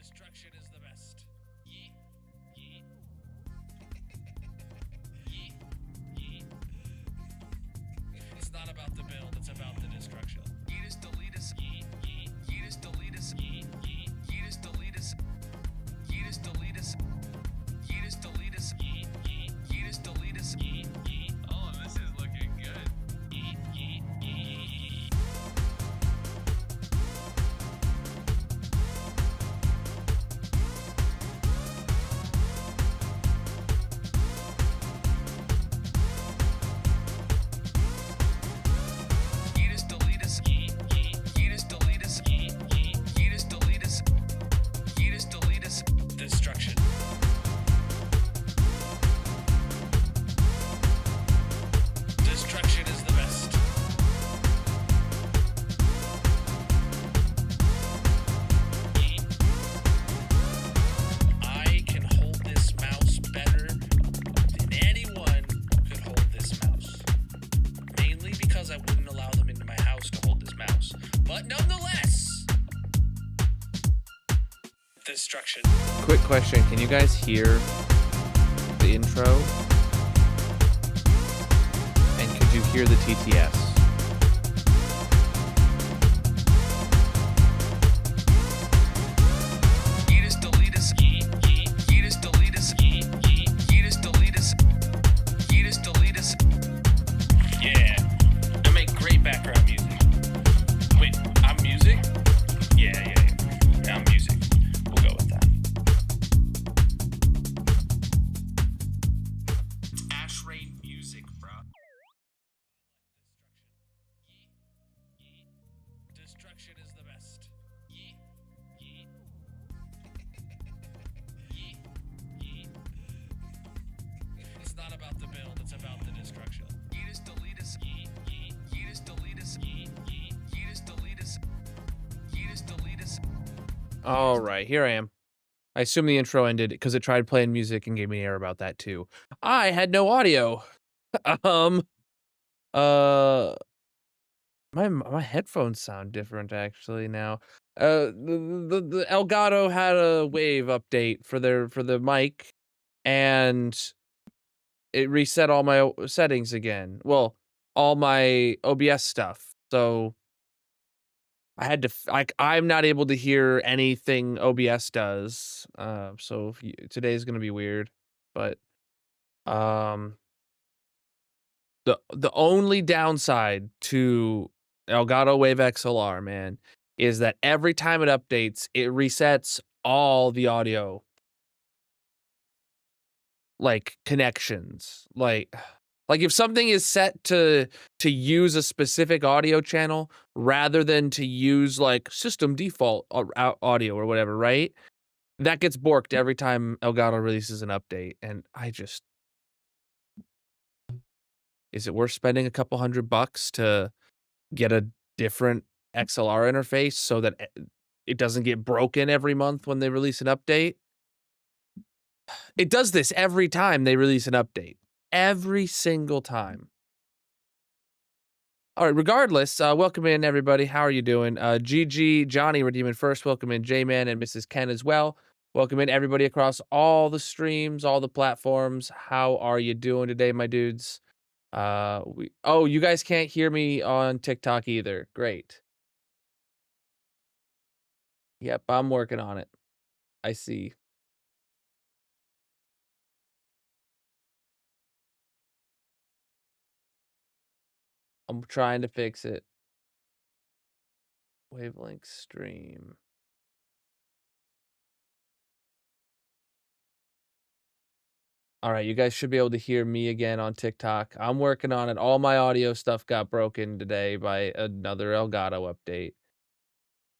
Destruction is the best. Yeet, yeet, yeet, yeet. It's not about the build, it's about the destruction. Yeet is delete us. Yeet, yeet. Yeet is delete us. Yeet, yeet. Yeet is delete us. Yeet is delete us. Yeet is delete us. Yeet, yeet. Yeet is delete us. Yeet, yeet. Oh, this is looking good. Yeet, yeet, yeet. Yeet is delete us. Yeet, yeet. Yeet is delete us. Yeet, yeet. Yeet is delete us. Yeet is delete us. Destruction. Destruction is the best. Yeet. I can hold this mouse better than anyone could hold this mouse. Mainly because I wouldn't allow them into my house to hold this mouse. But nonetheless, destruction. Quick question, can you guys hear the intro? And could you hear the TTS? Yeet is delete us. Yeet, yeet. Yeet is delete us. Yeet, yeet. Yeet is delete us. Yeet is delete us. Yeah. I make great background music. Wait, I'm music? Yeah. I'm music. We'll go with that. It's Ash Rain music, bro. Yeet, yeet. Destruction is the best. Yeet, yeet. Yeet, yeet. It's not about the build, it's about the destruction. Yeet is delete us. Yeet, yeet. Yeet is delete us. Yeet, yeet. Yeet is delete us. Yeet is delete us. All right, here I am. I assume the intro ended because it tried playing music and gave me an error about that too. I had no audio. um, my headphones sound different actually now. The Elgato had a wave update for the mic, and it reset all my settings again. Well, all my OBS stuff. So I had to. I'm not able to hear anything OBS does. So today's gonna be weird, but um, the only downside to Elgato Wave XLR, man, is that every time it updates, it resets all the audio, like connections, like if something is set to use a specific audio channel rather than to use like system default audio or whatever, right? That gets borked every time Elgato releases an update, and is it worth spending a couple $100 to get a different XLR interface so that it doesn't get broken every month when they release an update? It does this every time they release an update. Every single time. All right, regardless, welcome in, everybody. How are you doing? GG, Johnny, redeeming first. Welcome in, J-Man and Mrs. Ken as well. Welcome in, everybody across all the streams, all the platforms. How are you doing today, my dudes? You guys can't hear me on TikTok either. Great. Yep, I'm working on it. I see. I'm trying to fix it. Wavelength stream. All right, you guys should be able to hear me again on TikTok. I'm working on it. All my audio stuff got broken today by another Elgato update.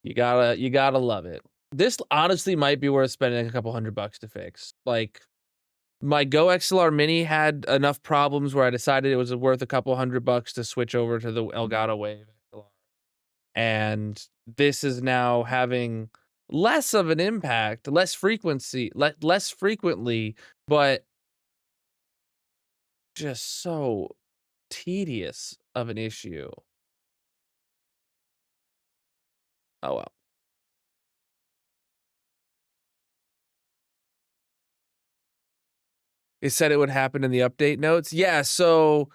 You gotta love it. This honestly might be worth spending a couple $100 to fix. Like, my Go XLR Mini had enough problems where I decided it was worth a couple $100 to switch over to the Elgato Wave XLR. And this is now having less of an impact, less frequently, but just so tedious of an issue. Oh well. It said it would happen in the update notes. Yeah, so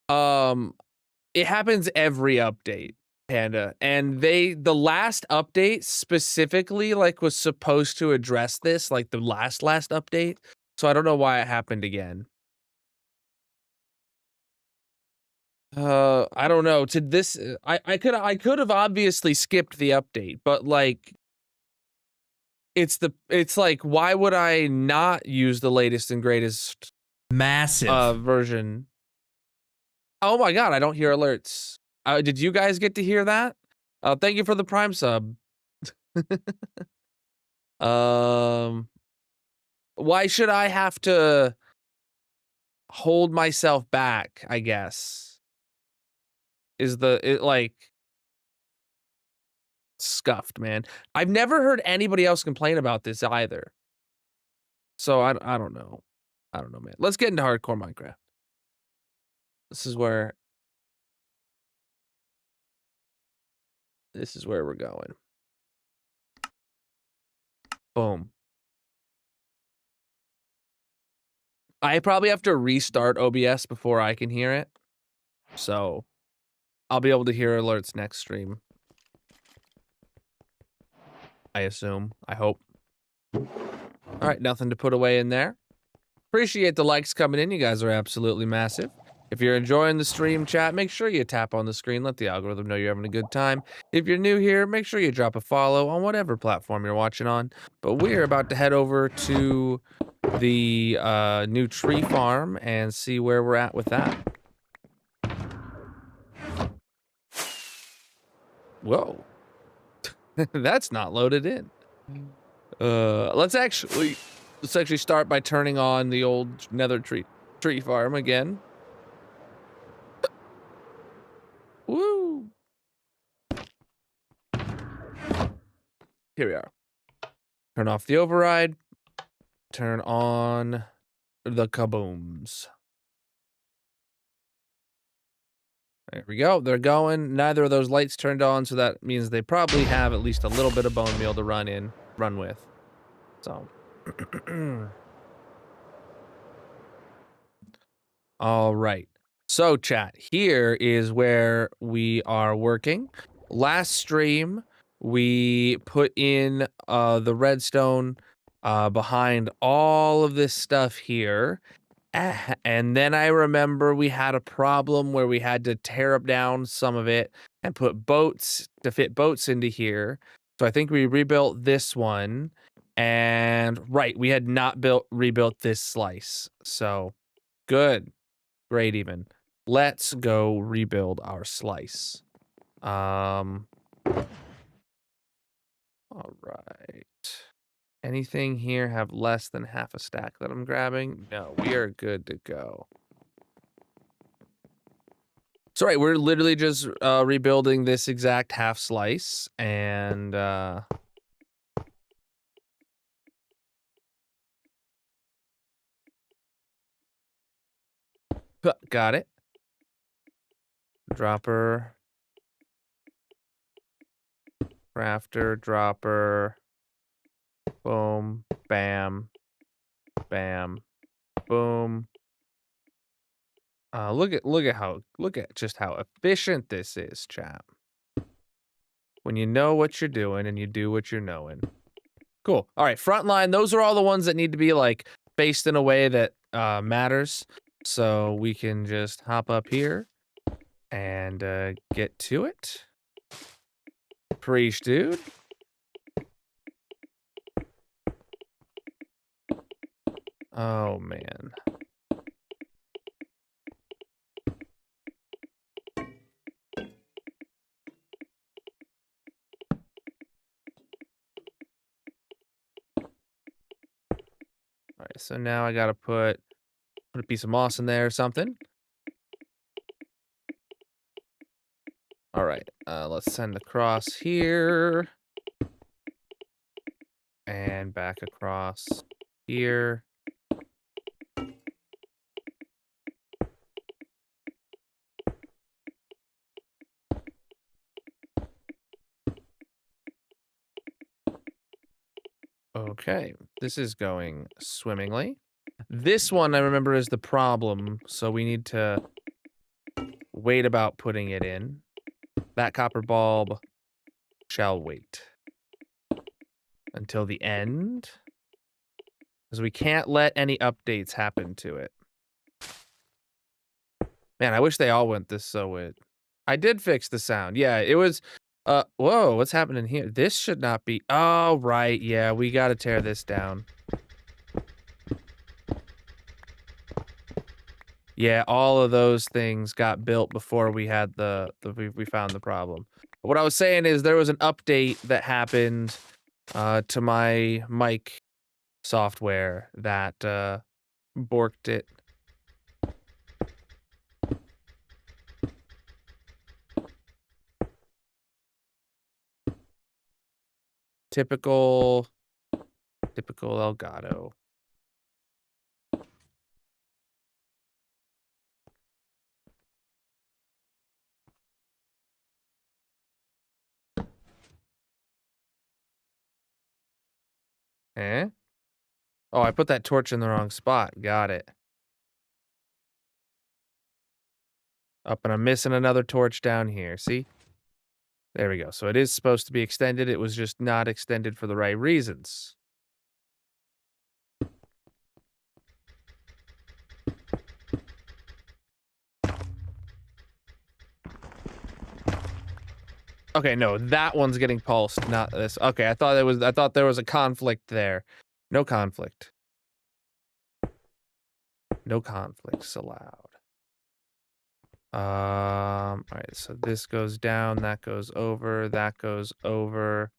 it happens every update, Panda. And the last update specifically like was supposed to address this, like the last update. So I don't know why it happened again. I don't know. To this I could have obviously skipped the update, but like it's like why would I not use the latest and greatest Massive. version? Oh my god, I don't hear alerts. Did you guys get to hear that? Thank you for the Prime sub. Why should I have to hold myself back, I guess? Is it like scuffed, man. I've never heard anybody else complain about this either. So I don't know. I don't know, man. Let's get into hardcore Minecraft. This is where we're going. Boom. I probably have to restart OBS before I can hear it. So I'll be able to hear alerts next stream. I assume. I hope. All right, nothing to put away in there. Appreciate the likes coming in. You guys are absolutely massive. If you're enjoying the stream chat, make sure you tap on the screen. Let the algorithm know you're having a good time. If you're new here, make sure you drop a follow on whatever platform you're watching on. But we're about to head over to the new tree farm and see where we're at with that. Whoa. That's not loaded in. Let's actually start by turning on the old nether tree farm again. Woo! Here we are. Turn off the override. Turn on the kabooms. There we go. They're going. Neither of those lights turned on, so that means they probably have at least a little bit of bone meal to run with. So. All right. So, chat, here is where we are working. Last stream, we put in the redstone behind all of this stuff here. And then I remember we had a problem where we had to tear up down some of it and put boats to fit boats into here. So I think we rebuilt this one. And right, we had not rebuilt this slice. So good. Great even. Let's go rebuild our slice. All right. Anything here have less than half a stack that I'm grabbing? No, we are good to go. So right, we're literally just rebuilding this exact half slice and got it. Dropper. Crafter, dropper. Boom, bam, bam, boom. Look at just how efficient this is, chat. When you know what you're doing and you do what you're knowing. Cool. All right, front line. Those are all the ones that need to be like faced in a way that matters. So we can just hop up here and get to it. Preach, dude. Oh man. All right, so now I gotta put a piece of moss in there or something. All right, let's send across here. And back across here. Okay, this is going swimmingly. This one I remember is the problem, so we need to wait about putting it in. That copper bulb shall wait until the end, because we can't let any updates happen to it. Man, I wish they all went this so it. I did fix the sound. Yeah, it was. Whoa, what's happening here? This should not be. Oh, right. Yeah, we got to tear this down. Yeah, all of those things got built before we had we found the problem. But what I was saying is there was an update that happened to my mic software that borked it. Typical Elgato. Eh? Oh, I put that torch in the wrong spot. Got it. Up, and I'm missing another torch down here. See? There we go. So it is supposed to be extended. It was just not extended for the right reasons. Okay, no, that one's getting pulsed, not this. Okay, I thought there was a conflict there. No conflict. No conflicts allowed. All right, so this goes down, that goes over, that goes over.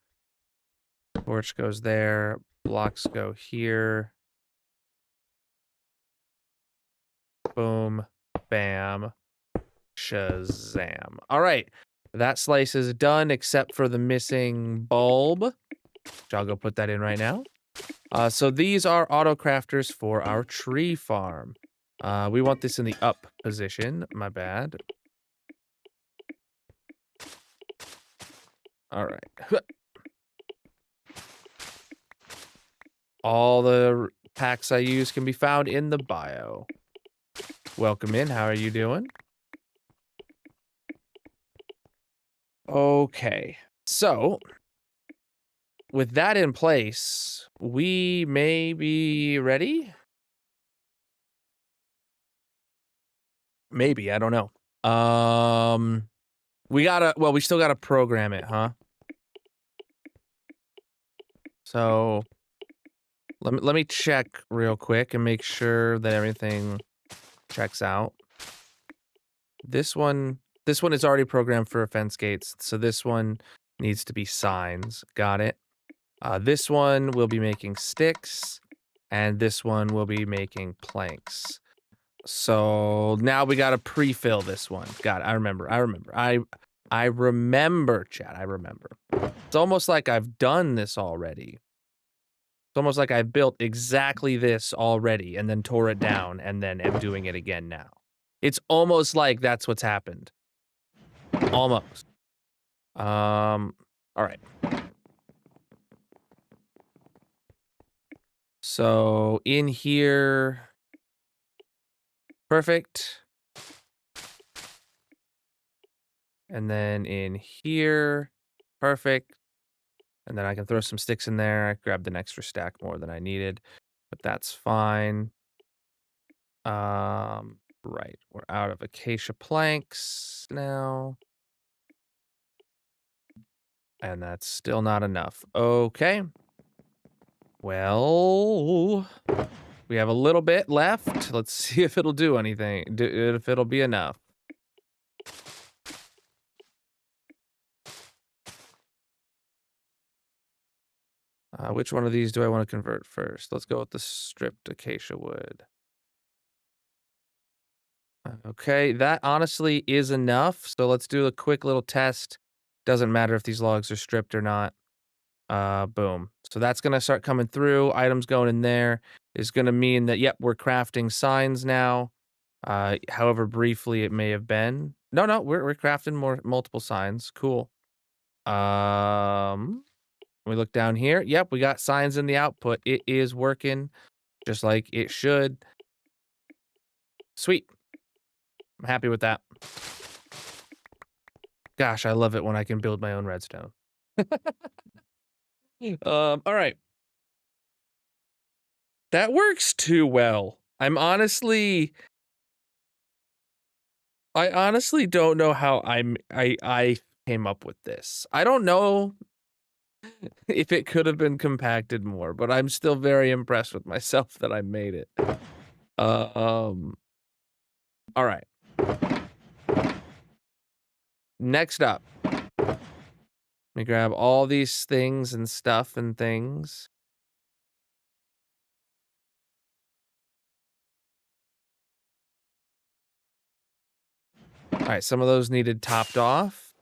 Torch goes there, blocks go here. Boom, bam, shazam. All right, that slice is done except for the missing bulb, which I'll go put that in right now. So these are auto crafters for our tree farm. We want this in the up position. My bad. All right. All the packs I use can be found in the bio. Welcome in. How are you doing? Okay. So, with that in place, we may be ready? Maybe, I don't know. We still gotta program it, huh? So, let me check real quick and make sure that everything checks out. This one is already programmed for fence gates, so this one needs to be signs. Got it. This one will be making sticks, and this one will be making planks. So now we gotta pre-fill this one. Got it. I remember, chat. I remember. It's almost like I've done this already. It's almost like I built exactly this already and then tore it down and then am doing it again now. It's almost like that's what's happened. Almost. All right. So in here, perfect. And then in here, perfect. And then I can throw some sticks in there. I grabbed an extra stack more than I needed, but that's fine. Right. We're out of acacia planks now. And that's still not enough. Okay. Well, we have a little bit left. Let's see if it'll do anything, if it'll be enough. Which one of these do I want to convert first? Let's go with the stripped acacia wood. Okay, that honestly is enough. So let's do a quick little test. Doesn't matter if these logs are stripped or not. Boom. So that's going to start coming through. Items going in there is going to mean that, yep, we're crafting signs now. However briefly it may have been. No, we're crafting multiple signs. Cool. We look down here. Yep, we got signs in the output. It is working. just like it should. Sweet. I'm happy with that. Gosh, I love it when I can build my own redstone. All right. That works too well. I honestly don't know how I came up with this. I don't know if it could have been compacted more, but I'm still very impressed with myself that I made it. All right. Next up, let me grab all these things and stuff and things. All right, some of those needed topped off.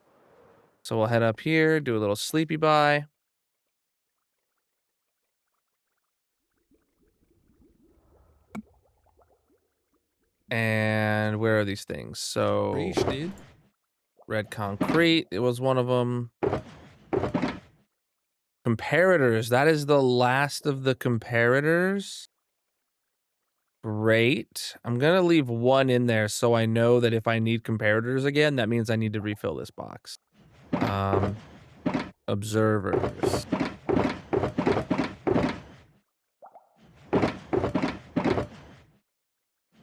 So we'll head up here, do a little sleepy bye. And where are these things? So Preach, dude. red concrete, it was one of them. Comparators, that is the last of the comparators. Great. I'm gonna leave one in there so I know that if I need comparators again, that means I need to refill this box. Observers.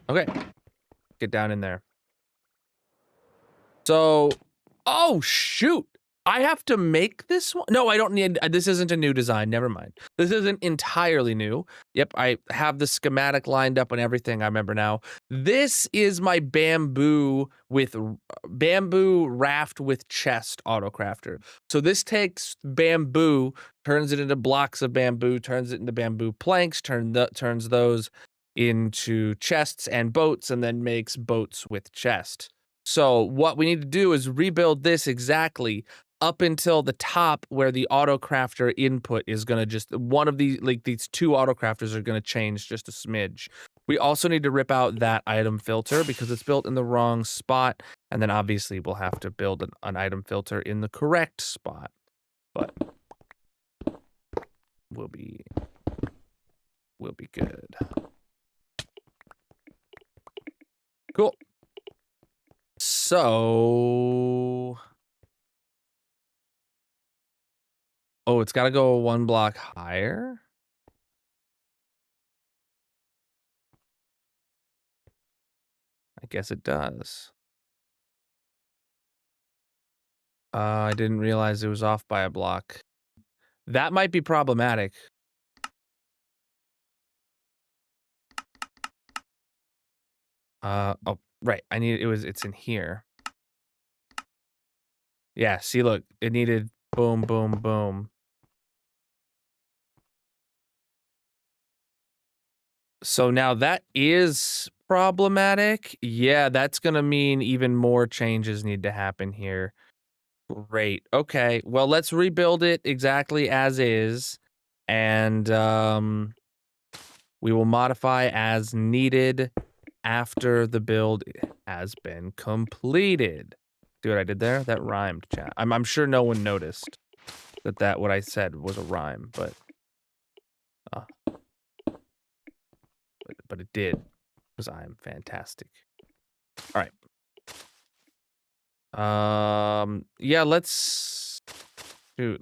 Okay. Get down in there. So, oh shoot. I have to make this one? No, I don't need, this isn't a new design, never mind. This isn't entirely new. Yep, I have the schematic lined up and everything, I remember now. This is my bamboo raft with chest autocrafter. So this takes bamboo, turns it into blocks of bamboo, turns it into bamboo planks, turns those into chests and boats, and then makes boats with chest. So what we need to do is rebuild this exactly up until the top where the autocrafter input is going to just, one of these, like these two autocrafters are going to change just a smidge. We also need to rip out that item filter because it's built in the wrong spot. And then obviously we'll have to build an item filter in the correct spot. But we'll be good. Cool. So, oh, it's got to go one block higher. I guess it does. I didn't realize it was off by a block. That might be problematic. Oh, right. It's in here. Yeah, see, look, it needed boom, boom, boom. So now that is problematic. Yeah, that's gonna mean even more changes need to happen here. Great. Okay, well, let's rebuild it exactly as is, and we will modify as needed after the build has been completed. See what I did there? That rhymed, chat. I'm sure no one noticed that what I said was a rhyme, but it did, because I am fantastic. All right. Yeah, let's do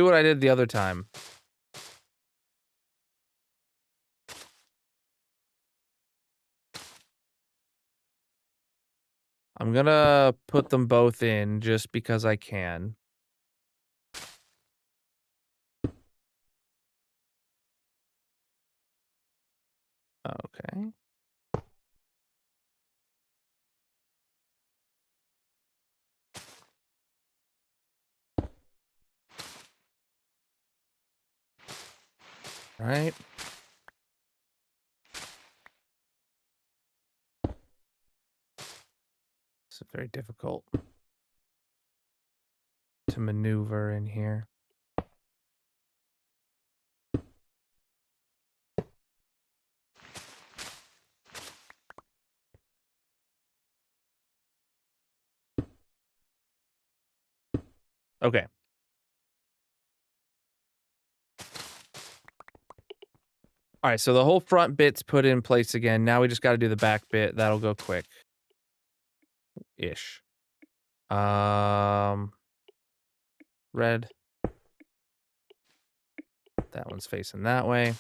what I did the other time. I'm gonna put them both in just because I can. Okay. All right. It's very difficult to maneuver in here. Okay. All right, so the whole front bit's put in place again. Now we just got to do the back bit. That'll go quick. Ish. Red. That one's facing that way.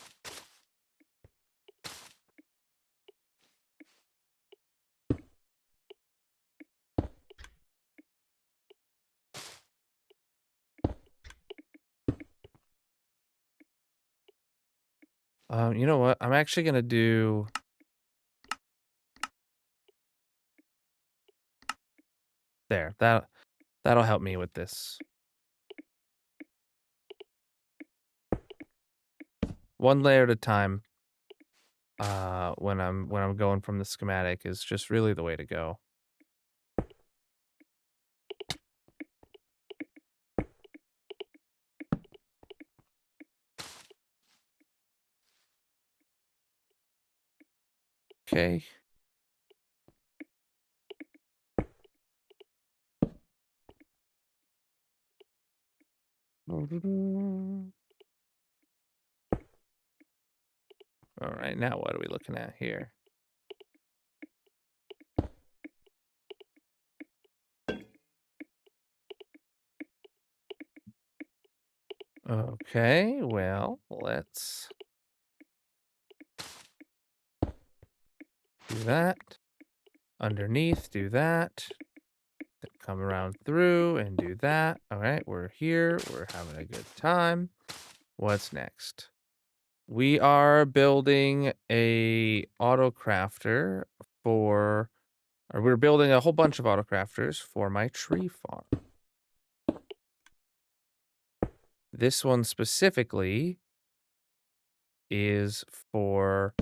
You know what? I'm actually gonna do there. That'll help me with this. One layer at a time. When I'm going from the schematic is just really the way to go. Okay. All right, now what are we looking at here? Okay, well, let's do that. Underneath, do that. Then come around through and do that. All right, we're here. We're having a good time. What's next? We are building a autocrafter or we're building a whole bunch of autocrafters for my tree farm. This one specifically is for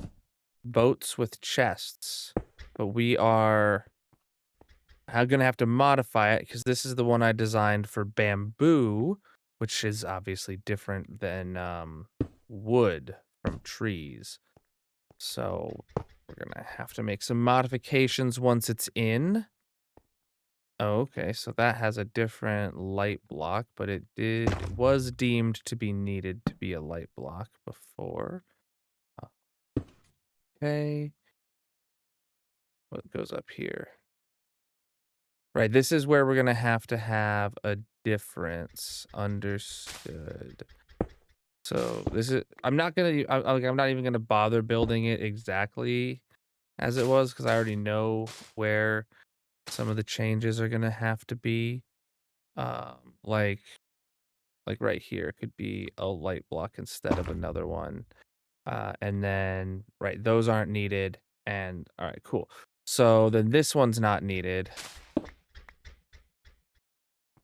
boats with chests, but we are going to have to modify it because this is the one I designed for bamboo, which is obviously different than wood from trees. So we're going to have to make some modifications once it's in. Okay, so that has a different light block, but it was deemed to be needed to be a light block before. Okay. What goes up here? Right, this is where we're gonna have to have a difference. Understood. So this is I'm not even gonna bother building it exactly as it was because I already know where some of the changes are gonna have to be. Like right here, it could be a light block instead of another one. And then right, those aren't needed. And all right, cool. So then this one's not needed.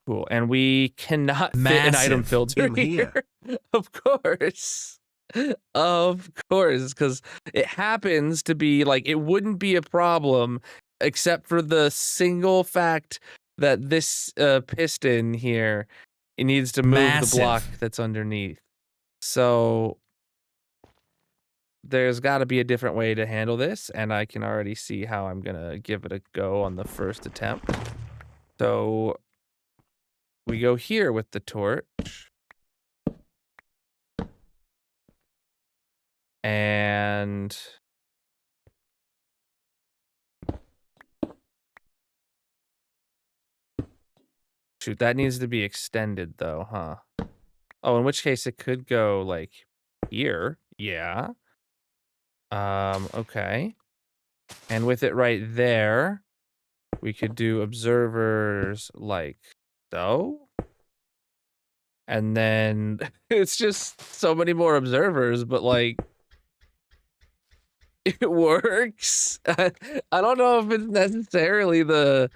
Cool. And we cannot fit an item filter in here. Of course. Of course, because it happens to be like it wouldn't be a problem except for the single fact that this piston here, it needs to move the block that's underneath. So there's got to be a different way to handle this, and I can already see how I'm gonna give it a go on the first attempt. So we go here with the torch. And shoot, that needs to be extended though, huh? Oh, in which case it could go like here. Yeah. Okay. And with it right there, we could do observers like so. And then it's just so many more observers, but like it works. I don't know if it's necessarily the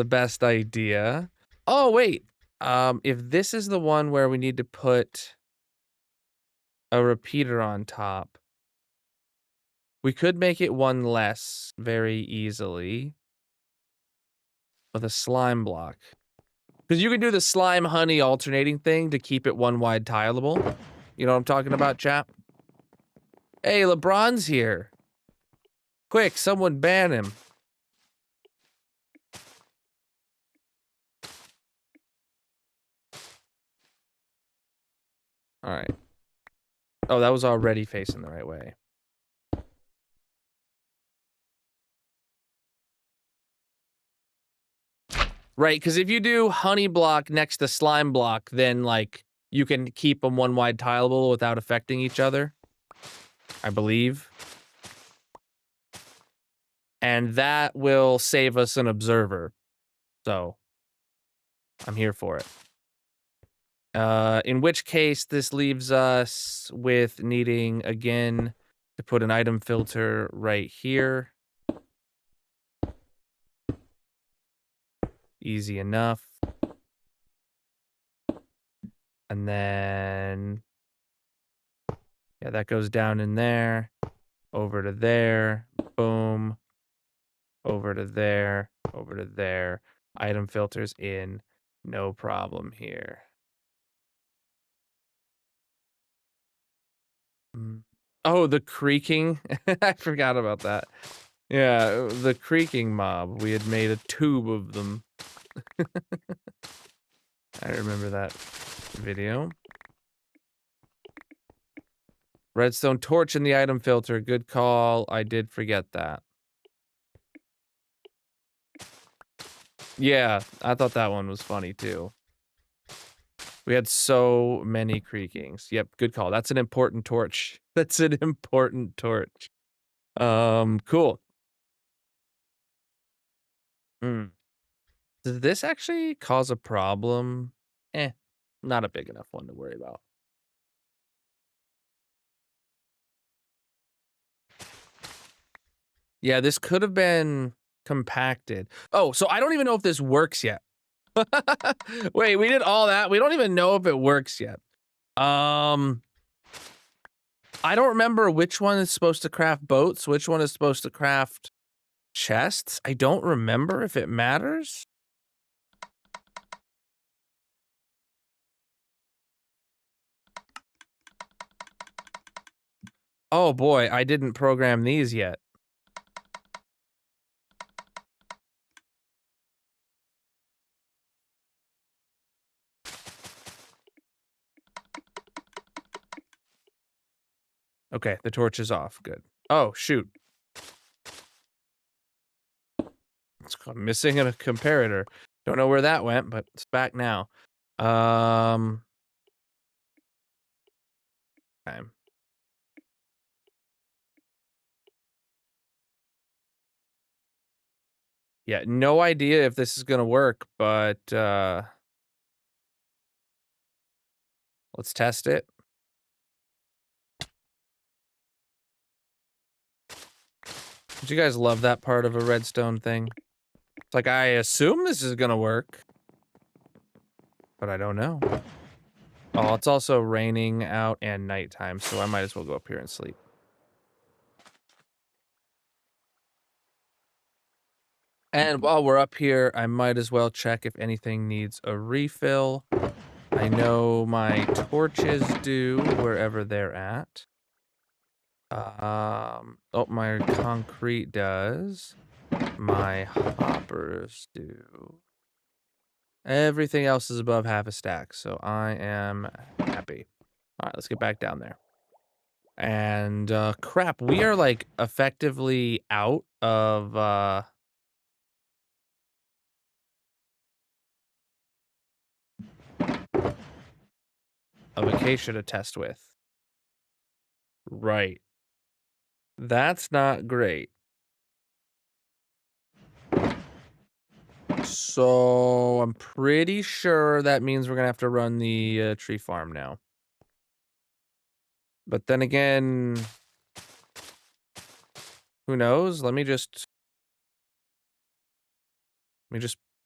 best idea. Oh wait. If this is the one where we need to put a repeater on top, we could make it one less very easily with a slime block. Because you can do the slime honey alternating thing to keep it one wide tileable. You know what I'm talking about, chap? Hey, LeBron's here. Quick, someone ban him. All right. Oh, that was already facing the right way. Right, because if you do honey block next to slime block, then, like, you can keep them one wide tileable without affecting each other, I believe. And that will save us an observer. So, I'm here for it. In which case, this leaves us with needing, again, to put an item filter right here. Easy enough. And then, yeah, that goes down in there, over to there, boom, over to there, over to there. Item filters in, no problem here. Oh, the creaking. I forgot about that. Yeah, the creaking mob. We had made a tube of them. I remember that video. Redstone torch in the item filter. Good call. I did forget that. Yeah, I thought that one was funny too. We had so many creakings. Yep, good call. That's an important torch. That's an important torch. Cool. Does this actually cause a problem? Not a big enough one to worry about. Yeah, this could have been compacted. Oh, so I don't even know if this works yet. Wait, we did all that. We don't even know if it works yet. I don't remember which one is supposed to craft boats, which one is supposed to craft chests. I don't remember if it matters. Oh boy, I didn't program these yet. Okay, the torch is off. Good. Oh, shoot. It's called missing a comparator. Don't know where that went, but it's back now. Okay. Yeah, no idea if this is gonna work, but let's test it. Did you guys love that part of a redstone thing? It's like, I assume this is gonna work, but I don't know. Oh, it's also raining out and nighttime, so I might as well go up here and sleep. And while we're up here, I might as well check if anything needs a refill. I know my torches do, wherever they're at. Oh, my concrete does. My hoppers do. Everything else is above half a stack, so I am happy. All right, let's get back down there. And, crap, we are, like, effectively out of acacia to test with. Right. That's not great. So, I'm pretty sure that means we're gonna have to run the, tree farm now. But then again, who knows? Let me just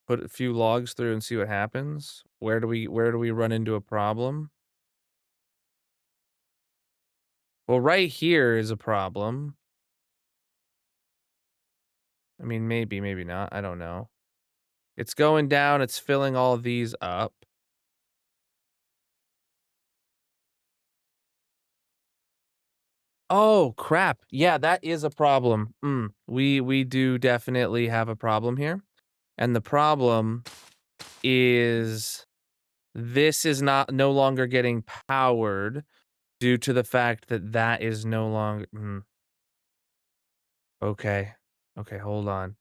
put a few logs through and see what happens. Where do we run into a problem? Well, right here is a problem. I mean, maybe, maybe not. I don't know. It's going down. It's filling all these up. Oh, crap. Yeah, that is a problem. We do definitely have a problem here. And the problem is this is no longer getting powered due to the fact that that is no longer okay. Okay, hold on.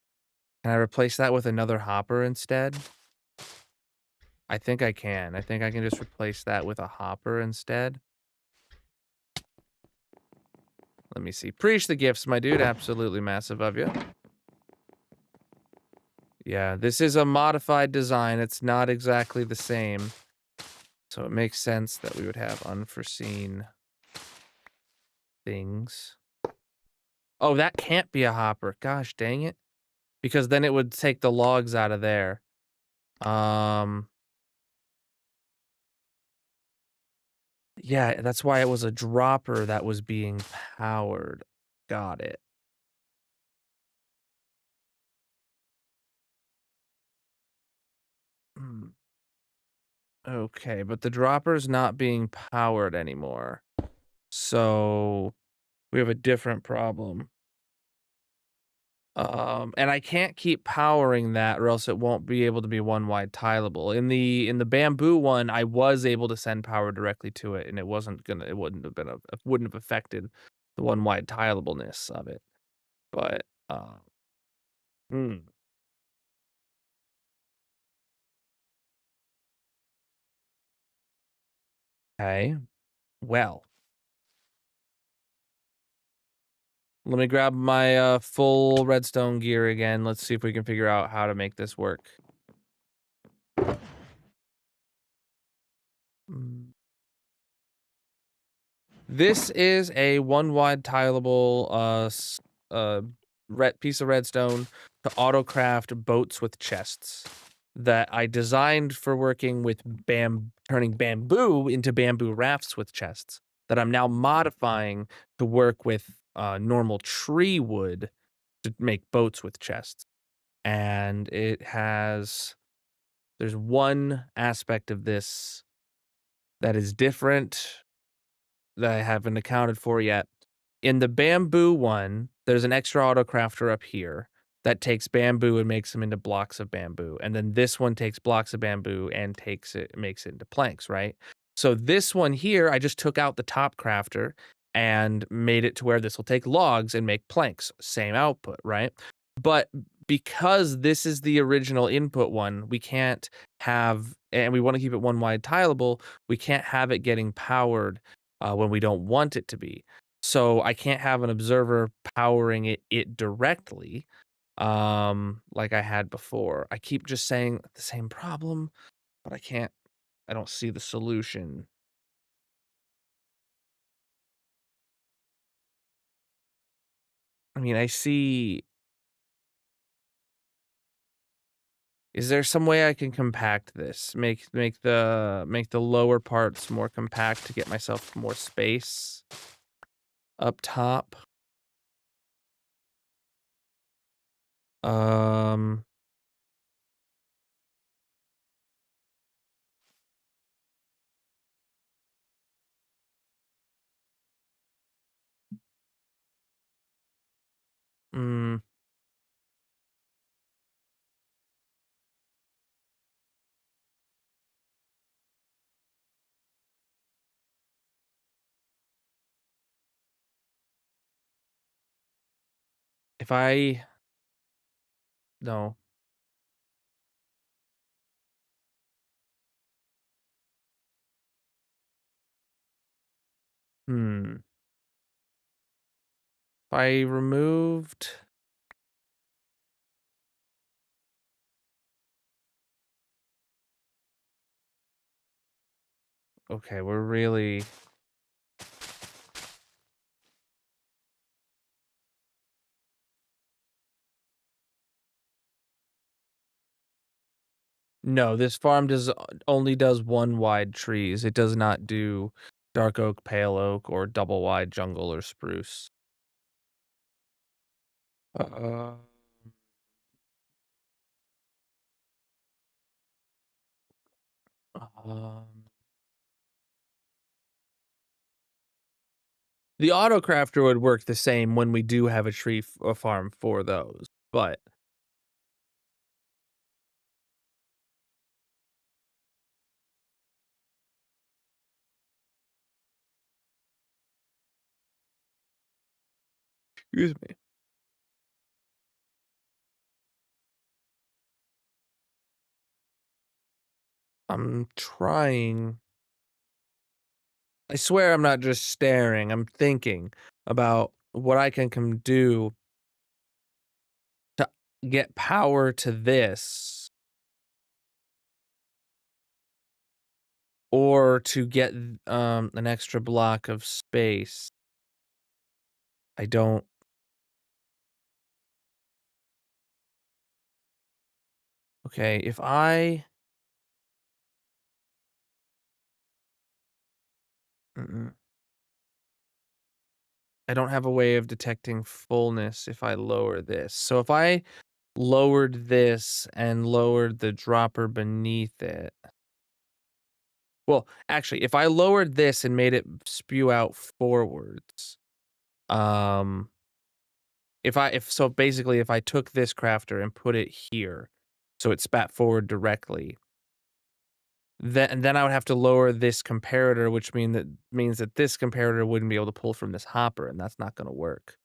Can I replace that with another hopper instead? I think I can. I think I can just replace that with a hopper instead. Let me see. Preach the gifts, my dude. Absolutely massive of you. Yeah, this is a modified design. It's not exactly the same. So it makes sense that we would have unforeseen things. Oh, that can't be a hopper. Gosh dang it. Because then it would take the logs out of there. Um, yeah, that's why it was a dropper that was being powered. Got it. Hmm. Okay, but the dropper's not being powered anymore. So we have a different problem. And I can't keep powering that or else it won't be able to be one wide tileable. In the bamboo one, I was able to send power directly to it and it wouldn't have been it wouldn't have affected the one wide tileableness of it. But hmm, okay. Well, let me grab my full redstone gear again. Let's see if we can figure out how to make this work. Mm. This is a one wide tileable uh piece of redstone to autocraft boats with chests that I designed for working with turning bamboo into bamboo rafts with chests that I'm now modifying to work with normal tree wood to make boats with chests. And there's one aspect of this that is different that I haven't accounted for yet. In the bamboo one, there's an extra auto crafter up here that takes bamboo and makes them into blocks of bamboo. And then this one takes blocks of bamboo and makes it into planks, right? So this one here, I just took out the top crafter and made it to where this will take logs and make planks. Same output, right? But because this is the original input one, we can't have, and we want to keep it one wide tileable, we can't have it getting powered when we don't want it to be. So I can't have an observer powering it directly, like I had before. I keep just saying the same problem, but I don't see the solution. I mean, I see is there some way I can compact this? Make the lower parts more compact to get myself more space up top? Um, mm, if I no. Hmm. If I removed okay, we're really no, this farm only does one wide trees. It does not do dark oak, pale oak, or double wide jungle or spruce. Uh, um, the auto crafter would work the same when we do have a farm for those, but Excuse me. I'm trying. I swear I'm not just staring. I'm thinking about what I can do to get power to this or to get an extra block of space. I don't. Okay, if Mm-mm. I don't have a way of detecting fullness if I lower this. So if I lowered this and lowered the dropper beneath it. Well, actually, if I lowered this and made it spew out forwards, um, if basically if I took this crafter and put it here, so it spat forward directly, then I would have to lower this comparator, which means that this comparator wouldn't be able to pull from this hopper, and that's not going to work.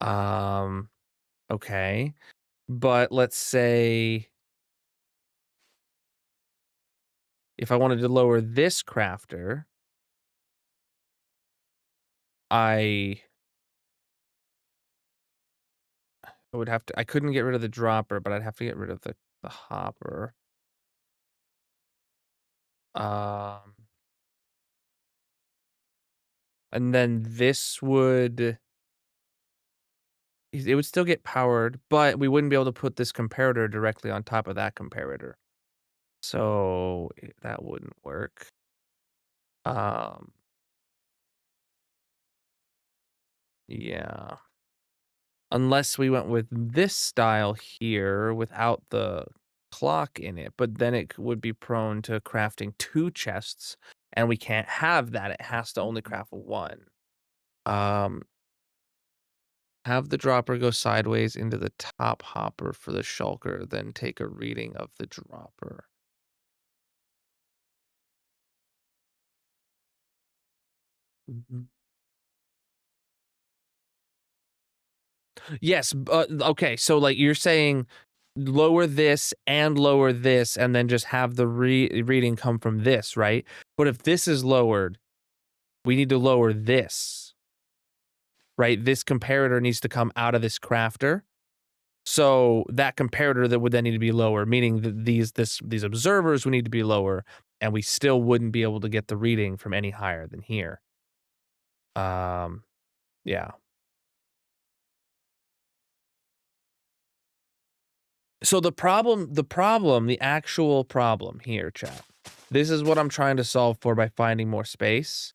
Um, okay, but let's say if I wanted to lower this crafter, I I couldn't get rid of the dropper, but I'd have to get rid of the hopper. Um, and then this would it would still get powered, but we wouldn't be able to put this comparator directly on top of that comparator. So that wouldn't work. Um, yeah. Unless we went with this style here without the clock in it, but then it would be prone to crafting 2 chests, and we can't have that. It has to only craft 1. Um, have the dropper go sideways into the top hopper for the shulker, then take a reading of the dropper. Mhm. Yes, okay, so, like, you're saying lower this, and then just have the reading come from this, right? But if this is lowered, we need to lower this, right? This comparator needs to come out of this crafter. So that comparator that would then need to be lower, meaning that these observers would need to be lower, and we still wouldn't be able to get the reading from any higher than here. Um, yeah. So the actual problem here, chat. This is what I'm trying to solve for by finding more space.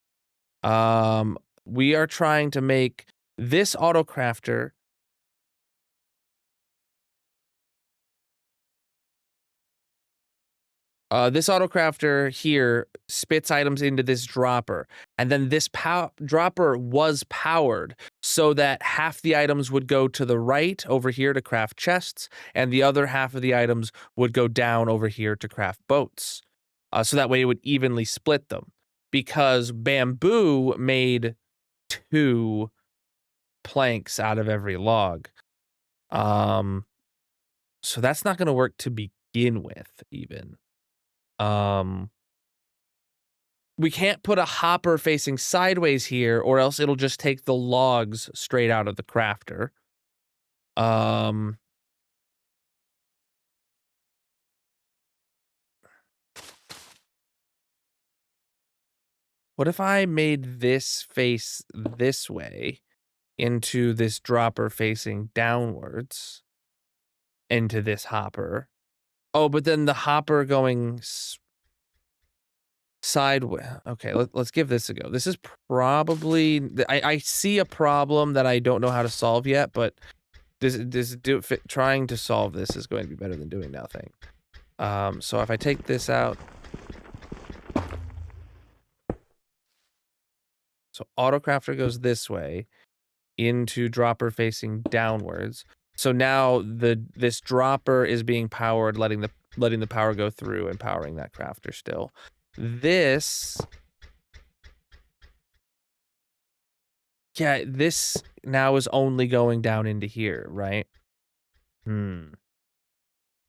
We are trying to make this autocrafter. This autocrafter here spits items into this dropper, and then this dropper was powered so that half the items would go to the right over here to craft chests, and the other half of the items would go down over here to craft boats. So that way it would evenly split them. Because bamboo made 2 planks out of every log. Um, so that's not going to work to begin with, even. Um, we can't put a hopper facing sideways here, or else it'll just take the logs straight out of the crafter. Um, what if I made this face this way into this dropper facing downwards into this hopper? Oh, but then the hopper going sideways. Okay, let's give this a go. This is probably I see a problem that I don't know how to solve yet, but trying to solve this is going to be better than doing nothing. So if I take this out, so autocrafter goes this way into dropper facing downwards. So now this dropper is being powered, letting the power go through and powering that crafter still. This Yeah, this now is only going down into here, right? Hmm.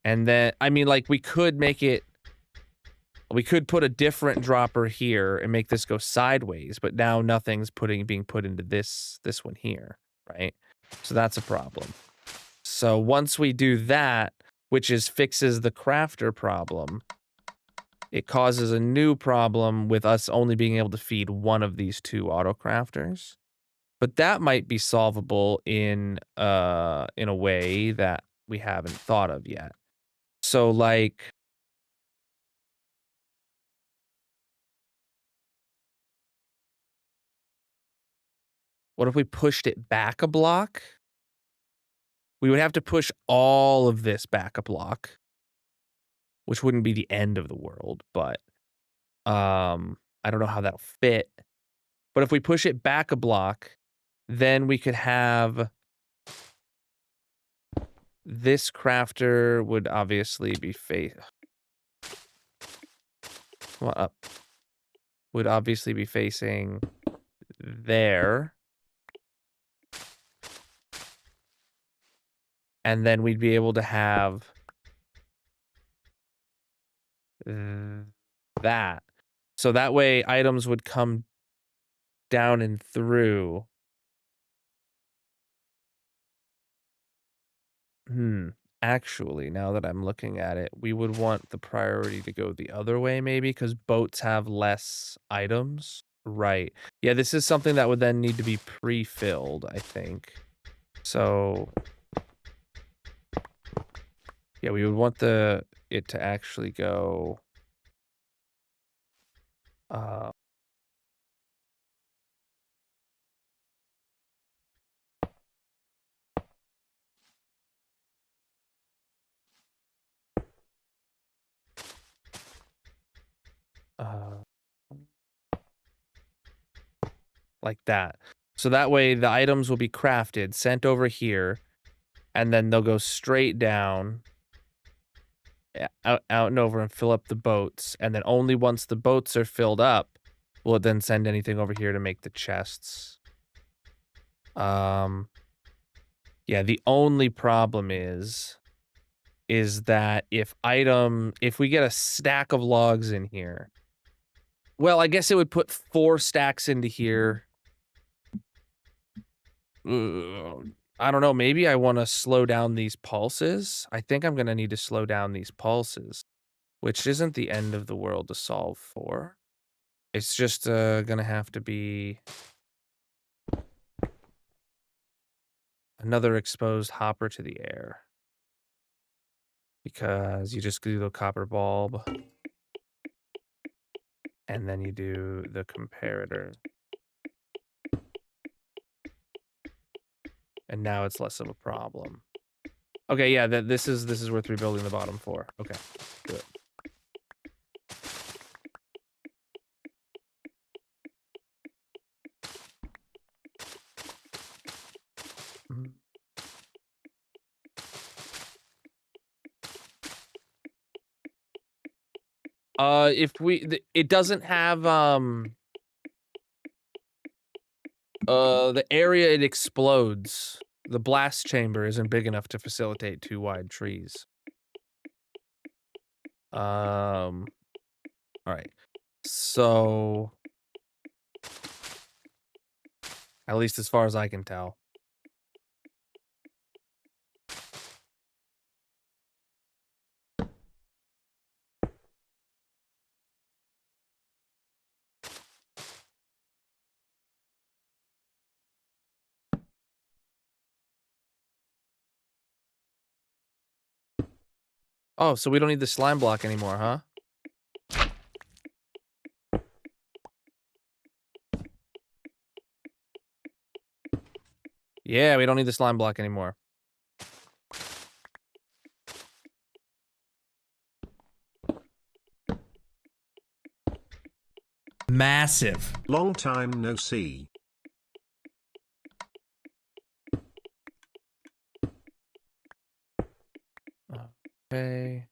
And then, I mean, like, we could put a different dropper here and make this go sideways, but now nothing's being put into this one here, right? So that's a problem. So once we do that, which fixes the crafter problem, it causes a new problem with us only being able to feed one of these two auto crafters. But that might be solvable in a way that we haven't thought of yet. So like, what if we pushed it back a block? We would have to push all of this back a block, which wouldn't be the end of the world, but I don't know how that'll fit. But if we push it back a block, then we could have this crafter would obviously be come on up. Would obviously be facing there. And then we'd be able to have that. So that way items would come down and through. Actually, now that I'm looking at it, we would want the priority to go the other way maybe because boats have less items. Right. Yeah, this is something that would then need to be pre-filled, I think. So yeah, we would want it to actually go uh like that. So that way the items will be crafted, sent over here, and then they'll go straight down out and over and fill up the boats. And then only once the boats are filled up will it then send anything over here to make the chests. Yeah, the only problem is that if we get a stack of logs in here, well, I guess it would put 4 stacks into here. I don't know, maybe I want to slow down these pulses. I think I'm going to need to slow down these pulses, which isn't the end of the world to solve for. It's just going to have to be another exposed hopper to the air. Because you just do the copper bulb, and then you do the comparator. And now it's less of a problem. Okay, yeah, this is worth rebuilding the bottom for. Okay, do it. If it doesn't have the area it explodes. The blast chamber isn't big enough to facilitate 2 wide trees. All right. So at least as far as I can tell. Oh, so we don't need the slime block anymore, huh? Yeah, we don't need the slime block anymore. Massive. Long time no see. Okay.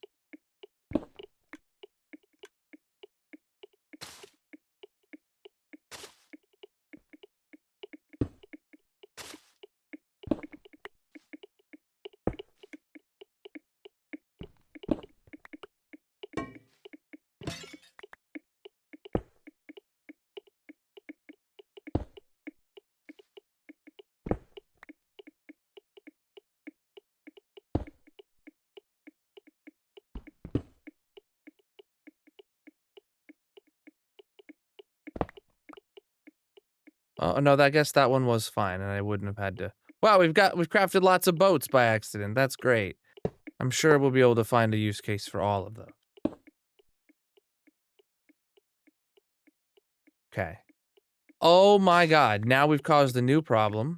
Oh, no, I guess that one was fine, and I wouldn't have had to... Wow, we've crafted lots of boats by accident. That's great. I'm sure we'll be able to find a use case for all of those. Okay. Oh my god, now we've caused a new problem.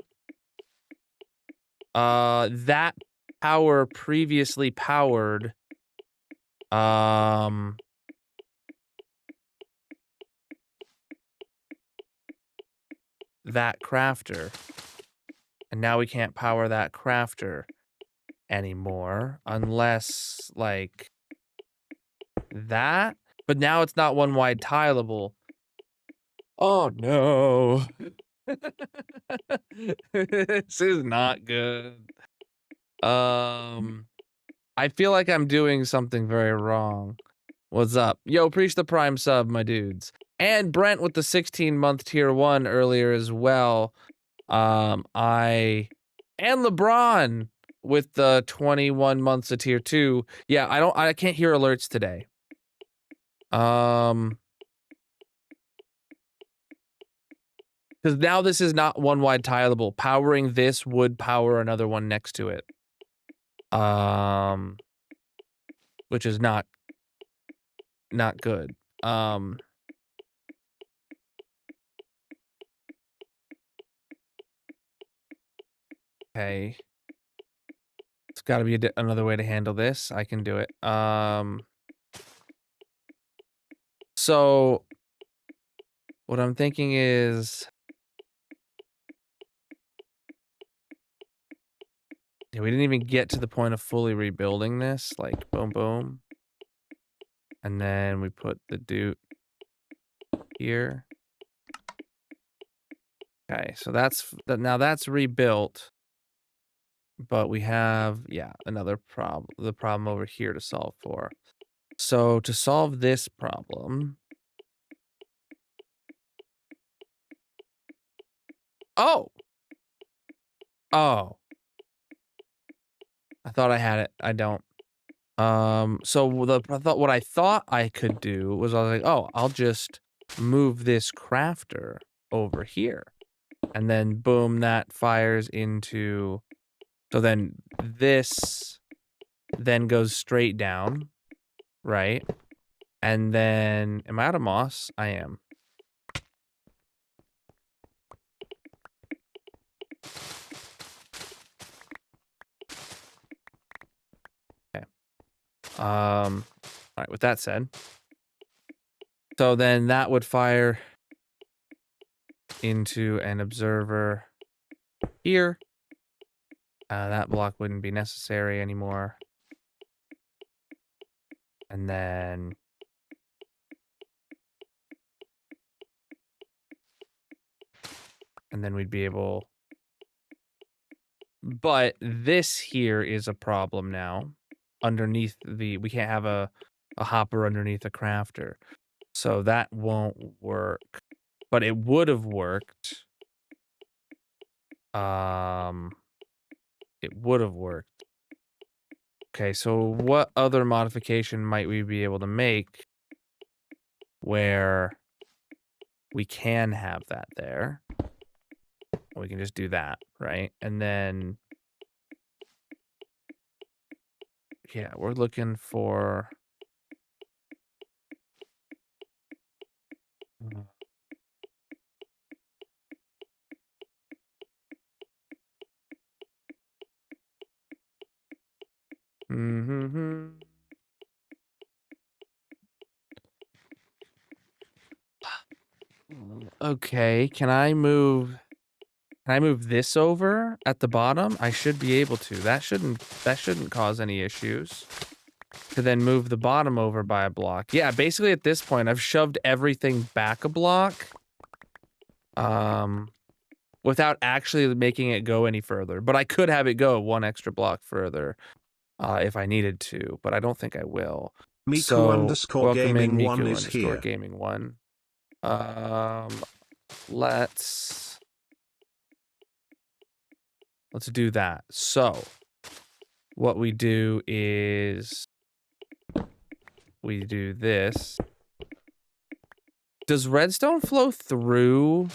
That power previously powered, that crafter. And now we can't power that crafter anymore unless, like, that? But now it's not one wide tileable. Oh no. This is not good. I feel like I'm doing something very wrong. What's up? Yo, preach the prime sub, my dudes. And Brent with the 16-month tier 1 earlier as well. And LeBron with the 21 months of tier 2. Yeah, I can't hear alerts today. Because now this is not one wide tileable. Powering this would power another one next to it. Which is not good. Okay. It's got to be another way to handle this. I can do it. So what I'm thinking is, yeah, we didn't even get to the point of fully rebuilding this. Like, boom, boom. And then we put the dude here. Okay, so now that's rebuilt. But we have, yeah, another problem, the problem over here to solve for. So to solve this problem... Oh! Oh. I thought I had it. I don't. So what I thought I could do was, I was like, oh, I'll just move this crafter over here. And then boom, that fires into... So then this then goes straight down, right? And then, am I out of moss? I am. Okay. All right, with that said, so then that would fire into an observer here. That block wouldn't be necessary anymore. And then we'd be able... But this here is a problem now. Underneath we can't have a hopper underneath a crafter. So that won't work. But it would have worked. It would have worked. Okay, so what other modification might we be able to make where we can have that there? We can just do that, right? And then, yeah, we're looking for... Okay, can I move this over at the bottom? I should be able to. That shouldn't cause any issues. To then move the bottom over by a block. Yeah, basically at this point I've shoved everything back a block. Without actually making it go any further. But I could have it go one extra block further if I needed to, but I don't think I will. Welcome in Miku Gaming 1. Let's do that. So what we do is we do this. Does redstone flow through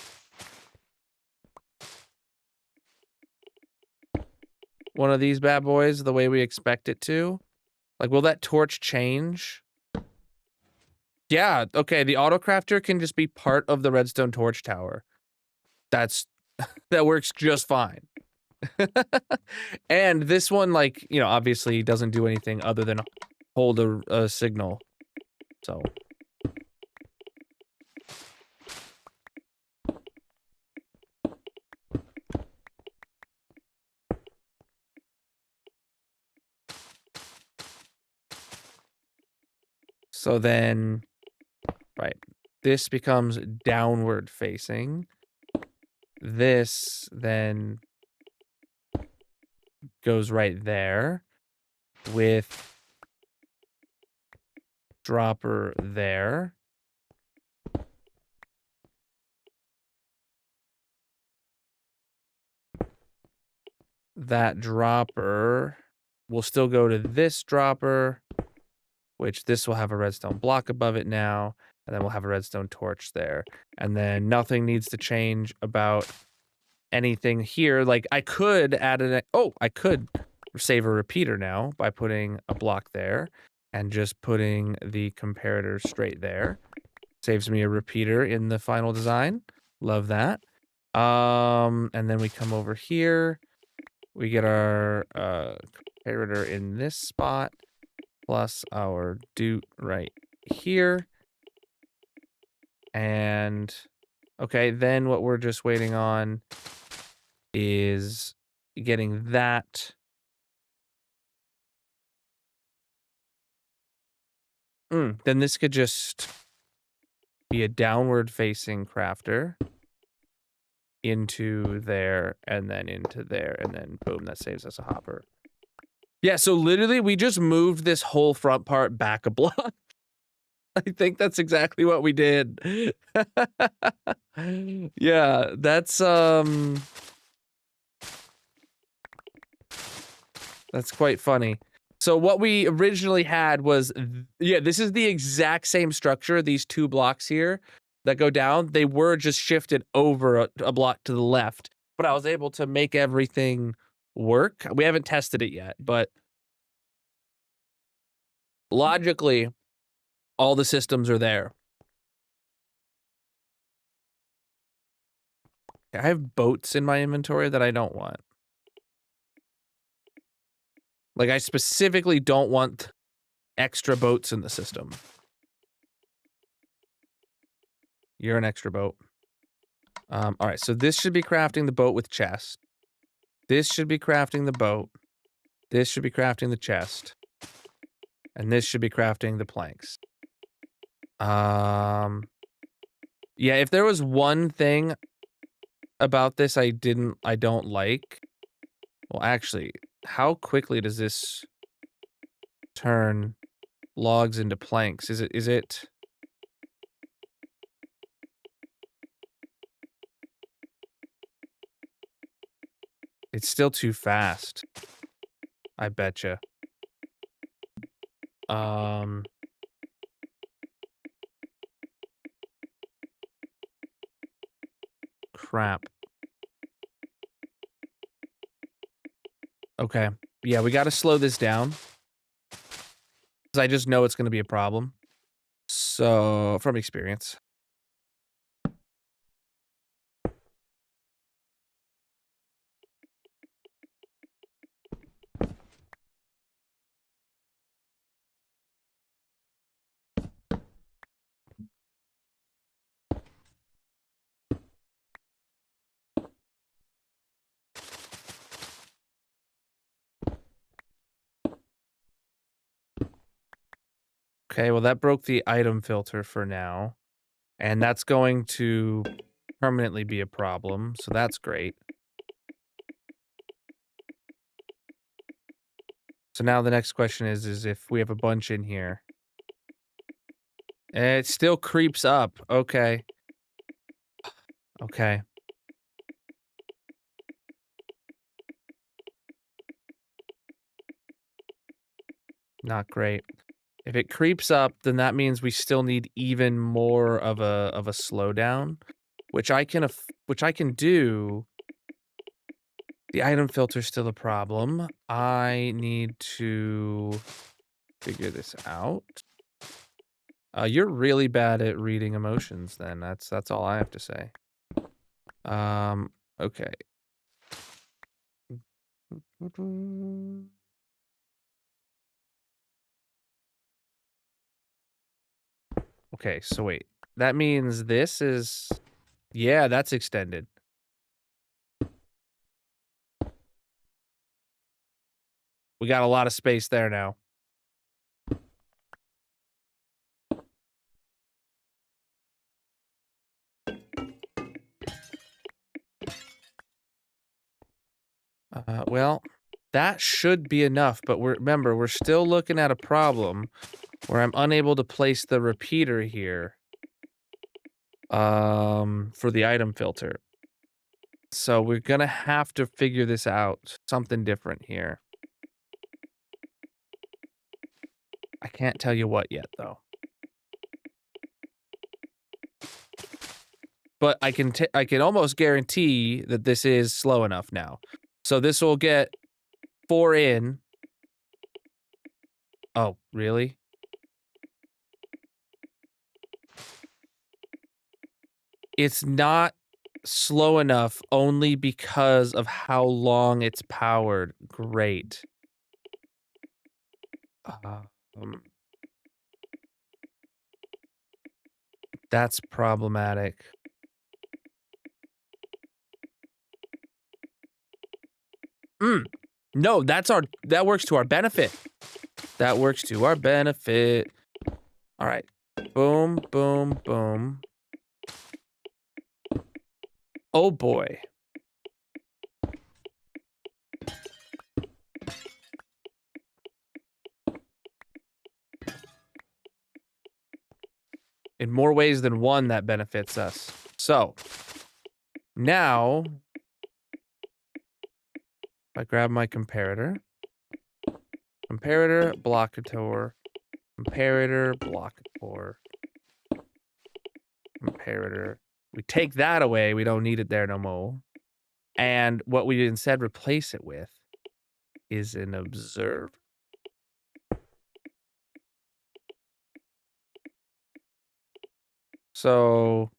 one of these bad boys the way we expect it to? Like, will that torch change? Yeah, okay, the autocrafter can just be part of the redstone torch tower. That works just fine. And this one, like, you know, obviously doesn't do anything other than hold a signal. So. So then, right, this becomes downward facing. This then goes right there with dropper there. That dropper will still go to this dropper, which this will have a redstone block above it now, and then we'll have a redstone torch there. And then nothing needs to change about anything here. Like, I could add I could save a repeater now by putting a block there and just putting the comparator straight there. Saves me a repeater in the final design. Love that. And then we come over here. We get our comparator in this spot plus our doot right here. And okay, then what we're just waiting on is getting that. Then this could just be a downward facing crafter into there and then into there, and then boom, that saves us a hopper. Yeah, so literally we just moved this whole front part back a block. I think that's exactly what we did. Yeah, that's quite funny. So what we originally had was, yeah, this is the exact same structure. These two blocks here that go down, they were just shifted over a block to the left, but I was able to make everything work. We haven't tested it yet, but logically, all the systems are there. I have boats in my inventory that I don't want. Like, I specifically don't want extra boats in the system. You're an extra boat. All right, so this should be crafting the boat with chest. This should be crafting the boat. This should be crafting the chest. And this should be crafting the planks. Yeah, if there was one thing about this I don't like. Well, actually, how quickly does this turn logs into planks? Is it It's still too fast. I betcha. Crap. Okay. Yeah, we got to slow this down. Because I just know it's going to be a problem. So, from experience. Okay, well, that broke the item filter for now. And that's going to permanently be a problem, so that's great. So now the next question is if we have a bunch in here. It still creeps up. Okay. Okay. Not great. If it creeps up, then that means we still need even more of a slowdown, which I can do The item filter's still a problem. I need to figure this out. You're really bad at reading emotions then. That's all I have to say. Okay. Okay, so wait. That means this is... Yeah, that's extended. We got a lot of space there now. Well, that should be enough, but remember, we're still looking at a problem where I'm unable to place the repeater here. For the item filter. So we're gonna have to figure this out. Something different here. I can't tell you what yet, though. But I can almost guarantee that this is slow enough now. So this will get 4 in. Oh, really? It's not slow enough only because of how long it's powered. Great. That's problematic. No, that works to our benefit. That works to our benefit. All right. Boom, boom, boom. Oh boy. In more ways than one, that benefits us. So, now, if I grab my comparator, blockator, blockator, comparator. We take that away. We don't need it there no more. And what we instead replace it with is an observer. So,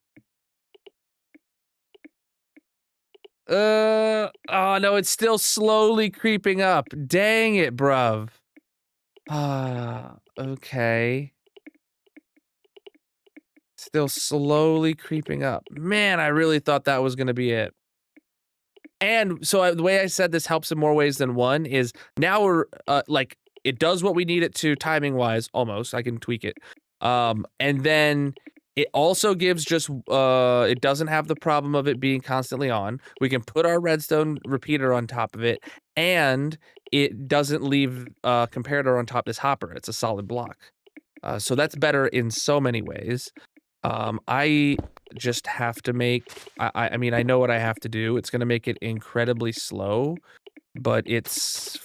oh no, it's still slowly creeping up. Dang it, bruv. Okay. Still slowly creeping up. Man, I really thought that was gonna be it. And so the way I said this helps in more ways than one is now we're, like, it does what we need it to timing-wise, almost. I can tweak it. And then it also gives just, it doesn't have the problem of it being constantly on. We can put our redstone repeater on top of it, and it doesn't leave comparator on top this hopper. It's a solid block. So that's better in so many ways. I just have to make... I mean, I know what I have to do. It's going to make it incredibly slow, but it's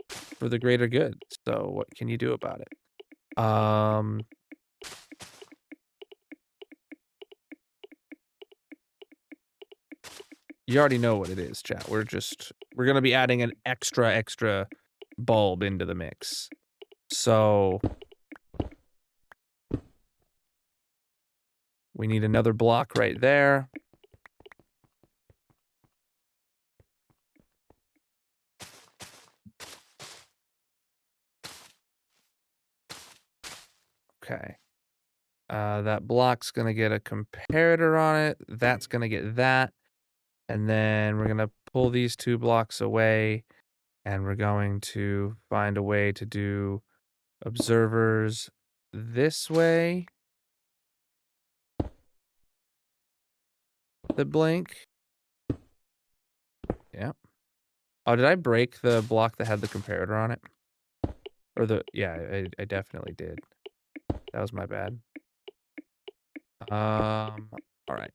for the greater good. So what can you do about it? You already know what it is, chat. We're going to be adding an extra bulb into the mix. So we need another block right there. Okay. That block's going to get a comparator on it. That's going to get that. And then we're going to pull these 2 blocks away, and we're going to find a way to do observers this way that blink. Yeah. Oh, did I break the block that had the comparator on it? Or yeah, I definitely did. That was my bad. All right.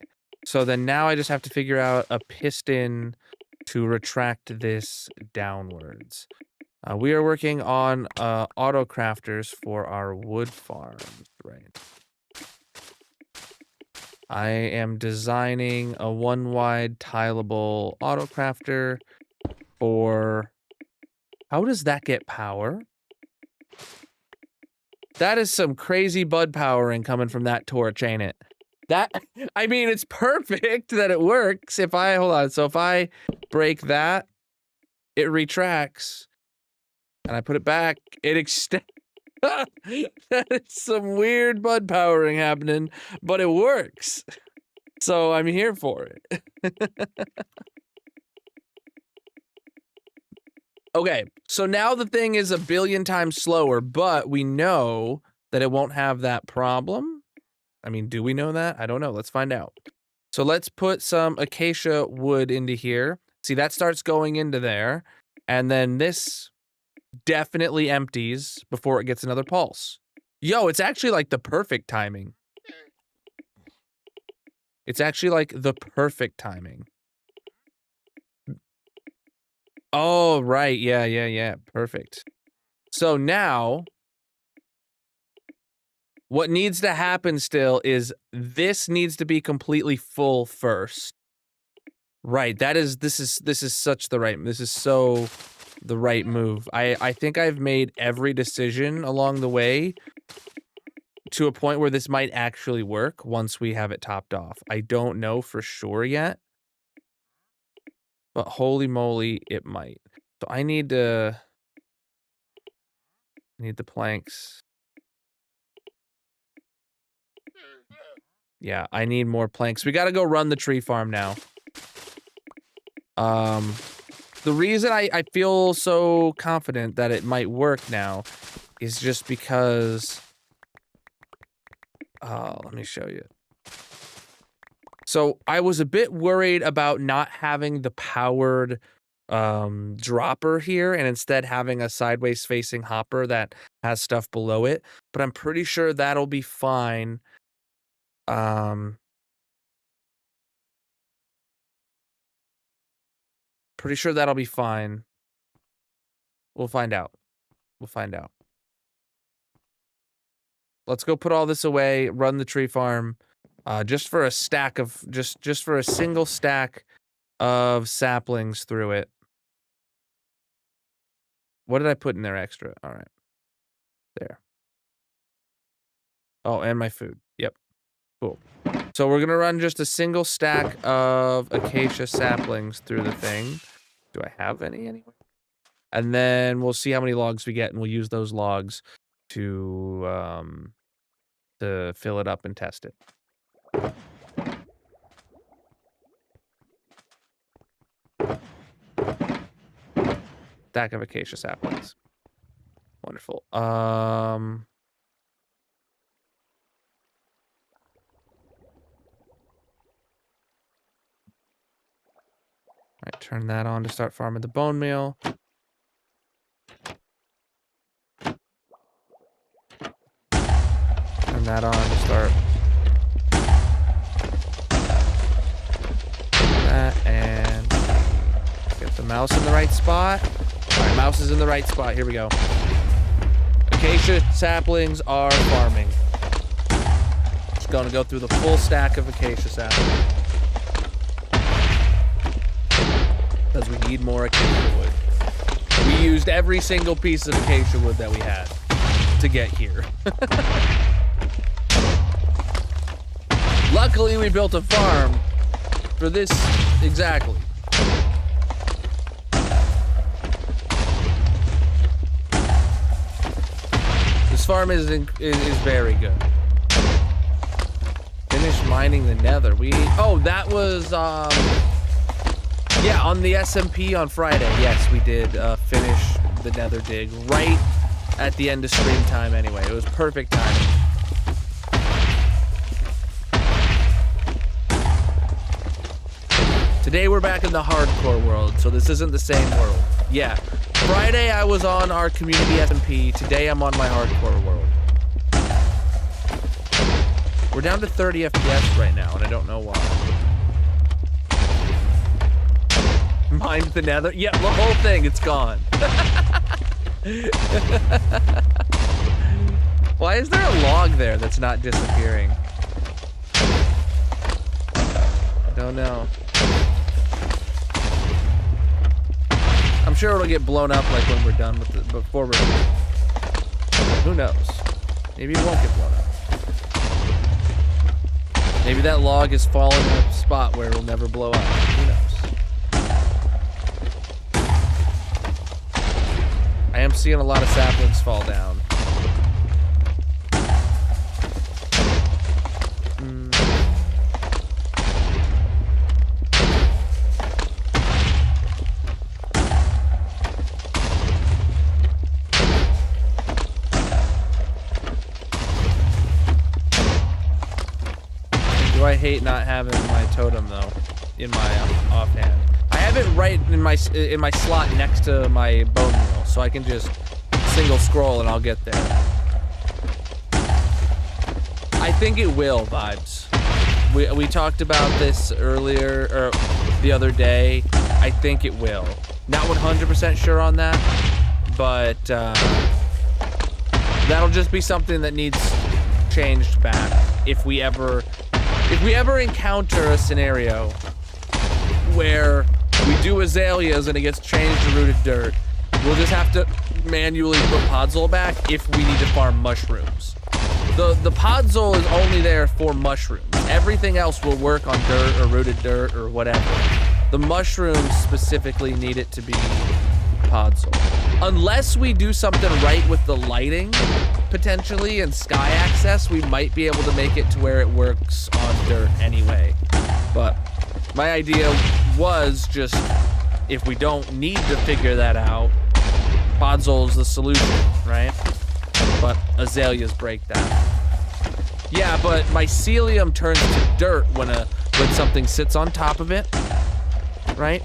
So then now I just have to figure out a piston to retract this downwards. We are working on auto crafters for our wood farms, right? I am designing a 1-wide tileable auto crafter for... How does that get power? That is some crazy bud powering coming from that torch, ain't it? That, I mean, it's perfect that it works. If I, hold on, so if I break that, it retracts, and I put it back, it extends. That is some weird bud powering happening, but it works. So I'm here for it. Okay, so now the thing is a billion times slower, but we know that it won't have that problem. I mean, do we know that? I don't know. Let's find out. So let's put some acacia wood into here. See, that starts going into there. And then this definitely empties before it gets another pulse. Yo, it's actually like the perfect timing. It's actually like the perfect timing. Oh, right. Yeah. Perfect. So now, what needs to happen still is this needs to be completely full first. Right. This is such the right, this is so the right move. I think I've made every decision along the way to a point where this might actually work once we have it topped off. I don't know for sure yet, but holy moly, it might. So I need the planks. Yeah, I need more planks. We gotta go run the tree farm now. The reason I feel so confident that it might work now is just because... let me show you. So I was a bit worried about not having the powered dropper here and instead having a sideways facing hopper that has stuff below it, but I'm pretty sure that'll be fine. Pretty sure that'll be fine. We'll find out. Let's go put all this away, run the tree farm, just for a stack of, just for a single stack of saplings through it. What did I put in there extra? All right. There. Oh, and my food. Yep. Cool. So we're going to run just a single stack of acacia saplings through the thing. Do I have any anywhere? And then we'll see how many logs we get, and we'll use those logs to fill it up and test it. Stack of acacia saplings. Wonderful. Alright, turn that on to start farming the bone meal. Turn that on to start that, and get the mouse in the right spot. Alright, mouse is in the right spot. Here we go. Acacia saplings are farming. Just gonna go through the full stack of acacia saplings. Because we need more acacia wood. We used every single piece of acacia wood that we had to get here. Luckily, we built a farm for this exactly. This farm is very good. Finish mining the nether. Oh, that was yeah, on the SMP on Friday. Yes, we did finish the nether dig right at the end of stream time anyway. It was perfect timing. Today we're back in the hardcore world, so this isn't the same world. Yeah, Friday I was on our community SMP. Today I'm on my hardcore world. We're down to 30 FPS right now, and I don't know why. Mined the nether? Yeah, the whole thing, it's gone. Why is there a log there that's not disappearing? I don't know. sure it'll get blown up like when we're done with it, before we're done. Who knows? Maybe it won't get blown up. Maybe that log is falling in a spot where it'll never blow up. Who knows? I am seeing a lot of saplings fall down. Do I hate not having my totem though in my offhand? I have it right in my slot next to my bone meal, so I can just single scroll and I'll get there. I think it will, vibes. We talked about this earlier, or the other day. I think it will. Not 100% sure on that, but that'll just be something that needs changed back if we ever encounter a scenario where we do azaleas and it gets changed to rooted dirt. We'll just have to manually put podzol back if we need to farm mushrooms. The podzol is only there for mushrooms. Everything else will work on dirt or rooted dirt or whatever. The mushrooms specifically need it to be podzol. Unless we do something right with the lighting, potentially, and sky access, we might be able to make it to where it works on dirt anyway. But my idea was just, if we don't need to figure that out, podzol's the solution, right? But azaleas break that. Yeah, but mycelium turns to dirt when something sits on top of it, right?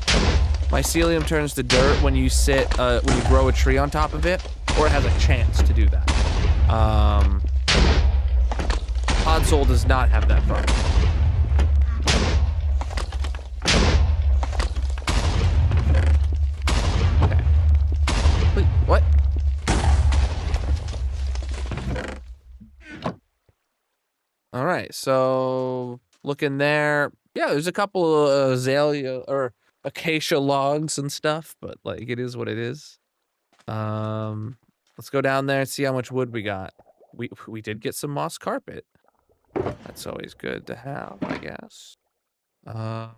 Mycelium turns to dirt when you when you grow a tree on top of it, or it has a chance to do that. Podzol does not have that problem. Okay. Wait, what? All right, so looking there, yeah, there's a couple of azalea or acacia logs and stuff, but like it is what it is. Let's go down there and see how much wood we got. We did get some moss carpet. That's always good to have, I guess. Oh,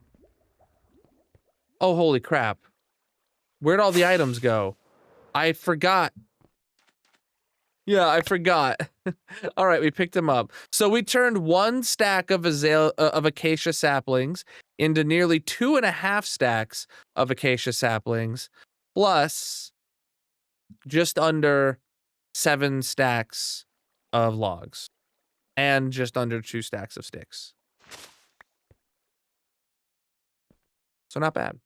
holy crap. Where'd all the items go? I forgot. Yeah, I forgot. All right, we picked them up. So we turned 1 stack of acacia saplings into nearly 2.5 stacks of acacia saplings, plus just under 7 stacks of logs, and just under 2 stacks of sticks. So not bad.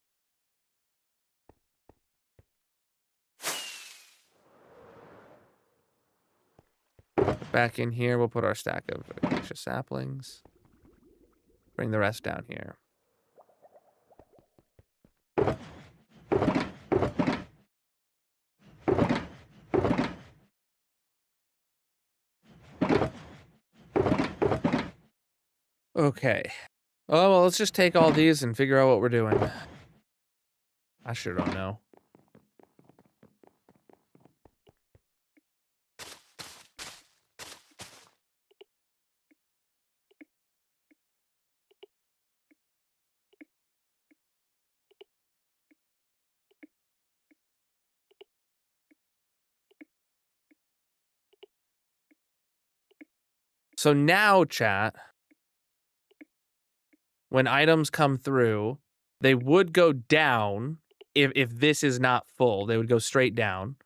Back in here, we'll put our stack of acacia saplings. Bring the rest down here. Okay. Oh, well, let's just take all these and figure out what we're doing. I sure don't know. So now, chat, when items come through, they would go down if this is not full. They would go straight down.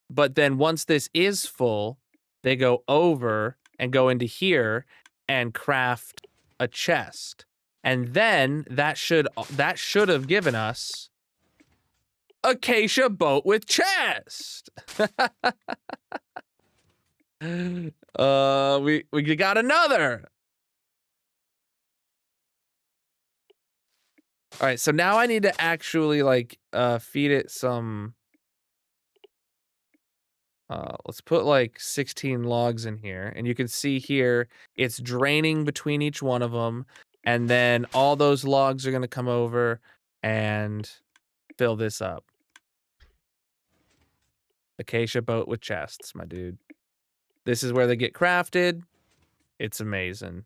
But then once this is full, they go over and go into here and craft a chest. And then that should have given us acacia boat with chest. We got another. All right, so now I need to actually like feed it some. Let's put like 16 logs in here, and you can see here it's draining between each one of them, and then all those logs are gonna come over and fill this up. Acacia boat with chests, my dude. This is where they get crafted. It's amazing.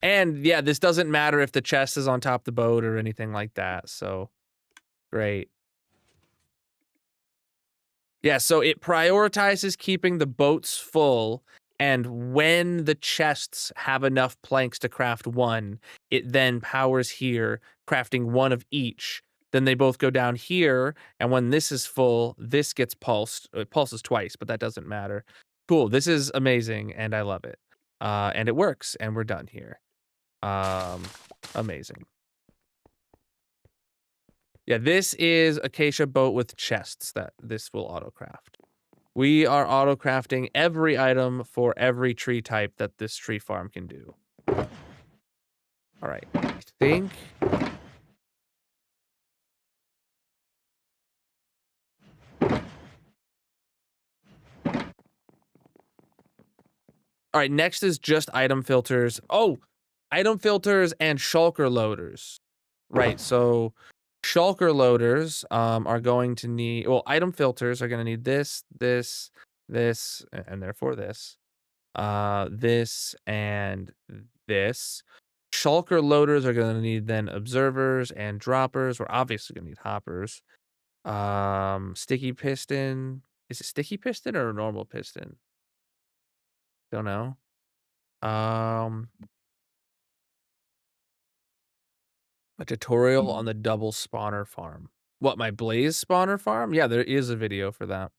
And yeah, this doesn't matter if the chest is on top of the boat or anything like that. So great. Yeah, so it prioritizes keeping the boats full, and when the chests have enough planks to craft one, it then powers here, crafting one of each. Then they both go down here, and when this is full, this gets pulsed. It pulses twice, but that doesn't matter. Cool, this is amazing, and I love it. And it works, and we're done here. Amazing. Yeah, this is Acacia boat with chests that this will auto-craft. We are auto-crafting every item for every tree type that this tree farm can do. All right, I think... All right, next is just item filters. Oh, item filters and shulker loaders. Right, so shulker loaders are going to need... Well, item filters are going to need this, this, this, and therefore this. This, and this. Shulker loaders are going to need then observers and droppers. We're obviously going to need hoppers. Sticky piston. Is it sticky piston or a normal piston? Don't know. A tutorial on the double spawner farm. What, my blaze spawner farm? Yeah, there is a video for that.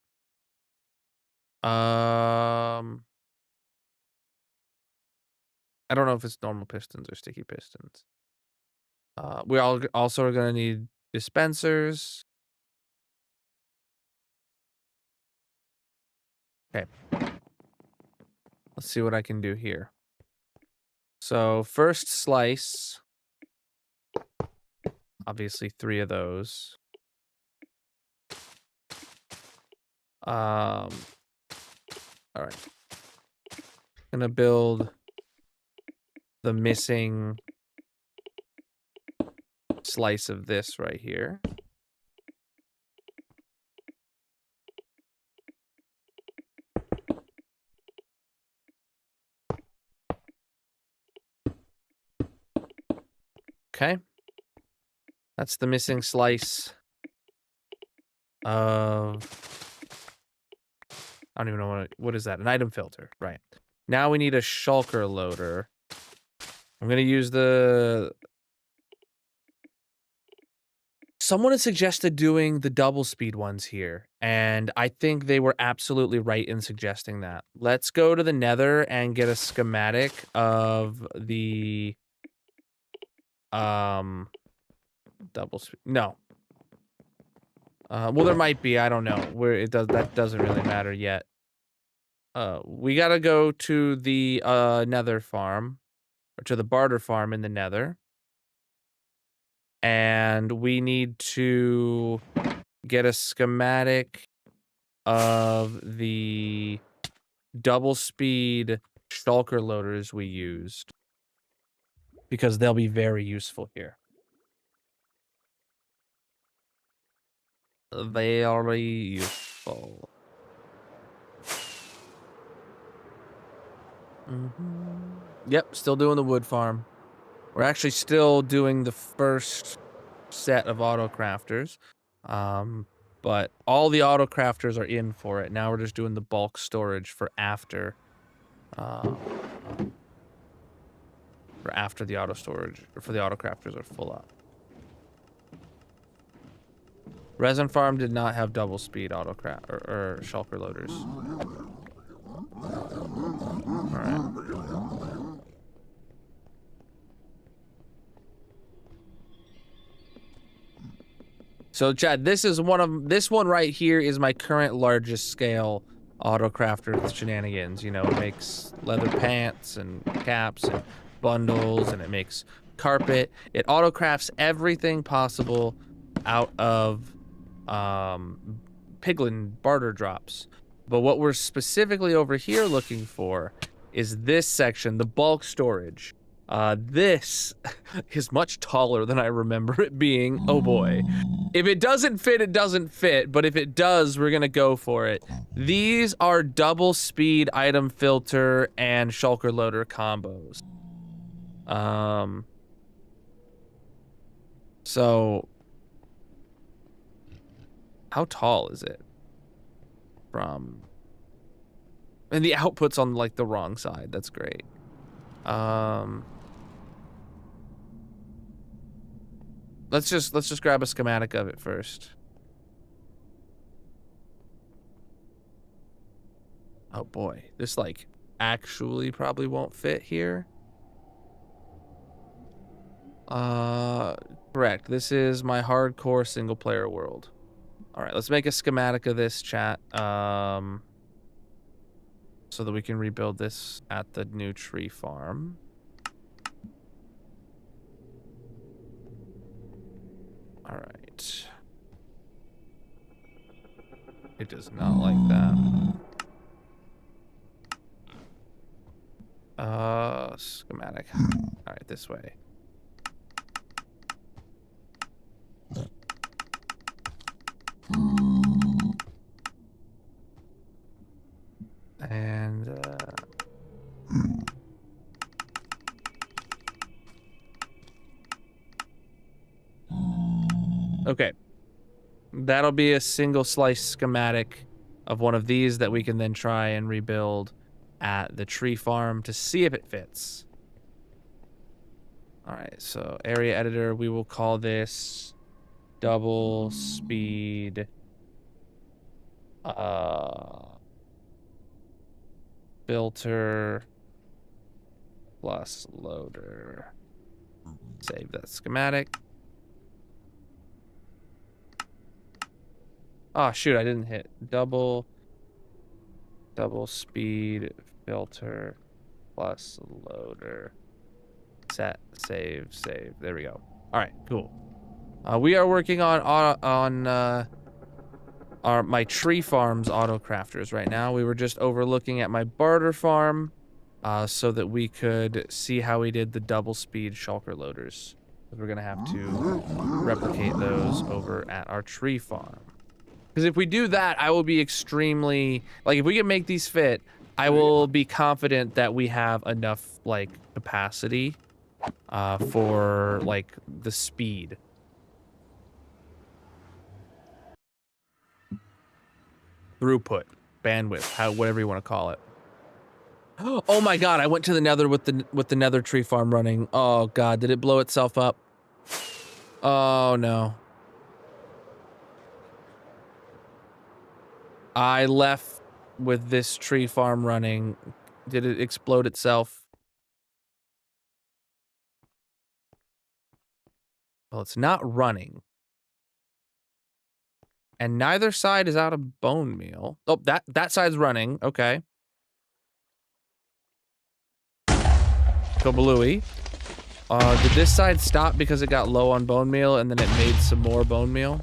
I don't know if it's normal pistons or sticky pistons. We also are going to need dispensers. Okay. Let's see what I can do here. So first slice. Obviously 3 of those. All right. Gonna build the missing slice of this right here. Okay. That's the missing slice of... I don't even know what is that? An item filter, right. Now we need a shulker loader. I'm going to use the... Someone had suggested doing the double speed ones here, and I think they were absolutely right in suggesting that. Let's go to the Nether and get a schematic of the... double speed. No. Well, there might be. I don't know. That doesn't really matter yet. We gotta go to the Nether farm, or to the barter farm in the Nether, and we need to get a schematic of the double speed shulker loaders we used, because they'll be very useful here. Very useful. Yep, still doing the wood farm. We're actually still doing the first set of auto crafters. But all the auto crafters are in for it. Now we're just doing the bulk storage for after the auto storage, or for the auto crafters are full up. Resin farm did not have double speed auto craft or shulker loaders. Alright. So Chad, this one right here is my current largest scale auto crafter with shenanigans. You know, it makes leather pants and caps and bundles, and it makes carpet. It auto crafts everything possible out of piglin barter drops. But what we're specifically over here looking for is this section, the bulk storage. This is much taller than I remember it being. Oh boy. If it doesn't fit, it doesn't fit, but if it does, we're gonna go for it. These are double speed item filter and shulker loader combos. So how tall is it from? And the output's on like the wrong side. That's great. Let's just grab a schematic of it first. Oh boy, this like actually probably won't fit here. Correct. This is my hardcore single player world. All right, let's make a schematic of this, chat. So that we can rebuild this at the new tree farm. All right. It does not like that. Schematic. All right, this way. And okay. That'll be a single slice schematic of one of these that we can then try and rebuild at the tree farm to see if it fits. All right, so area editor, we will call this double speed filter plus loader. Save that schematic. Oh shoot, I didn't hit double speed filter plus loader. Set, save. There we go. All right, cool. We are working on my tree farm's auto crafters right now. We were just overlooking at my barter farm, so that we could see how we did the double speed shulker loaders. We're gonna have to replicate those over at our tree farm. Because if we do that, I will be extremely, like, if we can make these fit, I will be confident that we have enough, like, capacity for, like, the speed. Throughput, bandwidth, whatever you want to call it. Oh my god, I went to the nether with the nether tree farm running. Oh god, did it blow itself up? Oh no. I left with this tree farm running. Did it explode itself? Well, it's not running. And neither side is out of bone meal. Oh, that side's running. Okay. Kobalooey. Did this side stop because it got low on bone meal and then it made some more bone meal?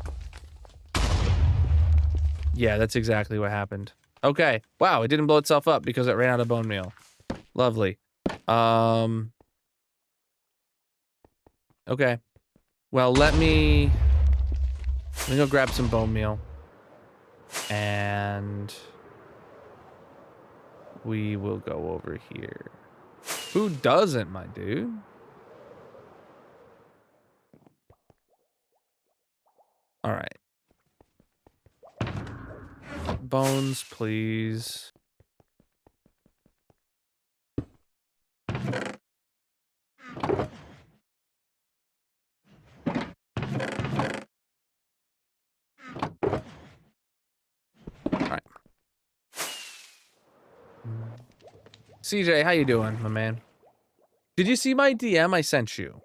Yeah, that's exactly what happened. Okay. Wow, it didn't blow itself up because it ran out of bone meal. Lovely. Okay. Well, let me go grab some bone meal. And we will go over here. Who doesn't, my dude? All right. Bones, please. All right. CJ, how you doing, my man? Did you see my DM I sent you?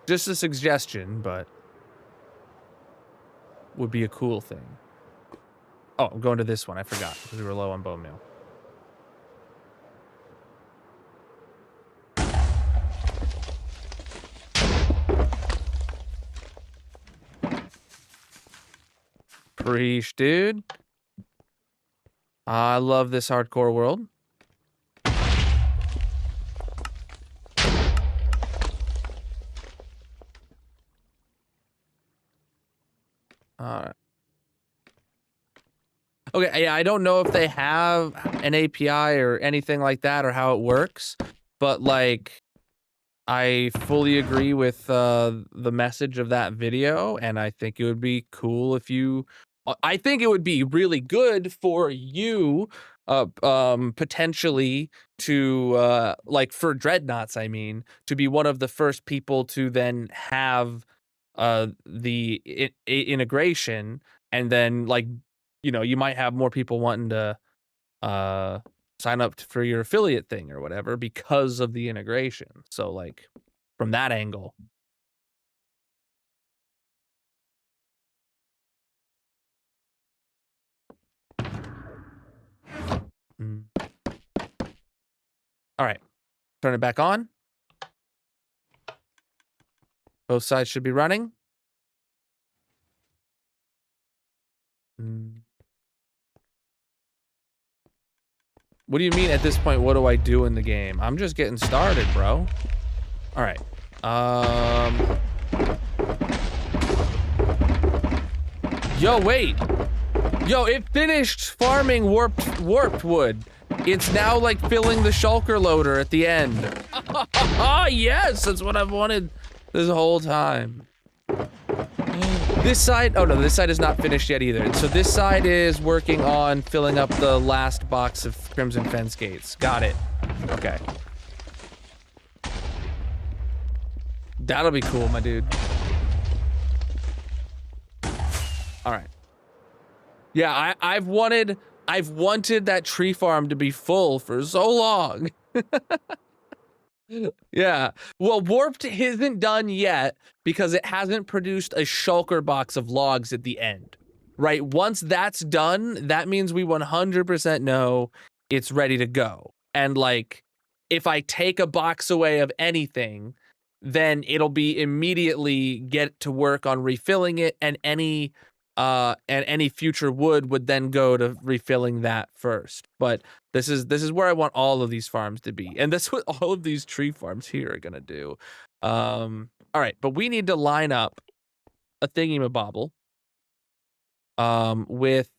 Just a suggestion, but would be a cool thing. Oh, I'm going to this one. I forgot because we were low on bone meal. Preach, dude. I love this hardcore world. Okay, yeah, I don't know if they have an API or anything like that or how it works, but like I fully agree with the message of that video, and I think it would be cool if you. I think it would be really good for you, potentially to like for dreadnoughts. I mean, to be one of the first people to then have the integration, and then like you might have more people wanting to uh sign up for your affiliate thing or whatever because of the integration. So like from that angle. Mm. All right, turn it back on. Both sides should be running. Mm. What do you mean at this point, what do I do in the game? I'm just getting started, bro. All right. Yo, wait. Yo, it finished farming warped wood. It's now like filling the shulker loader at the end. Ah, yes, that's what I've wanted this whole time. This side, oh no, this side is not finished yet either. So this side is working on filling up the last box of Crimson Fence gates. Got it. Okay. That'll be cool, my dude. All right. Yeah, I've wanted that tree farm to be full for so long. Yeah. Well, Warped isn't done yet because it hasn't produced a shulker box of logs at the end. Right? Once that's done, that means we 100% know it's ready to go. And like, if I take a box away of anything, then it'll be immediately get to work on refilling it, and any future wood would then go to refilling that first. But this is where I want all of these farms to be, and that's what all of these tree farms here are gonna do. All right, but we need to line up a thingy-mabobble with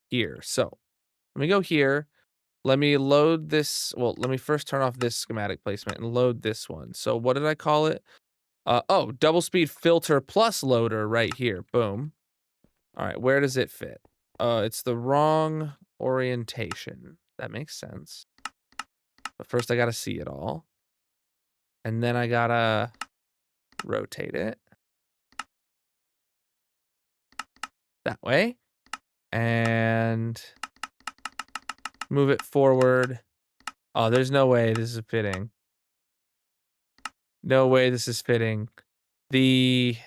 here. So let me go here. Let me load this. Well, let me first turn off this schematic placement and load this one. So what did I call it? Oh, double speed filter plus loader right here. Boom. All right, where does it fit? It's the wrong orientation. That makes sense. But first I gotta see it all. And then I gotta rotate it. That way. And move it forward. Oh, there's no way this is fitting. No way this is fitting. Let's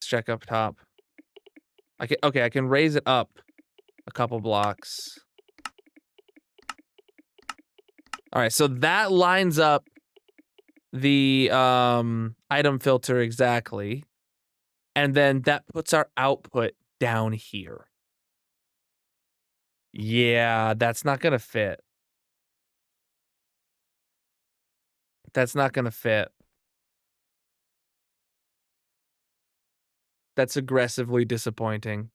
check up top. Okay, I can raise it up a couple blocks. All right, so that lines up the item filter exactly. And then that puts our output down here. Yeah, that's not gonna fit. That's not gonna fit. That's aggressively disappointing.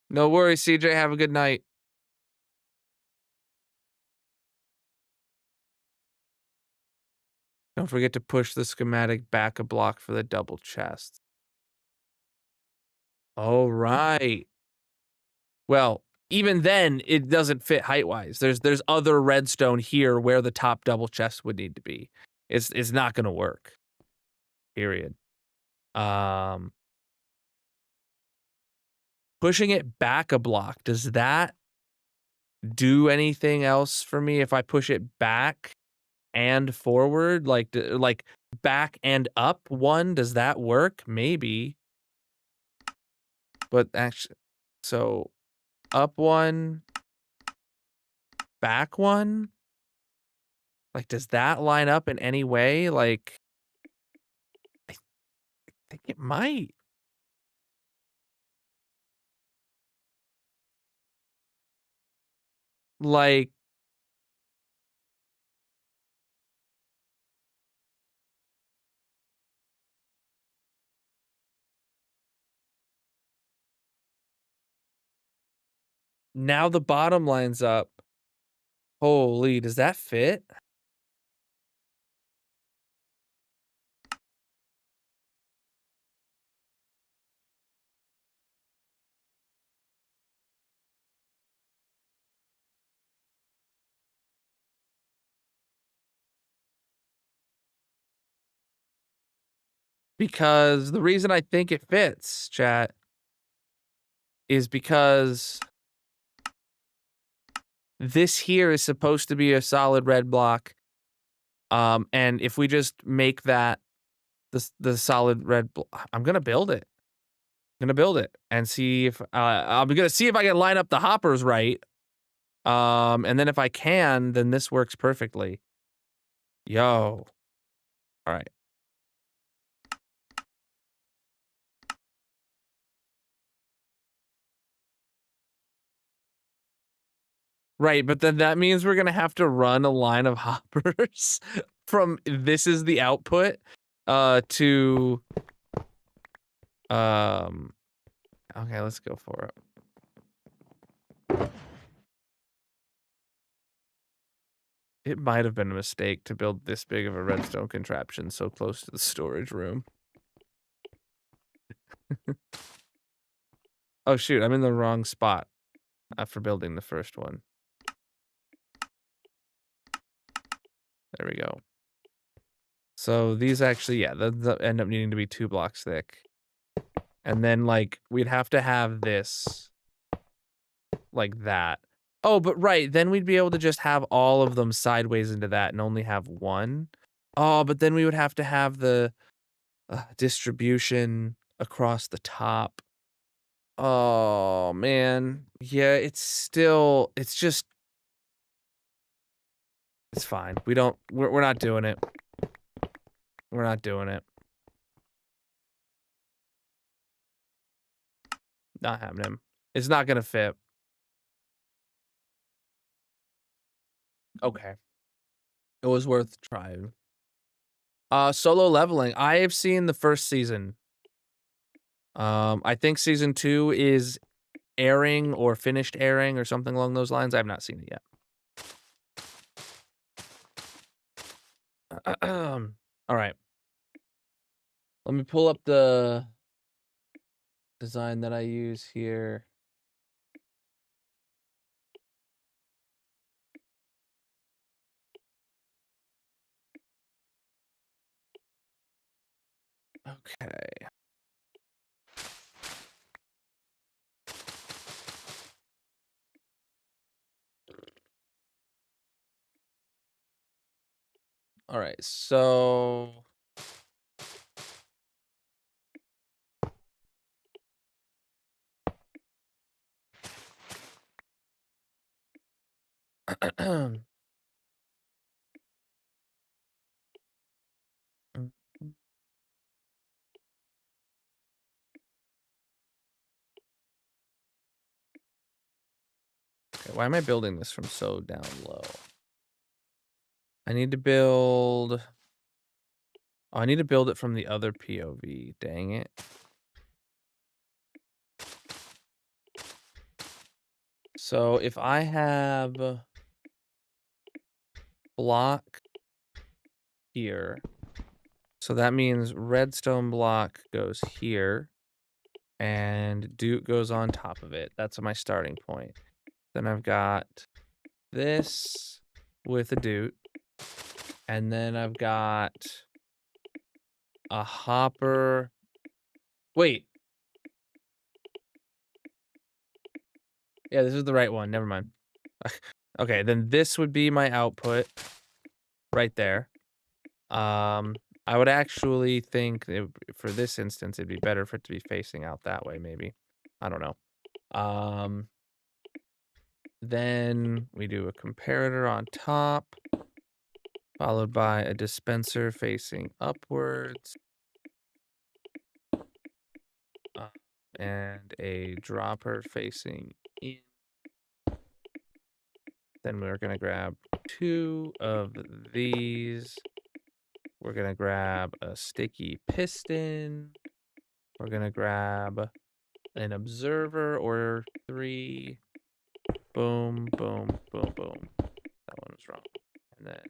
No worries, CJ. Have a good night. Don't forget to push the schematic back a block for the double chest. All right. Well, even then, it doesn't fit height-wise. There's other redstone here where the top double chest would need to be. It's not gonna work. Period. Pushing it back a block, does that do anything else for me if I push it back and forward? Like back and up one, does that work? Maybe. But actually, so up one, back one? Like, does that line up in any way? Like, I think it might. Like, Now the bottom lines up. Holy, does that fit? Because the reason I think it fits, chat, is because this here is supposed to be a solid red block. And if we just make that the solid red block, I'm gonna build it. I'm gonna build it and see if I'm gonna see if I can line up the hoppers right. And then if I can, then this works perfectly. Yo. All right. Right, but then that means we're gonna have to run a line of hoppers from this is the output to okay, let's go for it. It might have been a mistake to build this big of a redstone contraption so close to the storage room. Oh shoot, I'm in the wrong spot for building the first one. There we go. So these actually, yeah, they'll end up needing to be 2 blocks thick. And then, like, we'd have to have this like that. Oh, but right, then we'd be able to just have all of them sideways into that and only have one. Oh, but then we would have to have the distribution across the top. Oh, man. Yeah, it's just, it's fine. We're not doing it. We're not doing it. Not having him. It's not gonna fit. Okay. It was worth trying. Solo leveling. I have seen the first season. I think season 2 is airing or finished airing or something along those lines. I have not seen it yet. All right. Let me pull up the design that I use here. Okay. All right, so okay, why am I building this from so down low? I need to build. Oh, I need to build it from the other POV. Dang it. So if I have block here, so that means redstone block goes here and Duke goes on top of it. That's my starting point. Then I've got this with a Duke, and then I've got a hopper. Wait. Yeah, this is the right one. Never mind. Okay, then this would be my output right there. I would actually think for this instance, it'd be better for it to be facing out that way, maybe. I don't know. Then we do a comparator on top, followed by a dispenser facing upwards. And a dropper facing in. Then we're going to grab 2 of these. We're going to grab a sticky piston. We're going to grab an observer or 3. Boom, boom, boom, boom. That one was wrong. And then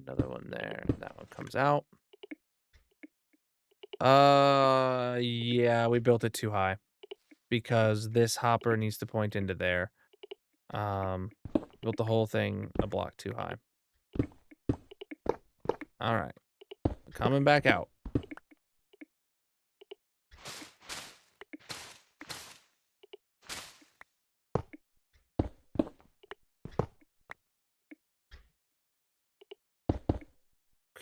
another one there. And that one comes out. Yeah, we built it too high because this hopper needs to point into there. Built the whole thing a block too high. All right, coming back out.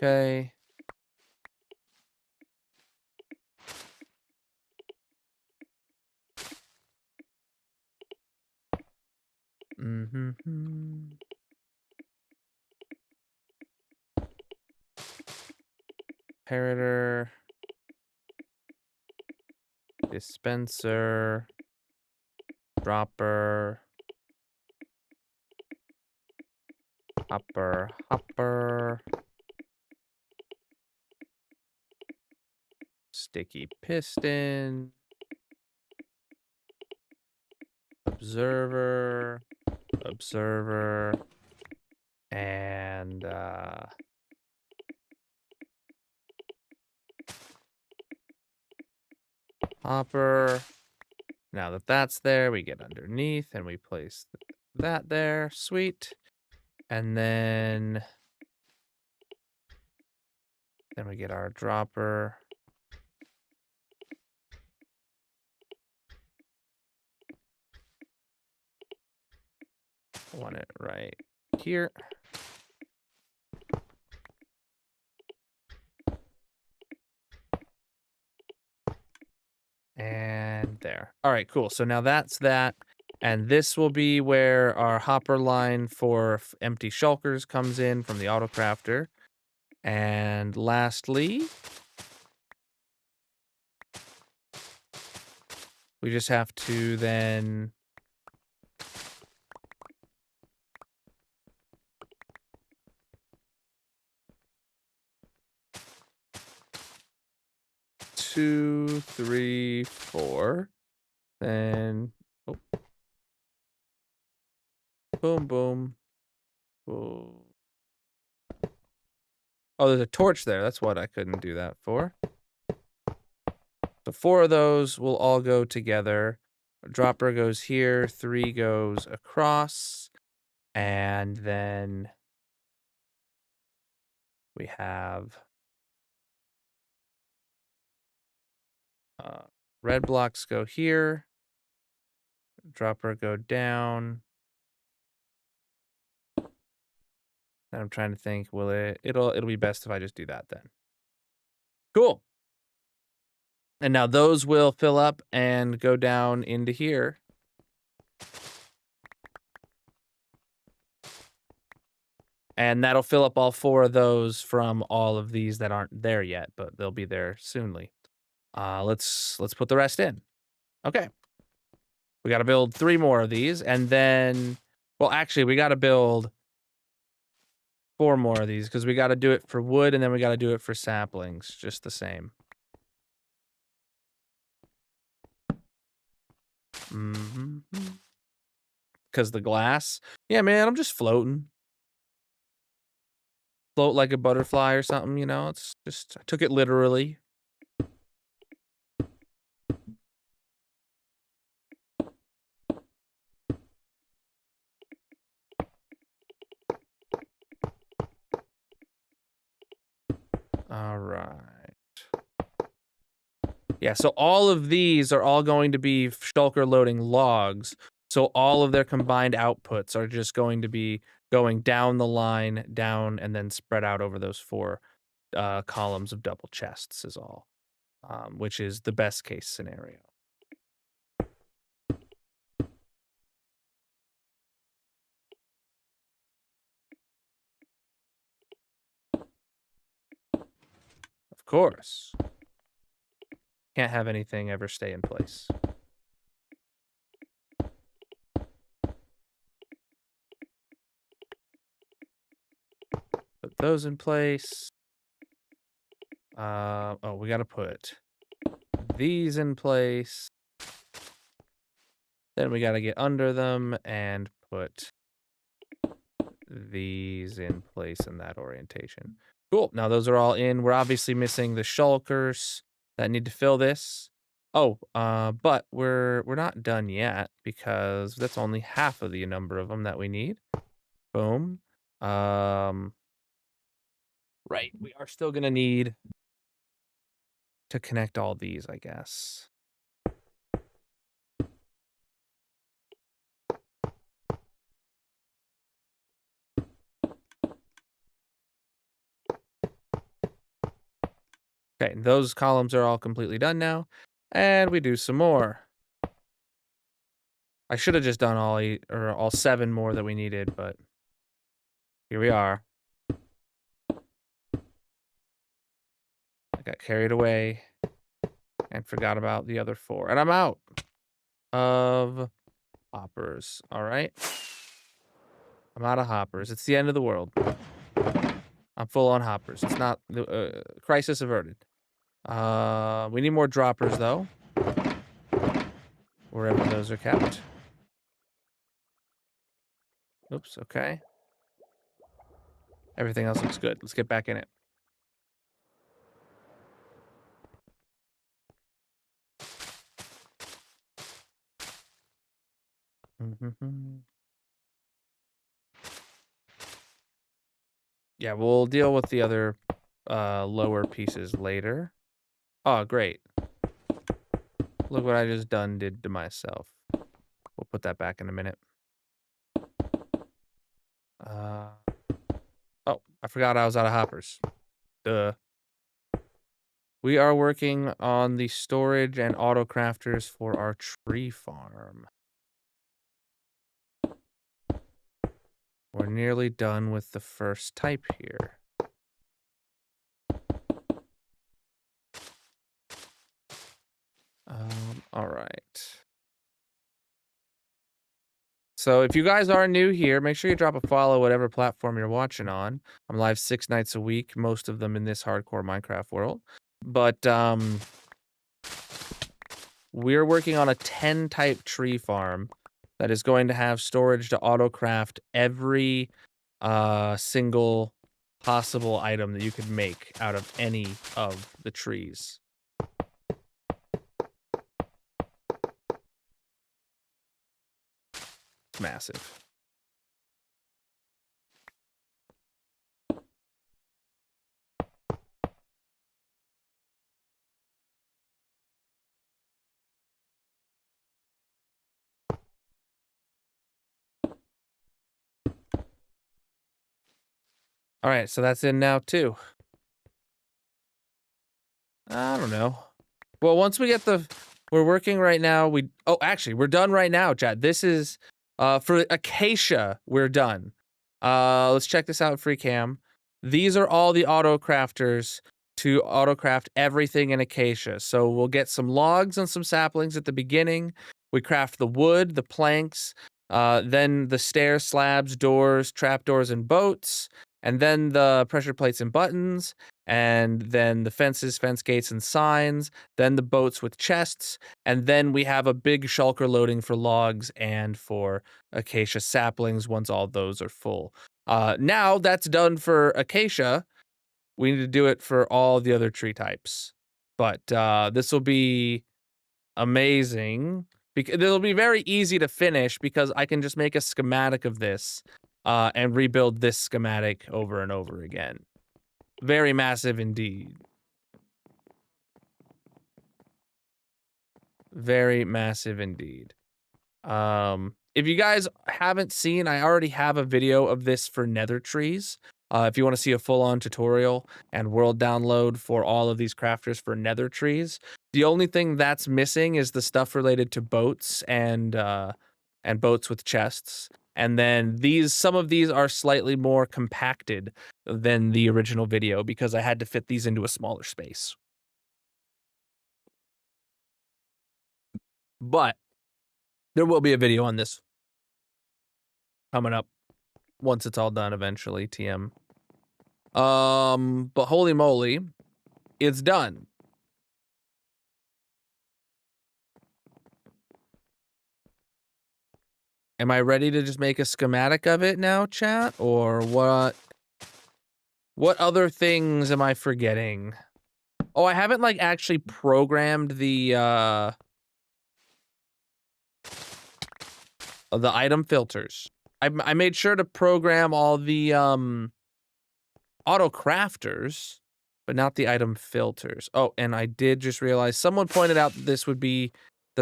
Okay. Mm-hmm. Parator. Dispenser. Dropper. Hopper. Sticky piston. Observer. And hopper. Now that that's there, we get underneath and we place that there. Sweet. And then we get our dropper. I want it right here. And there. All right, cool. So now that's that. And this will be where our hopper line for empty shulkers comes in from the autocrafter. And lastly, we just have to then two, three, four. Then boom, boom. Boom. Oh, there's a torch there. That's what I couldn't do that for. So 4 of those will all go together. A dropper goes here. 3 goes across. And then we have red blocks go here. Dropper go down. And I'm trying to think, will it'll be best if I just do that then. Cool. And now those will fill up and go down into here. And that'll fill up all 4 of those from all of these that aren't there yet, but they'll be there soonly. Let's put the rest in. Okay. We got to build 3 more of these, and then, well, actually, we got to build 4 more of these because we got to do it for wood, and then we got to do it for saplings, just the same. Because the glass. Yeah, man, I'm just floating. Float like a butterfly or something, you know? It's just, I took it literally. All right. Yeah, so all of these are all going to be shulker loading logs. So all of their combined outputs are just going to be going down the line, down, and then spread out over those 4 columns of double chests is all, which is the best case scenario. Of course. Can't have anything ever stay in place. Put those in place. Oh, we got to put these in place. Then we got to get under them and put these in place in that orientation. Cool. Now those are all in. We're obviously missing the shulkers that need to fill this. Oh, but we're not done yet because that's only half of the number of them that we need. Boom. Right. We are still gonna need to connect all these, I guess. Okay, those columns are all completely done now. And we do some more. I should have just done all 8 or all 7 more that we needed, but here we are. I got carried away and forgot about the other 4. And I'm out of hoppers. All right. I'm out of hoppers. It's the end of the world. I'm full on hoppers. It's not the crisis averted. We need more droppers though. Wherever those are kept. Oops, okay. Everything else looks good. Let's get back in it. Yeah, we'll deal with the other lower pieces later. Oh, great. Look what I just did to myself. We'll put that back in a minute. Oh, I forgot I was out of hoppers. Duh. We are working on the storage and auto crafters for our tree farm. We're nearly done with the first type here. All right. So if you guys are new here, make sure you drop a follow whatever platform you're watching on. I'm live 6 nights a week, most of them in this hardcore Minecraft world. But we're working on a 10 type tree farm that is going to have storage to autocraft every single possible item that you could make out of any of the trees. It's massive. All right, so that's in now too. I don't know. Well, once we get we're working right now. Actually, we're done right now, Chad. This is, for Acacia, we're done. Let's check this out, free cam. These are all the auto crafters to autocraft everything in Acacia. So we'll get some logs and some saplings at the beginning. We craft the wood, the planks, then the stairs, slabs, doors, trapdoors, and boats, and then the pressure plates and buttons, and then the fences, fence gates, and signs, then the boats with chests, and then we have a big shulker loading for logs and for acacia saplings once all those are full. Now that's done for acacia. We need to do it for all the other tree types. But this will be amazing. It'll be very easy to finish because I can just make a schematic of this and rebuild this schematic over and over again. Very massive indeed. Very massive indeed. If you guys haven't seen, I already have a video of this for nether trees. If you want to see a full-on tutorial and world download for all of these crafters for nether trees, the only thing that's missing is the stuff related to boats and boats with chests. And then some of these are slightly more compacted than the original video because I had to fit these into a smaller space. But there will be a video on this coming up once it's all done eventually, TM. But holy moly, it's done. Am I ready to just make a schematic of it now, chat? Or what? What other things am I forgetting? Oh, I haven't like actually programmed the item filters. I made sure to program all the auto crafters, but not the item filters. Oh, and I did just realize someone pointed out that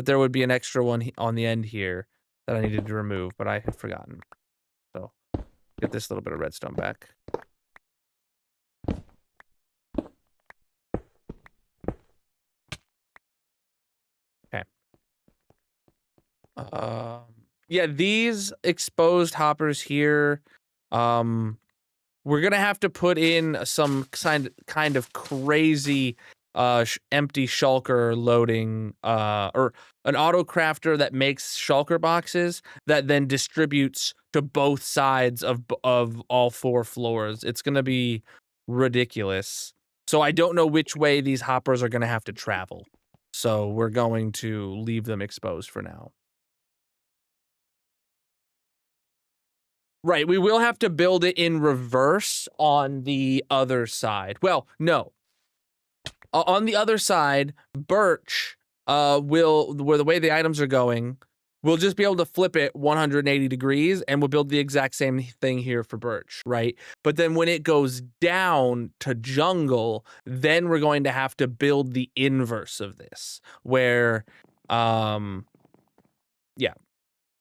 there would be an extra one on the end here that I needed to remove, but I had forgotten. So get this little bit of redstone back. Okay. Yeah, these exposed hoppers here, we're gonna have to put in some kind of crazy empty shulker loading or an auto crafter that makes shulker boxes that then distributes to both sides of all 4 floors. It's gonna be ridiculous. So I don't know which way these hoppers are gonna have to travel. So we're going to leave them exposed for now. Right, we will have to build it in reverse on the other side. Well, no. On the other side, Birch where the way the items are going, we'll just be able to flip it 180 degrees and we'll build the exact same thing here for Birch, right? But then when it goes down to Jungle, then we're going to have to build the inverse of this, where yeah.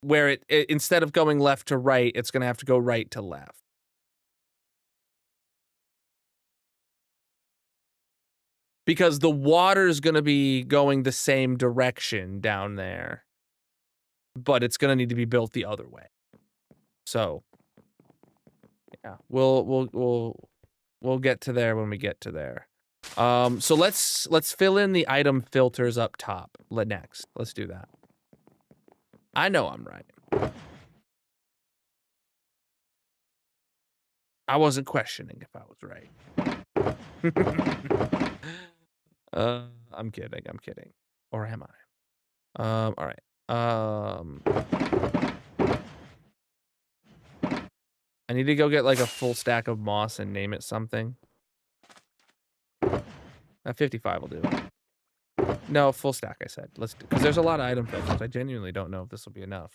Where it instead of going left to right, it's going to have to go right to left. Because the water's going to be going the same direction down there, but it's going to need to be built the other way. So, yeah, we'll get to there when we get to there. So let's fill in the item filters up top. Next, let's do that. I know I'm right. I wasn't questioning if I was right. I'm kidding. Or am I? All right. I need to go get like a full stack of moss and name it something. 55 will do. No, full stack, I said. Let's do, because there's a lot of item filters. I genuinely don't know if this will be enough.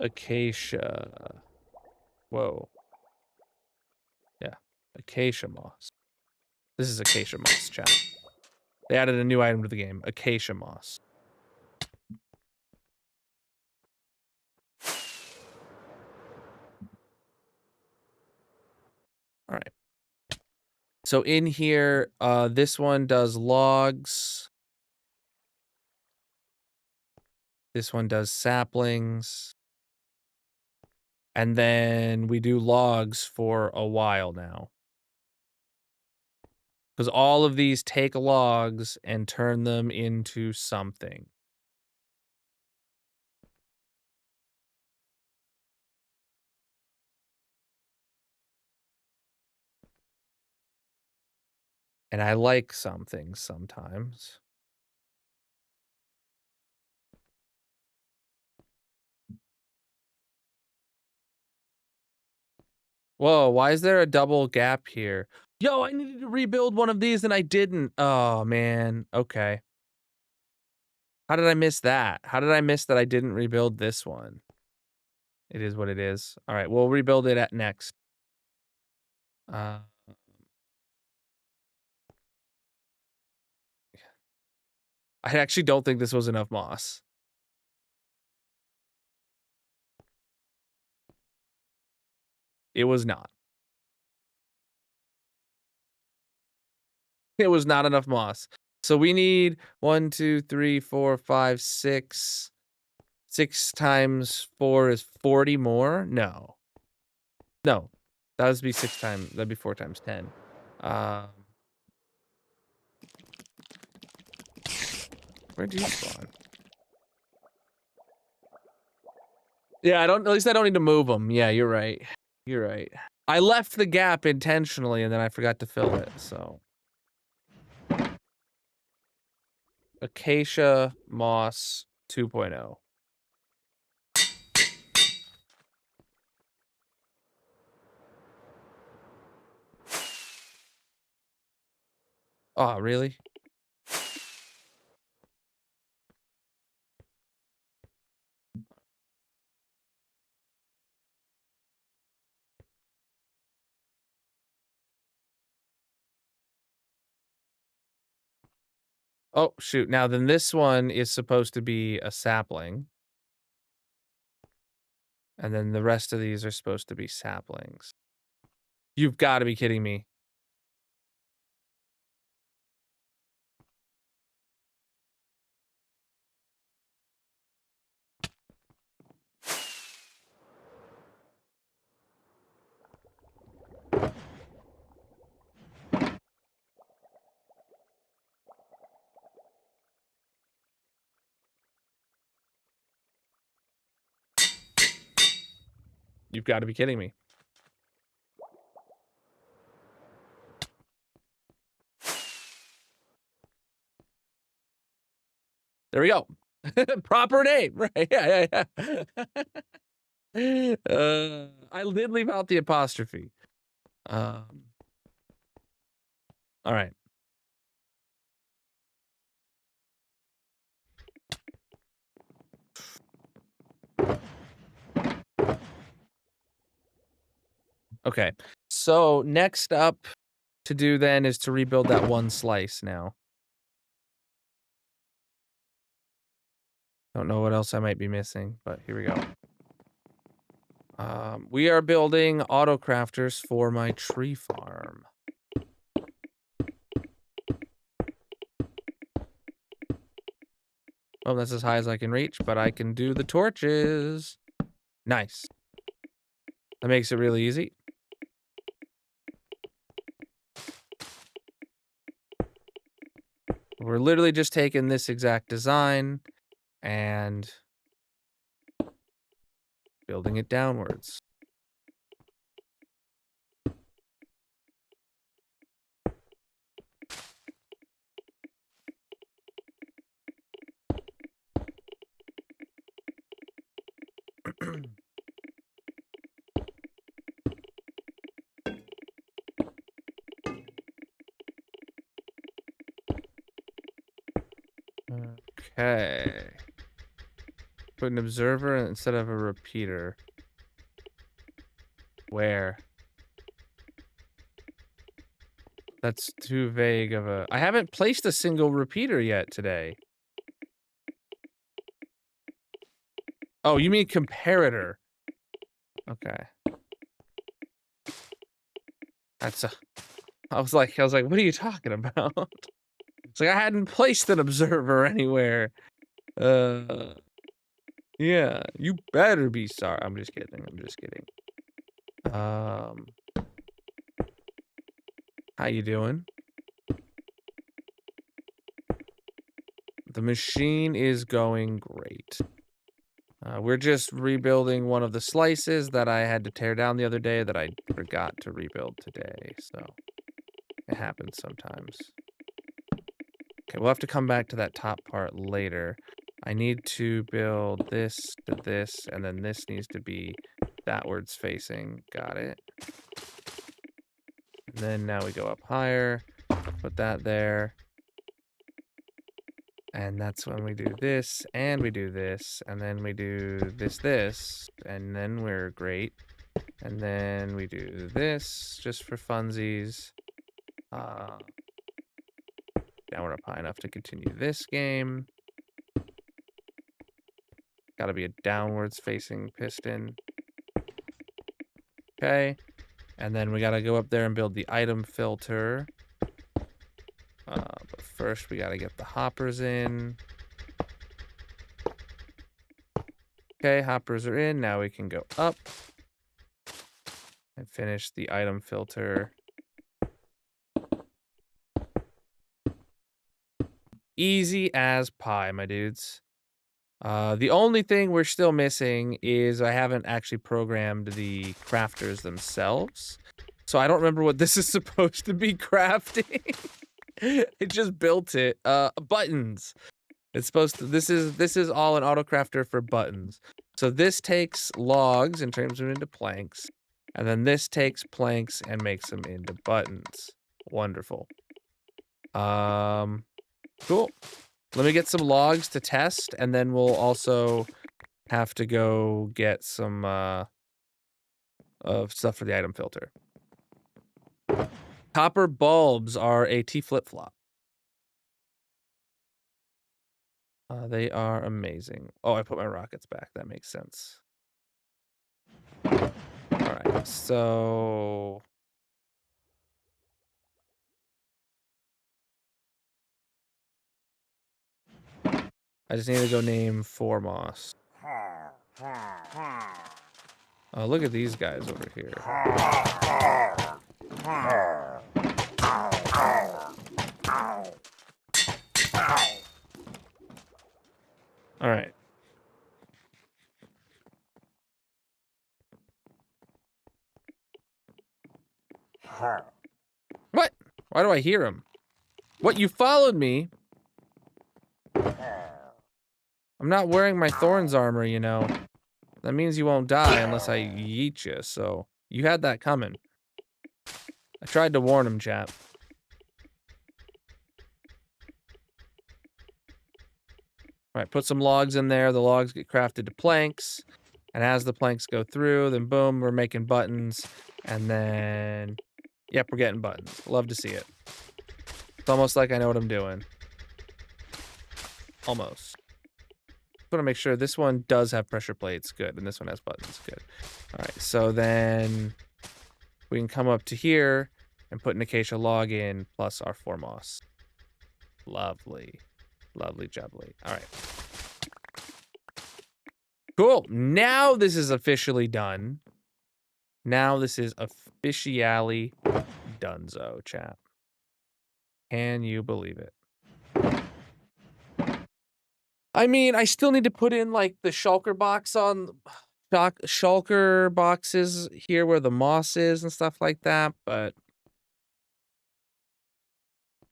Acacia. Whoa. Yeah. Acacia moss. This is acacia moss, chat. They added a new item to the game. Acacia moss. All right. So in here, this one does logs. This one does saplings. And then we do logs for a while now. Because all of these take logs and turn them into something. And I like some things sometimes. Whoa, why is there a double gap here? Yo, I needed to rebuild one of these and I didn't. Oh, man. Okay. How did I miss that? How did I miss that I didn't rebuild this one? It is what it is. All right, we'll rebuild it at next. I actually don't think this was enough moss. It was not. It was not enough moss. So we need 1, 2, 3, 4, 5, 6. 6 times 4 is 40 more? No. No. That would be 6 times. That'd be 4 times 10. Where'd you spawn? Yeah, at least I don't need to move them. Yeah, you're right. You're right. I left the gap intentionally and then I forgot to fill it, so. Acacia moss 2.0. Oh, really? Oh, shoot. Now, then this one is supposed to be a sapling. And then the rest of these are supposed to be saplings. You've got to be kidding me. You've got to be kidding me. There we go. Proper name. Right. Yeah. I did leave out the apostrophe. All right. Okay. So next up to do then is to rebuild that one slice now. Don't know what else I might be missing, but here we go. We are building auto crafters for my tree farm. Well, that's as high as I can reach, but I can do the torches. Nice. That makes it really easy. We're literally just taking this exact design and building it downwards. Okay. Put an observer instead of a repeater. Where? That's too vague of a... I haven't placed a single repeater yet today. Oh, you mean comparator. Okay. That's a... I was like, what are you talking about? It's like I hadn't placed an observer anywhere. Yeah, you better be sorry. I'm just kidding. How you doing? The machine is going great. We're just rebuilding one of the slices that I had to tear down the other day that I forgot to rebuild today, so it happens sometimes. Okay, we'll have to come back to that top part later. I need to build this to this, and then this needs to be thatwards facing. Got it. And then now we go up higher, put that there. And that's when we do this, and we do this, and then we do this, and then we're great. And then we do this, just for funsies. Now we're up high enough to continue this game. Gotta be a downwards facing piston. Okay. And then we gotta go up there and build the item filter. But first we gotta get the hoppers in. Okay, hoppers are in. Now we can go up and finish the item filter. Easy as pie, my dudes. The only thing we're still missing is I haven't actually programmed the crafters themselves. So I don't remember what this is supposed to be crafting. It just built it. Buttons. It's supposed to, this is all an autocrafter for buttons. So this takes logs and turns them into planks. And then this takes planks and makes them into buttons. Wonderful. Cool. Let me get some logs to test, and then we'll also have to go get some of stuff for the item filter. Copper bulbs are a T flip-flop. They are amazing. Oh, I put my rockets back. That makes sense. All right, so I just need to go name 4 moss. Oh, look at these guys over here. All right. What? Why do I hear him? What, you followed me? I'm not wearing my thorns armor, you know. That means you won't die unless I yeet you, so you had that coming. I tried to warn him, chap. All right, put some logs in there. The logs get crafted to planks. And as the planks go through, then boom, we're making buttons. And then, yep, we're getting buttons. Love to see it. It's almost like I know what I'm doing. Almost. Want to make sure this one does have pressure plates. Good. And this one has buttons. Good. All right, so then we can come up to here and put an acacia log in plus our 4 moss. Lovely. Lovely jubbly. All right. Cool. Now this is officially done. Now this is officially donezo, chat. Can you believe it? I mean, I still need to put in like the shulker box on shulker boxes here where the moss is and stuff like that, but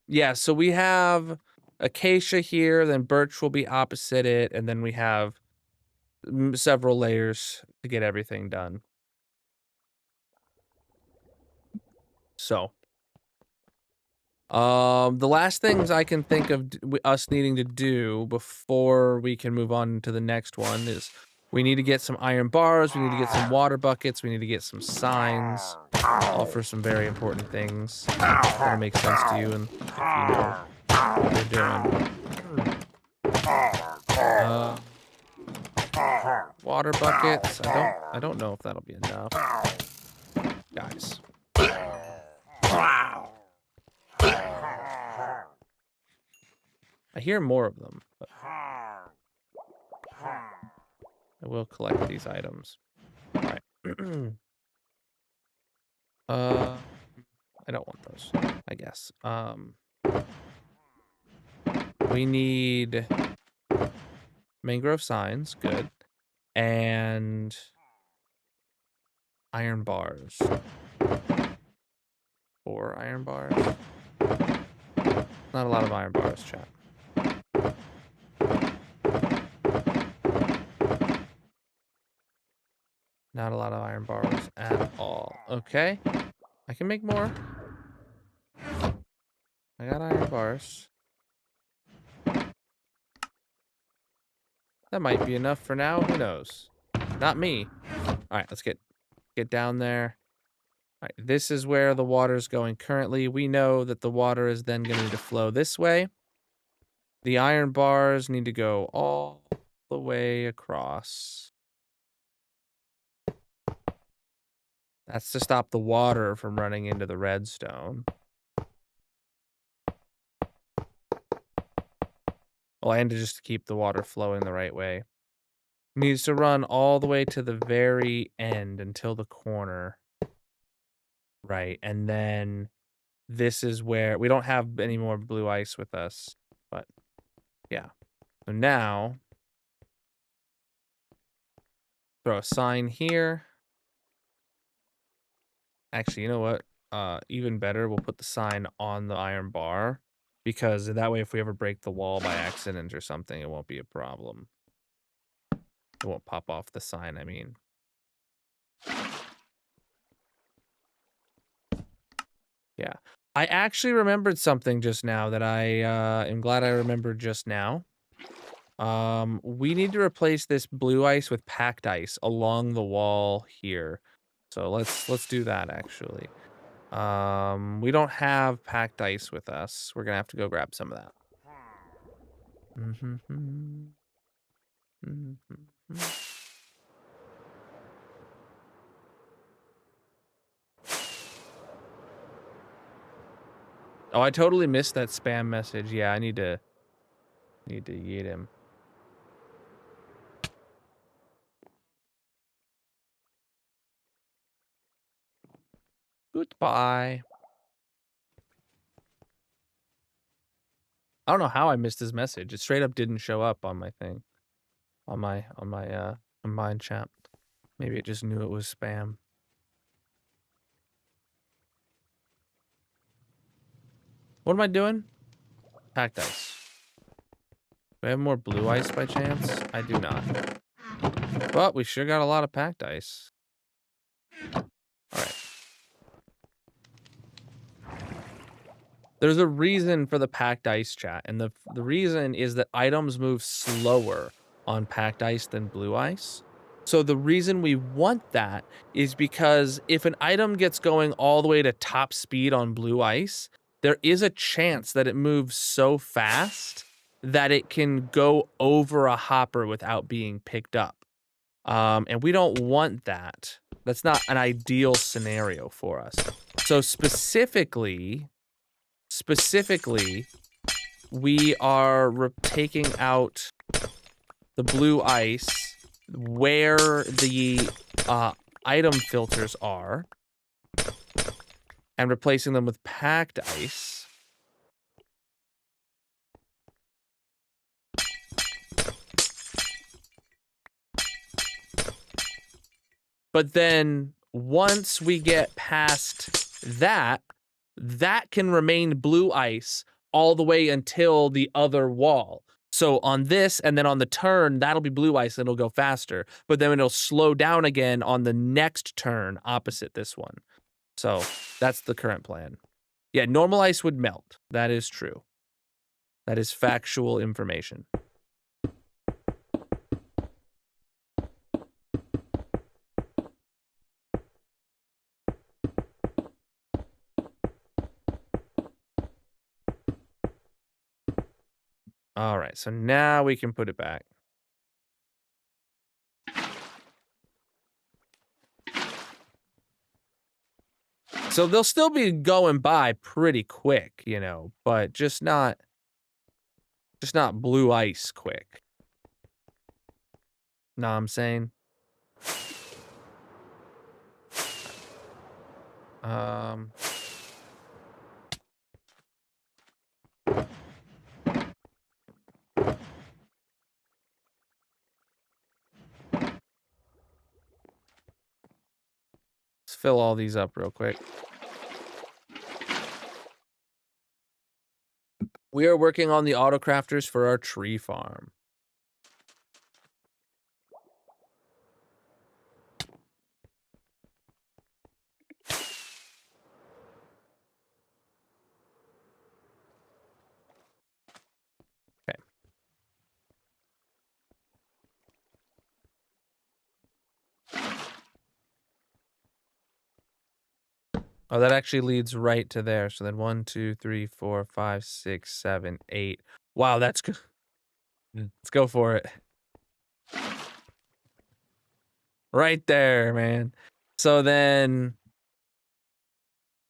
yeah, so we have acacia here, then birch will be opposite it, and then we have several layers to get everything done. So, the last things I can think of us needing to do before we can move on to the next one is we need to get some iron bars, we need to get some water buckets, we need to get some signs, all for some very important things that'll make sense to you and if you know what you're doing. Water buckets. I don't know if that'll be enough. Guys. I hear more of them, but I will collect these items. All right. I don't want those, I guess. We need mangrove signs, good. And iron bars. 4 iron bars. Not a lot of iron bars, chat. Not a lot of iron bars at all. Okay. I can make more. I got iron bars. That might be enough for now. Who knows? Not me. All right, let's get down there. All right, this is where the water is going currently. We know that the water is then going to flow this way. The iron bars need to go all the way across. That's to stop the water from running into the redstone. Well, and to just keep the water flowing the right way. Needs to run all the way to the very end until the corner. Right, and then this is where we don't have any more blue ice with us, but yeah. So now throw a sign here. Actually, you know what? Even better, we'll put the sign on the iron bar. because that way if we ever break the wall by accident or something, it won't be a problem. It won't pop off the sign, I mean. Yeah. I actually remembered something just now that I am glad I remembered just now. We need to replace this blue ice with packed ice along the wall here. So let's do that actually. We don't have packed ice with us. We're gonna have to go grab some of that. Oh, I totally missed that spam message. Yeah, I need to yeet him. Goodbye. I don't know how I missed his message. It straight up didn't show up on my thing. On my combined chat. Maybe it just knew it was spam. What am I doing? Packed ice. Do I have more blue ice by chance? I do not. But we sure got a lot of packed ice. Alright. There's a reason for the packed ice, chat, and the reason is that items move slower on packed ice than blue ice. So the reason we want that is because if an item gets going all the way to top speed on blue ice, there is a chance that it moves so fast that it can go over a hopper without being picked up. And we don't want that. That's not an ideal scenario for us. So specifically, we are taking out the blue ice where the item filters are and replacing them with packed ice. But then once we get past that, that can remain blue ice all the way until the other wall. So on this and then on the turn, that'll be blue ice and it'll go faster. But then it'll slow down again on the next turn opposite this one. So that's the current plan. Yeah, normal ice would melt. That is true. That is factual information. All right, so now we can put it back. So they'll still be going by pretty quick, you know, but just not blue ice quick. Know what I'm saying? Let's fill all these up real quick. We are working on the auto crafters for our tree farm. Okay. Oh, that actually leads right to there. So then 1, 2, 3, 4, 5, 6, 7, 8. Wow, that's good. Let's go for it. Right there, man. So then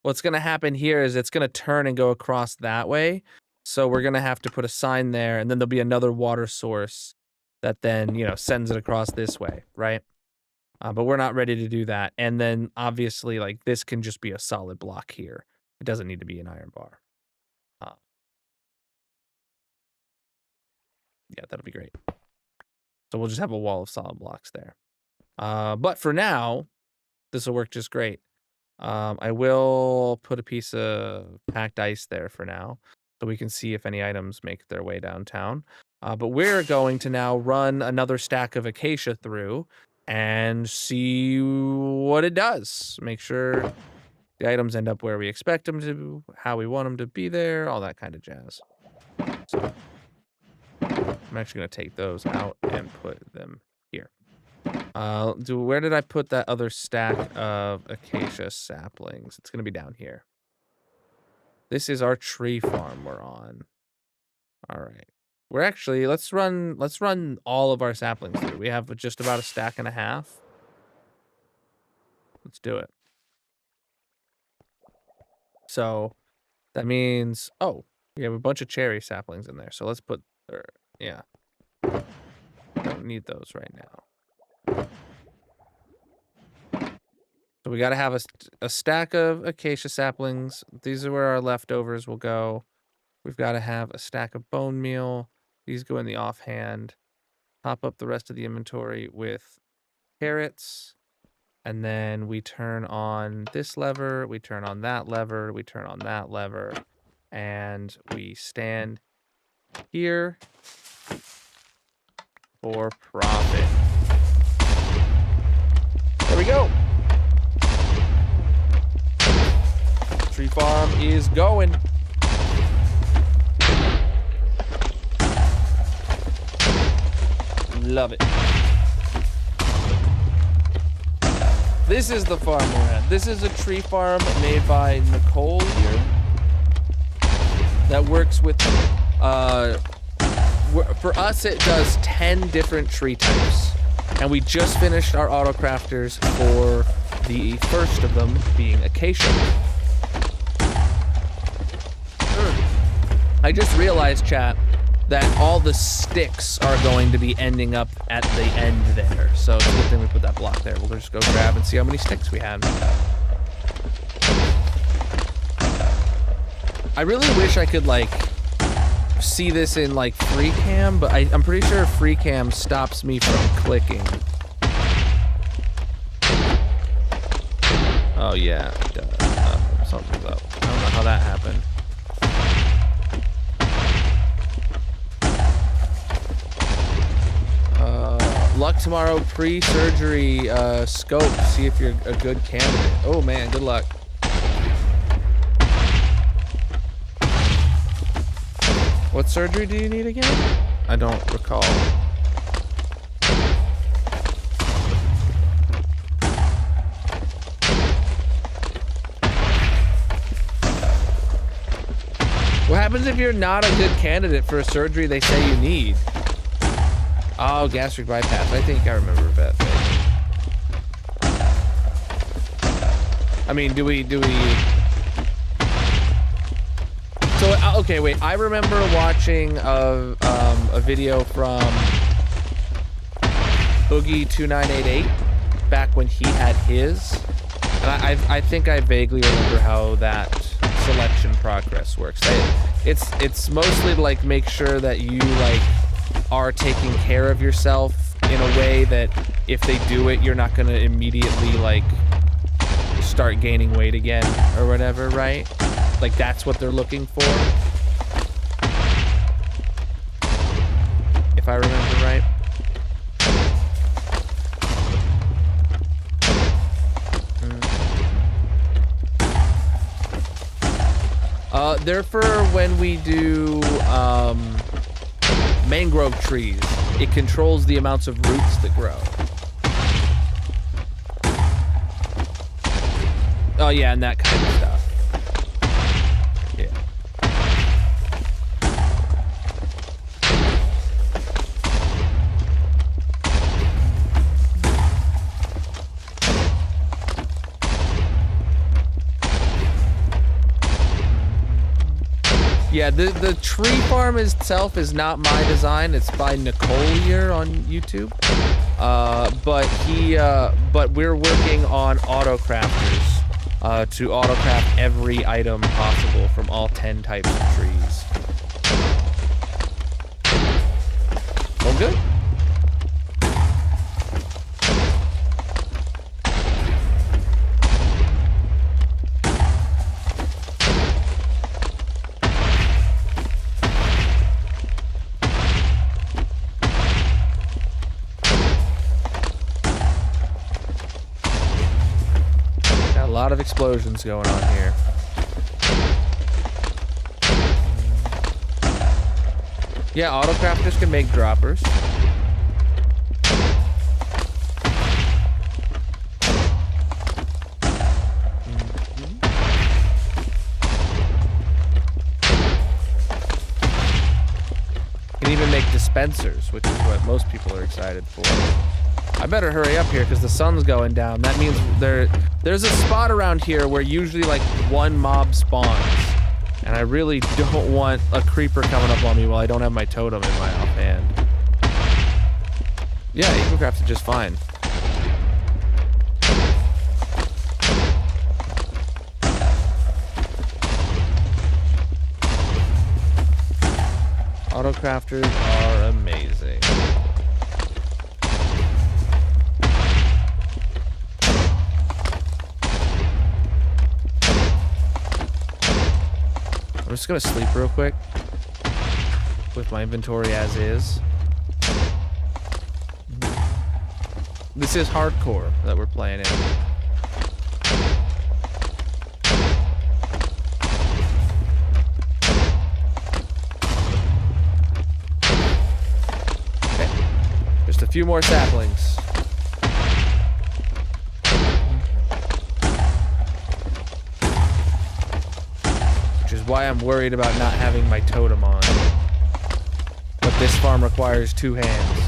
what's going to happen here is it's going to turn and go across that way. So we're going to have to put a sign there, and then there'll be another water source that then, you know, sends it across this way, right? But we're not ready to do that. And then obviously, like, this can just be a solid block here. It doesn't need to be an iron bar. Yeah, that'll be great. So we'll just have a wall of solid blocks there. But for now, this will work just great. I will put a piece of packed ice there for now. so we can see if any items make their way downtown. But we're going to now run another stack of acacia through and see what it does. Make sure the items end up where we expect them to, how we want them to be there, all that kind of jazz. So I'm actually going to take those out and put them here. Where did I put that other stack of acacia saplings? It's going to be down here. This is our tree farm we're on. All right. We're actually, let's run all of our saplings through. We have just about a stack and a half. Let's do it. So that means, oh, we have a bunch of cherry saplings in there. So let's put, yeah. Don't need those right now. So we got to have a stack of acacia saplings. These are where our leftovers will go. We've got to have a stack of bone meal. These go in the offhand. Top up the rest of the inventory with carrots. And then we turn on this lever. We turn on that lever. We turn on that lever. And we stand here for profit. There we go. Tree farm is going. Love it. This is the farm we're at. This is a tree farm made by Nicole here that works with, for us it does 10 different tree types. And we just finished our auto crafters for the first of them being acacia. I just realized, chat, that all the sticks are going to be ending up at the end there. So it's a good thing we put that block there. We'll just go grab and see how many sticks we have. I really wish I could, like, see this in, like, free cam, but I'm pretty sure free cam stops me from clicking. Oh, yeah, it does. Something's up. I don't know how that happened. Luck tomorrow, pre-surgery scope. See if you're a good candidate. Oh man, good luck. What surgery do you need again? I don't recall. What happens if you're not a good candidate for a surgery they say you need? Oh, gastric bypass. I think I remember that thing. I mean, do we... So, okay, wait. I remember watching a video from Boogie2988 back when he had his. And I think I vaguely remember how that selection progress works. It's mostly to, like, make sure that you, like, are taking care of yourself in a way that if they do it, you're not going to immediately, like, start gaining weight again or whatever, right? Like, that's what they're looking for. If I remember right. They're for when we do, mangrove trees. It controls the amounts of roots that grow. Oh yeah, and that kind of stuff. Yeah. Yeah, the tree farm itself is not my design. It's by Nicole here on YouTube. But we're working on auto crafters to auto craft every item possible from all 10 types of trees. All good? lot of explosions going on here. Yeah, autocrafters can make droppers. Can even make dispensers, which is what most people are excited for. I better hurry up here because the sun's going down. That means there's a spot around here where usually like one mob spawns. And I really don't want a creeper coming up on me while I don't have my totem in my offhand. Yeah, you can craft it just fine. Autocrafters are amazing. I'm just gonna sleep real quick with my inventory as is. This is hardcore that we're playing in. Okay. Just a few more saplings. Which is why I'm worried about not having my totem on. But this farm requires 2 hands.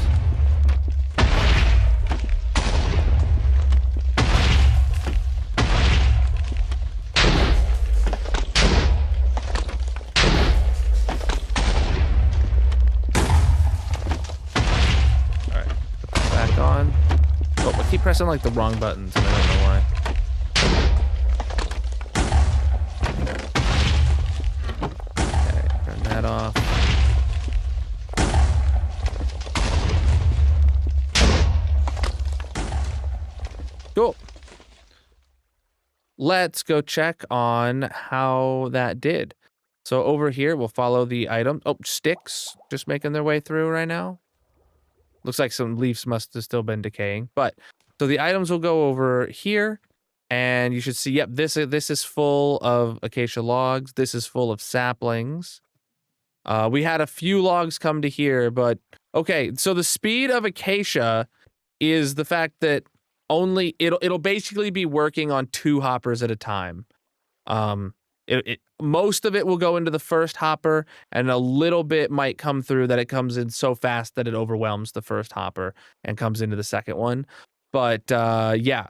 Pressing like the wrong buttons and I don't know why. Okay, turn that off. Cool. Let's go check on how that did. So over here, we'll follow the item. Oh, sticks just making their way through right now. Looks like some leaves must have still been decaying, but so the items will go over here, and you should see, yep, this is full of acacia logs. This is full of saplings. We had a few logs come to here, but okay, so the speed of acacia is the fact that only it'll basically be working on 2 hoppers at a time. Most of it will go into the first hopper, and a little bit might come through that it comes in so fast that it overwhelms the first hopper and comes into the second one. But yeah,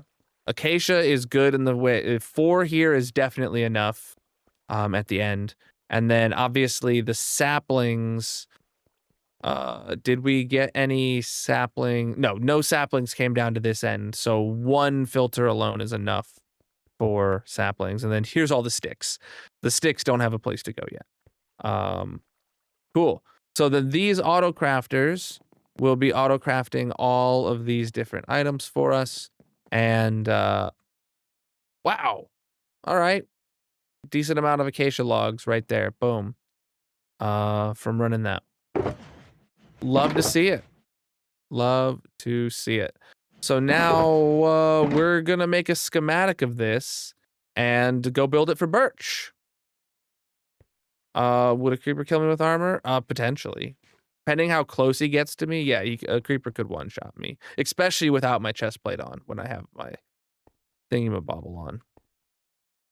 acacia is good in the way. 4 here is definitely enough at the end. And then obviously the saplings. Did we get any sapling? No saplings came down to this end. So 1 filter alone is enough for saplings. And then here's all the sticks. The sticks don't have a place to go yet. Cool. So then these auto crafters will be auto crafting all of these different items for us. And wow. All right. Decent amount of acacia logs right there. Boom. From running that. Love to see it. Love to see it. So now we're going to make a schematic of this and go build it for Birch. Would a creeper kill me with armor? Potentially. Depending how close he gets to me, yeah, a creeper could one-shot me. Especially without my chest plate on when I have my thingamabobble on.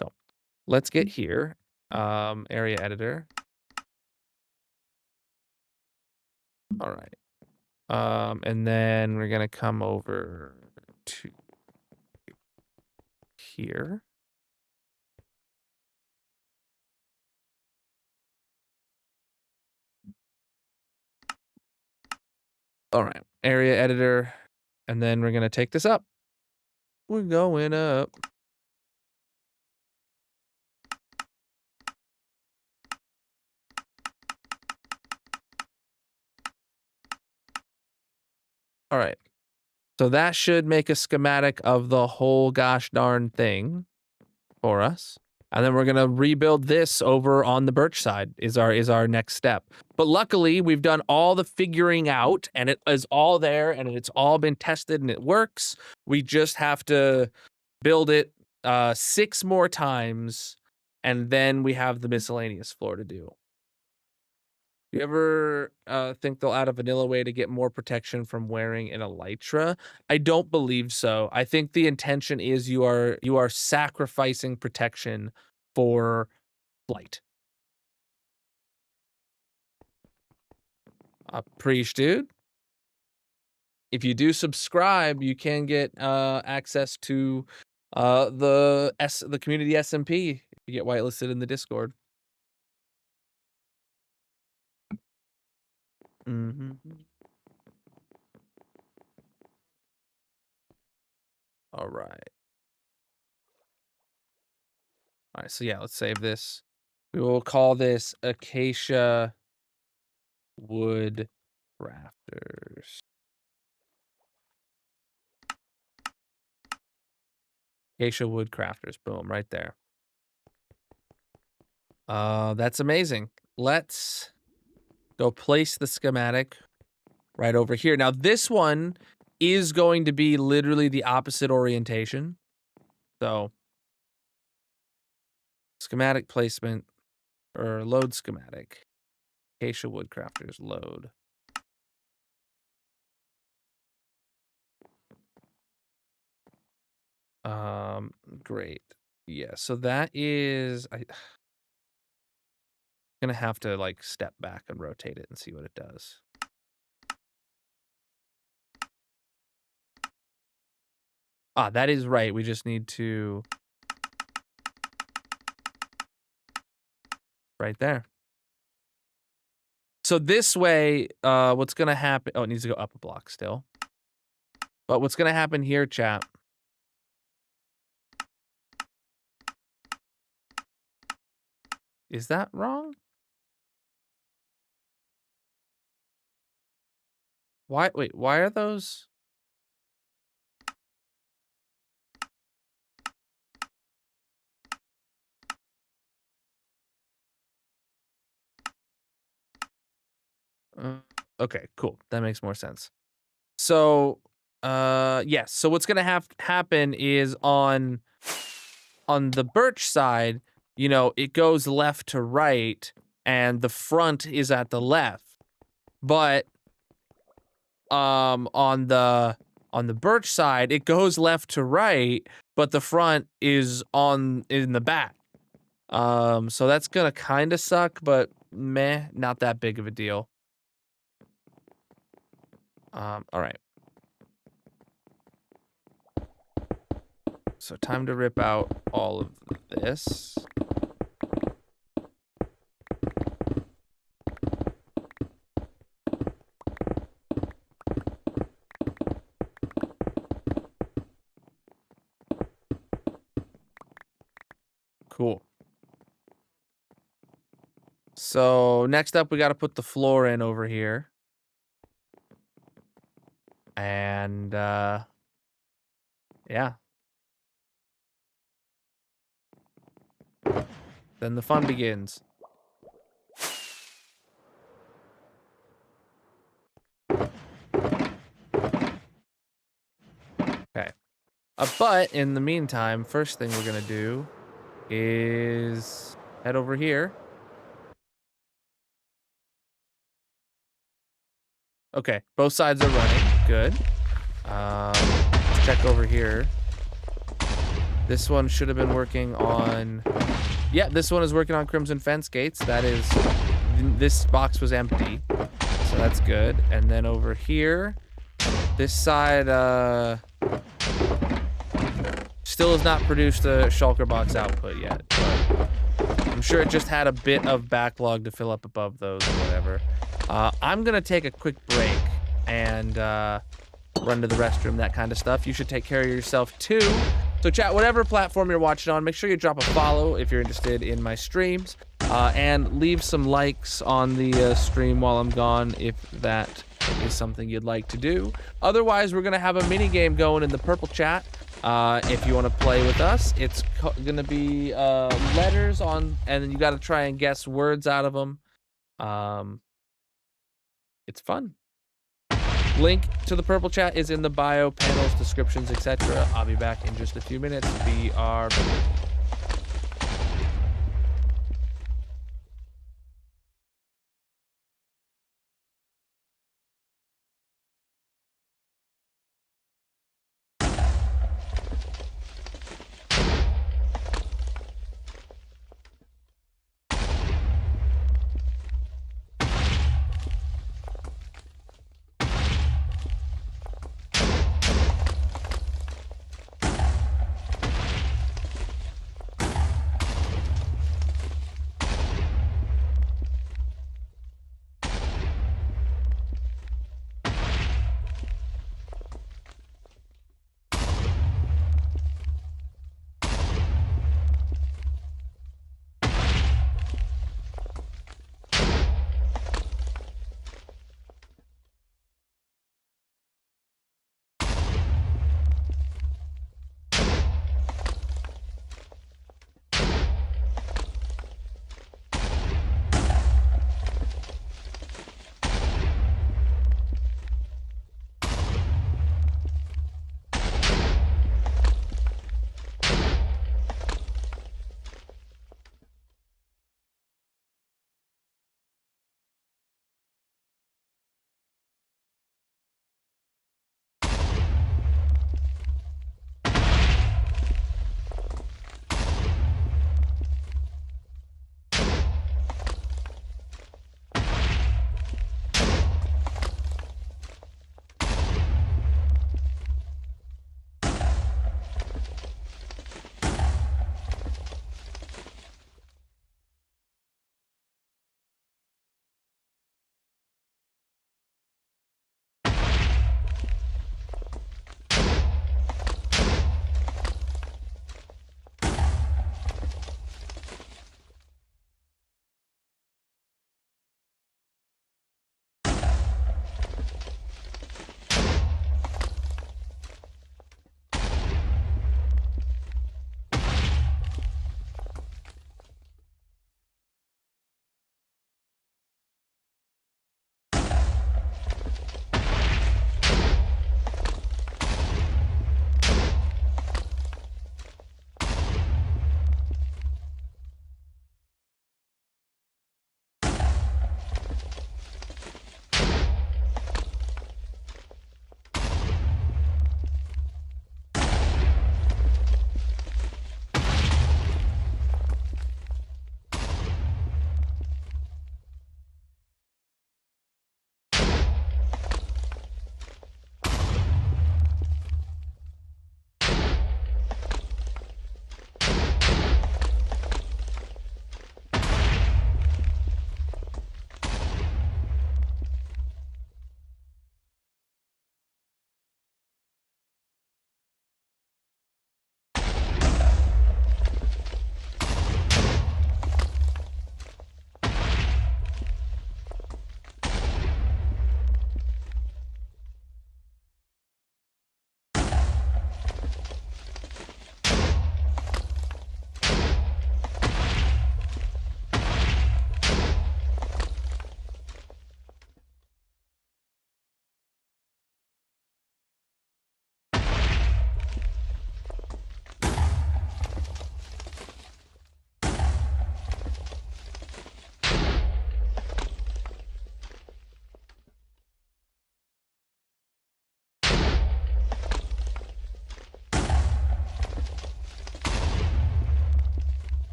So let's get here. Area editor. All right. And then we're going to come over to here. All right, area editor. And then we're going to take this up. We're going up. All right. So that should make a schematic of the whole gosh darn thing for us. And then we're going to rebuild this over on the Birch side is our next step. But luckily, we've done all the figuring out and it is all there and it's all been tested and it works. We just have to build it 6 more times, and then we have the miscellaneous floor to do. You ever think they'll add a vanilla way to get more protection from wearing an elytra? I don't believe so. I think the intention is you are sacrificing protection for flight. Preach, dude. If you do subscribe, you can get access to the community SMP. You get whitelisted in the Discord. Mm-hmm. All right. All right, so yeah, let's save this. We will call this Acacia Wood Rafters. Acacia Wood Crafters. Boom, right there. That's amazing. Let's go place the schematic right over here. Now, this one is going to be literally the opposite orientation. So, schematic placement, or load schematic. Acacia Wood Crafters, load. Great. Yeah, so that is... I'm gonna have to, like, step back and rotate it and see what it does. That is right. We just need to... Right there. So this way, what's gonna happen... Oh, it needs to go up a block still. But what's gonna happen here, chat... Is that wrong? Why? Wait, why are those... Okay, cool. That makes more sense. So, yes. So what's gonna happen is on the birch side, you know, it goes left to right, and the front is at the left. But on the birch side, it goes left to right, but the front is in the back. So that's gonna kind of suck, but meh, not that big of a deal. All right. So time to rip out all of this. Cool. So next up, we got to put the floor in over here. And, yeah. Then the fun begins. Okay. But in the meantime, first thing we're gonna do is head over here. Okay, both sides are running. Good. Let's check over here. This one should have been working on... Yeah, this one is working on Crimson Fence Gates. That is... This box was empty, so that's good. And then over here, this side, still has not produced a shulker box output yet. But I'm sure it just had a bit of backlog to fill up above those or whatever. I'm gonna take a quick break and run to the restroom, that kind of stuff. You should take care of yourself too. So chat, whatever platform you're watching on, make sure you drop a follow if you're interested in my streams, and leave some likes on the stream while I'm gone if that is something you'd like to do. Otherwise, we're gonna have a mini game going in the purple chat. If you want to play with us, it's gonna be letters on, and then you got to try and guess words out of them. It's fun. Link to the purple chat is in the bio, panels, descriptions, etc. I'll be back in just a few minutes. BRB.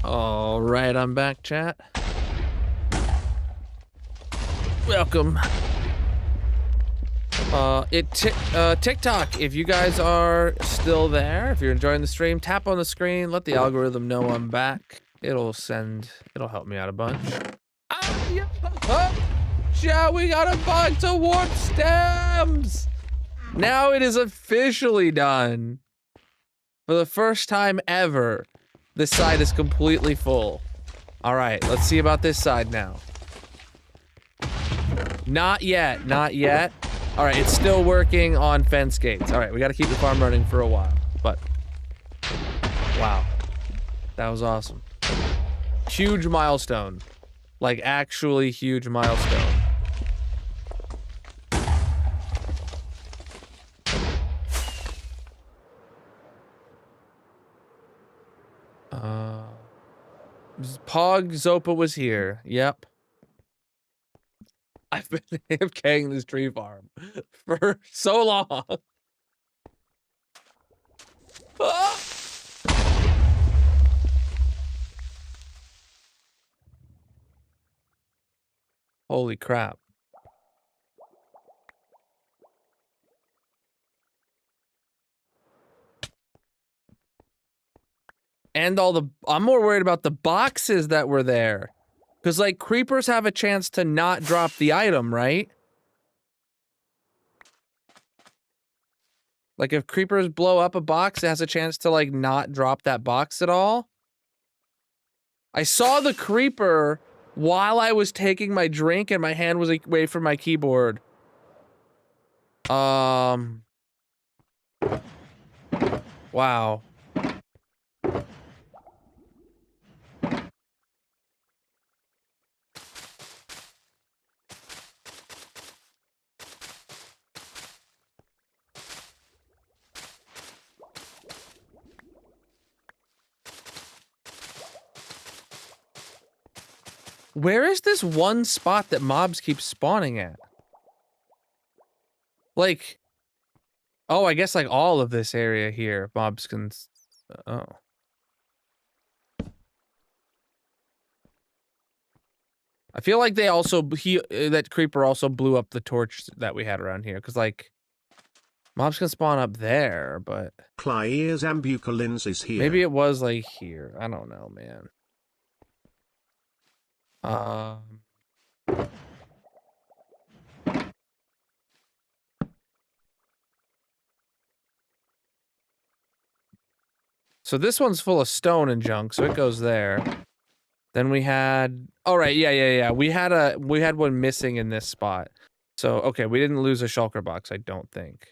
All right, I'm back, chat. Welcome. TikTok, if you guys are still there, if you're enjoying the stream, tap on the screen, let the algorithm know I'm back. It'll help me out a bunch. Yeah, we got a bunch of warp stems! Now it is officially done. For the first time ever, this side is completely full. All right, let's see about this side now. Not yet, not yet. All right, it's still working on fence gates. All right, we got to keep the farm running for a while, but wow, that was awesome. Huge milestone, like actually huge milestone. Pog Zopa was here. Yep. I've been AFKing this tree farm for so long. Ah! Holy crap. And I'm more worried about the boxes that were there. Because, like, creepers have a chance to not drop the item, right? Like, if creepers blow up a box, it has a chance to, like, not drop that box at all. I saw the creeper while I was taking my drink and my hand was away from my keyboard. Wow. Where is this one spot that mobs keep spawning at? Like, oh, I guess like all of this area here, mobs can, oh. I feel like they also, that creeper also blew up the torch that we had around here, because like, mobs can spawn up there, but... Claire's Ambucolins is here. Maybe it was like here, I don't know, man. So this one's full of stone and junk, so it goes there. Then we had, all right, yeah. We had one missing in this spot. So, okay, we didn't lose a shulker box, I don't think.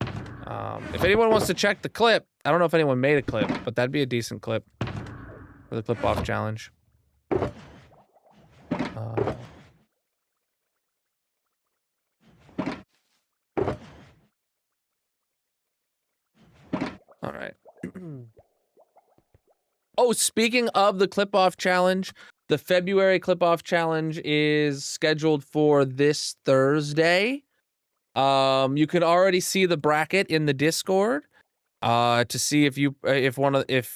If anyone wants to check the clip, I don't know if anyone made a clip, but that'd be a decent clip for the clip off challenge. All right. Oh, speaking of the clip off challenge, the February clip off challenge is scheduled for this Thursday. You can already see the bracket in the Discord to see if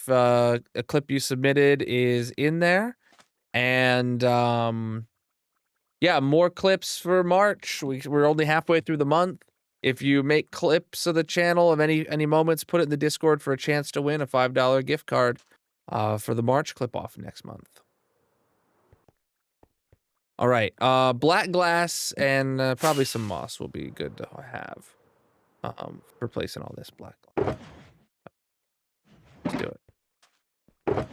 a clip you submitted is in there. And yeah, more clips for March. We're only halfway through the month. If you make clips of the channel of any moments, put it in the Discord for a chance to win a $5 gift card for the March clip off next month. All right, black glass and probably some moss will be good to have for placing all this black glass. Let's do it.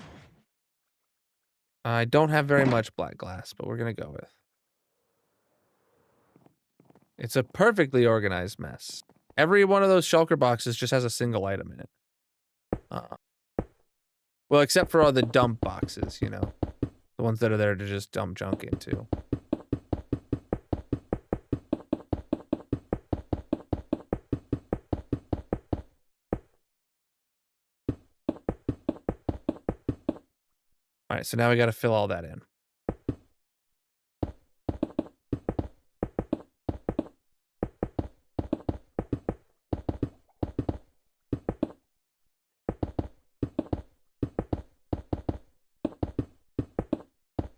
I don't have very much black glass, but we're gonna go with. It's a perfectly organized mess. Every one of those shulker boxes just has a single item in it. Well, except for all the dump boxes, you know. The ones that are there to just dump junk into. All right, so now we got to fill all that in.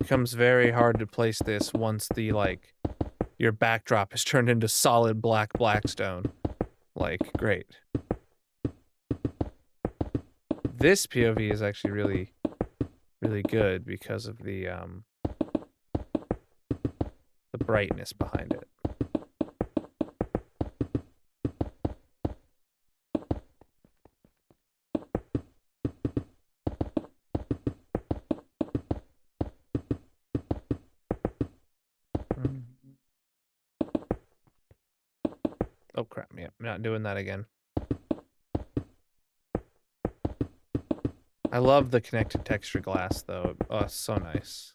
becomes very hard to place this once the, like, your backdrop is turned into solid black stone. Like, great. This POV is actually really, really good because of the brightness behind it. Oh crap, yeah, I'm not doing that again. I love the connected texture glass though. Oh, it's so nice.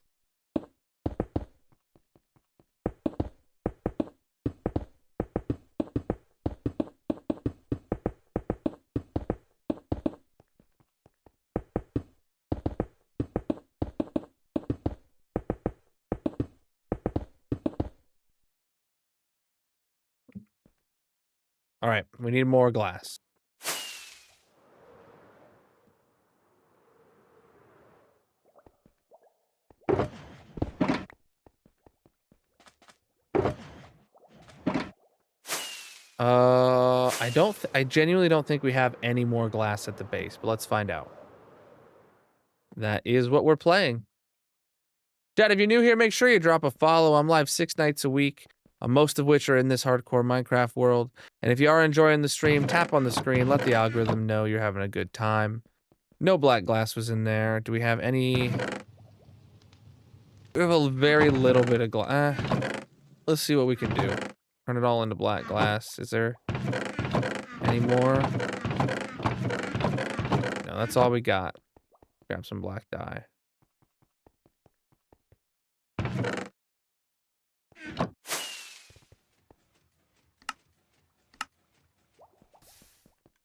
All right, we need more glass. I genuinely don't think we have any more glass at the base, but let's find out. That is what we're playing. Chat, if you're new here, make sure you drop a follow. I'm live 6 nights a week, most of which are in this hardcore Minecraft world. And if you are enjoying the stream, tap on the screen, let the algorithm know you're having a good time. No black glass was in there. Do we have any? We have a very little bit of glass. Let's see what we can do. Turn it all into black glass. Is there any more? No, that's all we got. Grab some black dye.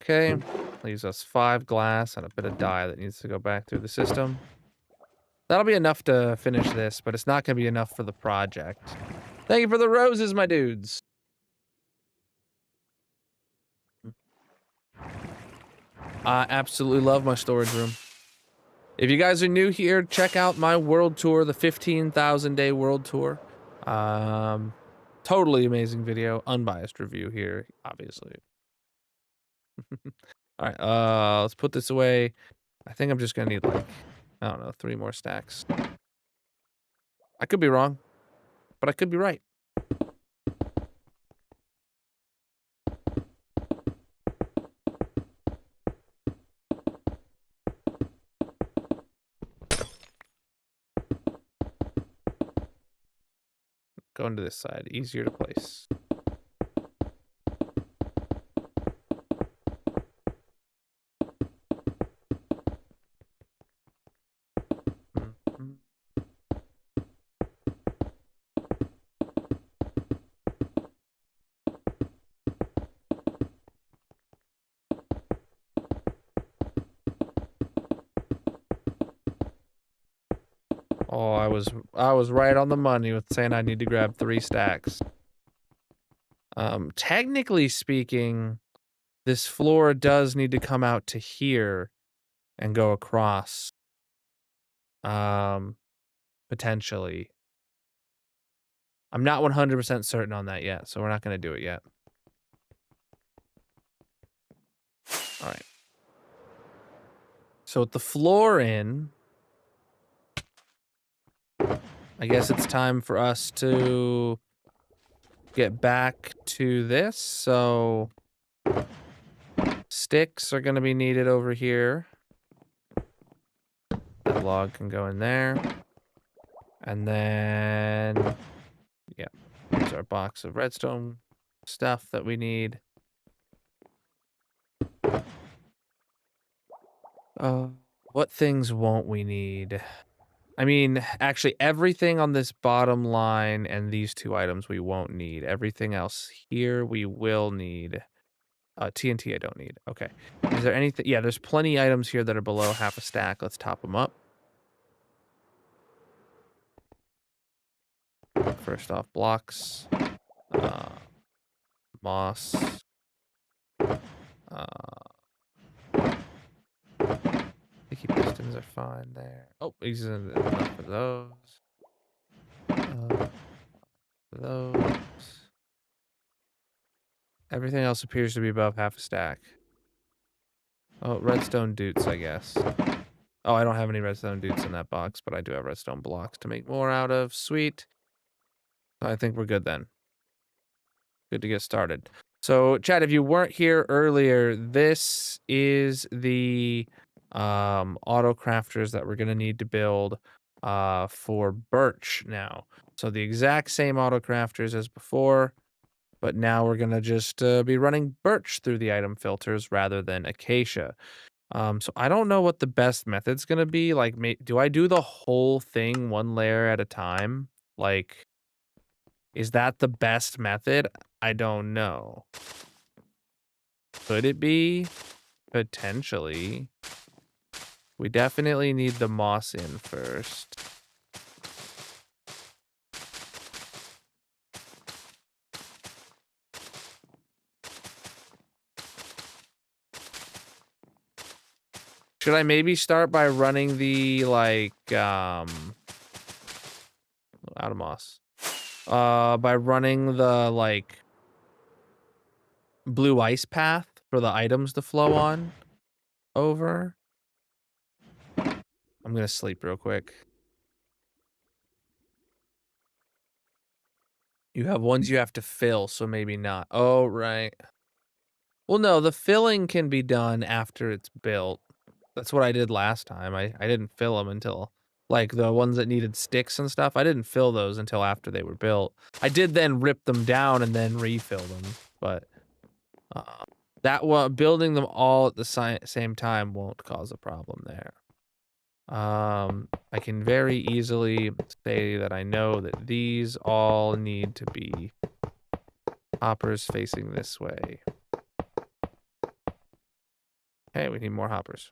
Okay, leaves us 5 glass and a bit of dye that needs to go back through the system. That'll be enough to finish this, but it's not going to be enough for the project. Thank you for the roses, my dudes. I absolutely love my storage room. If you guys are new here, check out my world tour, the 15,000 day world tour. Totally amazing video, unbiased review here, obviously. All right, let's put this away. I think I'm just gonna need like, I don't know, 3 more stacks. I could be wrong, but I could be right. Going to this side, easier to place. Oh, I was right on the money with saying I need to grab 3 stacks. Technically speaking, this floor does need to come out to here and go across. Potentially. I'm not 100% certain on that yet, so we're not going to do it yet. All right. So with the floor in, I guess it's time for us to get back to this. So sticks are going to be needed over here. That log can go in there. And then, yeah, here's our box of redstone stuff that we need. What things won't we need? I mean, actually, everything on this bottom line and these 2 items we won't need. Everything else here we will need. TNT I don't need. Okay. Is there anything? Yeah, there's plenty items here that are below half a stack. Let's top them up. First off, blocks. Moss. Sticky pistons are fine there. Oh, these are enough of those. Those. Everything else appears to be above half a stack. Oh, redstone dutes, I guess. Oh, I don't have any redstone dutes in that box, but I do have redstone blocks to make more out of. Sweet. I think we're good then. Good to get started. So, Chad, if you weren't here earlier, this is the auto crafters that we're gonna need to build for birch now. So the exact same auto crafters as before, but now we're gonna just be running birch through the item filters rather than acacia. So I don't know what the best method's gonna be. Like, do I do the whole thing one layer at a time? Like, is that the best method? I don't know. Could it be? Potentially. We definitely need the moss in first. Should I maybe start by running the, like, out of moss. By running the, like, blue ice path for the items to flow on over? I'm gonna sleep real quick. You have ones you have to fill, so maybe not. Oh, right. Well, no, the filling can be done after it's built. That's what I did last time. I didn't fill them until, like, the ones that needed sticks and stuff, I didn't fill those until after they were built. I did then rip them down and then refill them, but building them all at the same time won't cause a problem there. I can very easily say that I know that these all need to be hoppers facing this way. Okay, we need more hoppers.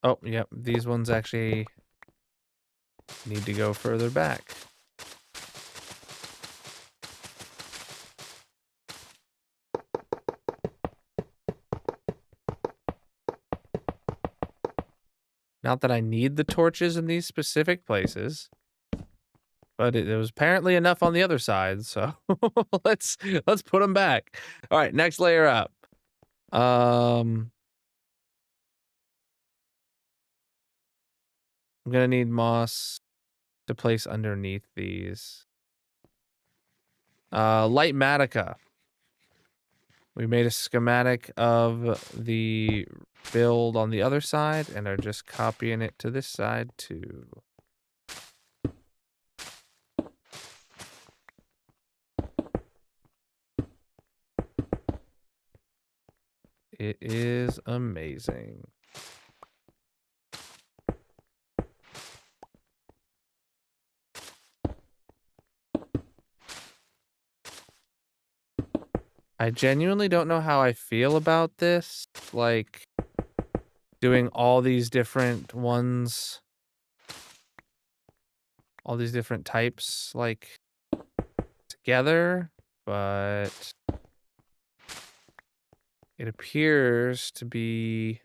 Oh, yep, these ones actually need to go further back. Not that I need the torches in these specific places, but it was apparently enough on the other side, so let's put them back. All right, next layer up. I'm gonna need moss to place underneath these. Light Matica. We made a schematic of the build on the other side and are just copying it to this side too. It is amazing. I genuinely don't know how I feel about this. Like, doing all these different ones, all these different types, like, together, but it appears to be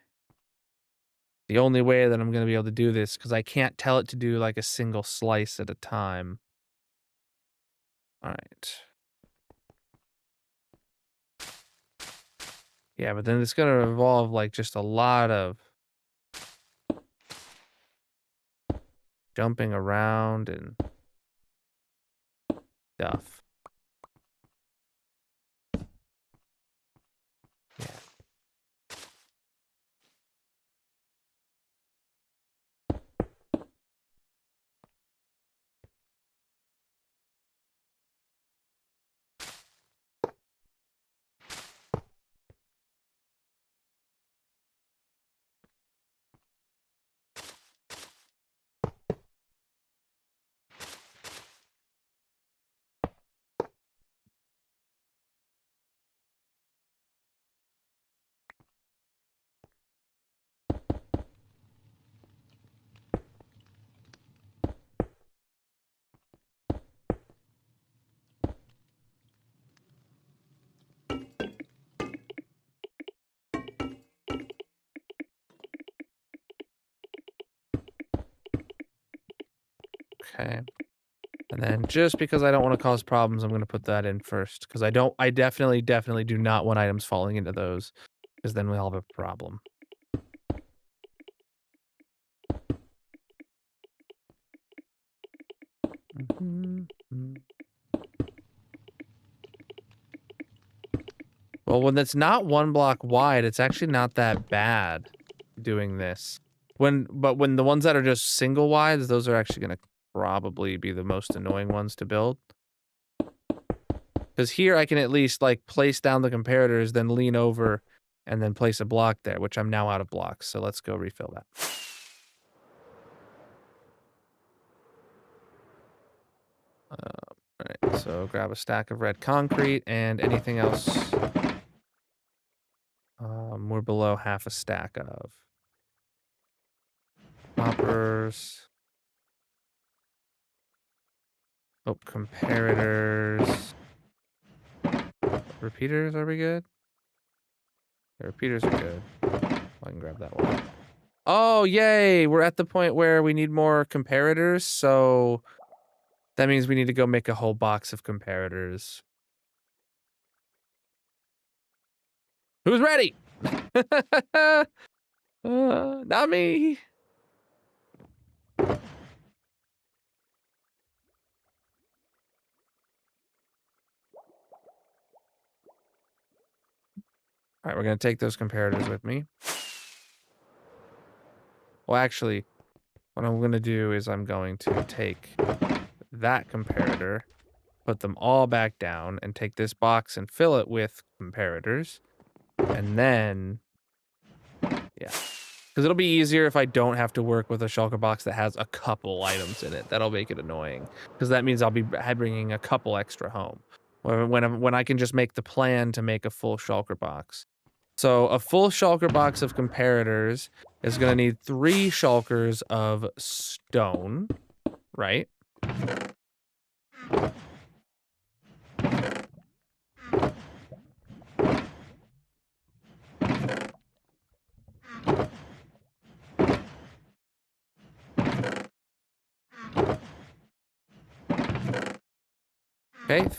the only way that I'm going to be able to do this, because I can't tell it to do, like, a single slice at a time. All right. Yeah, but then it's going to involve, like, just a lot of jumping around and stuff. Yeah. Okay. And then just because I don't want to cause problems, I'm going to put that in first. Because I definitely do not want items falling into those. Because then we'll have a problem. Well, when it's not 1 block wide, it's actually not that bad doing this. But when the ones that are just single wides, those are actually going to probably be the most annoying ones to build. Because here I can at least like place down the comparators, then lean over, and then place a block there, which I'm now out of blocks. So let's go refill that. All right, so grab a stack of red concrete and anything else we're below half a stack of. Hoppers. Oh, comparators. Repeaters, are we good? The repeaters are good. I can grab that one. Oh, yay! We're at the point where we need more comparators, so that means we need to go make a whole box of comparators. Who's ready? Not me. All right, we're going to take those comparators with me. Well, actually, what I'm going to do is I'm going to take that comparator, put them all back down, and take this box and fill it with comparators. And then, yeah. Because it'll be easier if I don't have to work with a shulker box that has a couple items in it. That'll make it annoying. Because that means I'll be bringing a couple extra home. When I can just make the plan to make a full shulker box. So a full shulker box of comparators is going to need 3 shulkers of stone, right? Okay.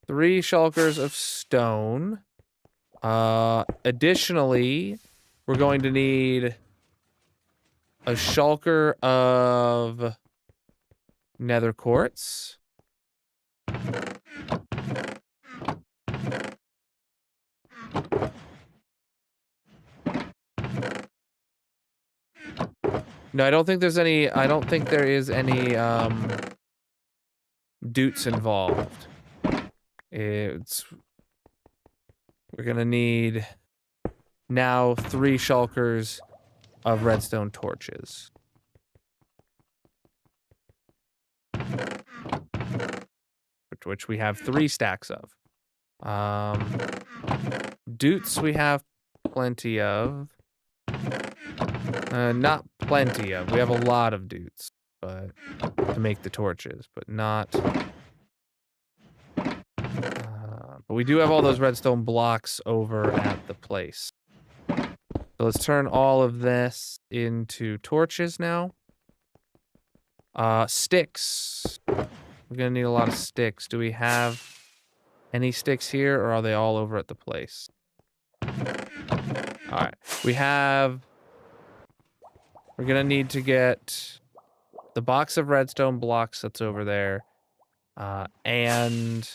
3 shulkers of stone. Additionally, we're going to need a shulker of nether quartz. No, I don't think there's any, I don't think there is any, doots involved. We're gonna need now 3 shulkers of redstone torches. Which we have 3 stacks of. Doots we have plenty of. Not plenty of. We have a lot of doots, but to make the torches, but not. But we do have all those redstone blocks over at the place. So let's turn all of this into torches now. Sticks. We're gonna need a lot of sticks. Do we have any sticks here, or are they all over at the place? All right, we're gonna need to get the box of redstone blocks that's over there, and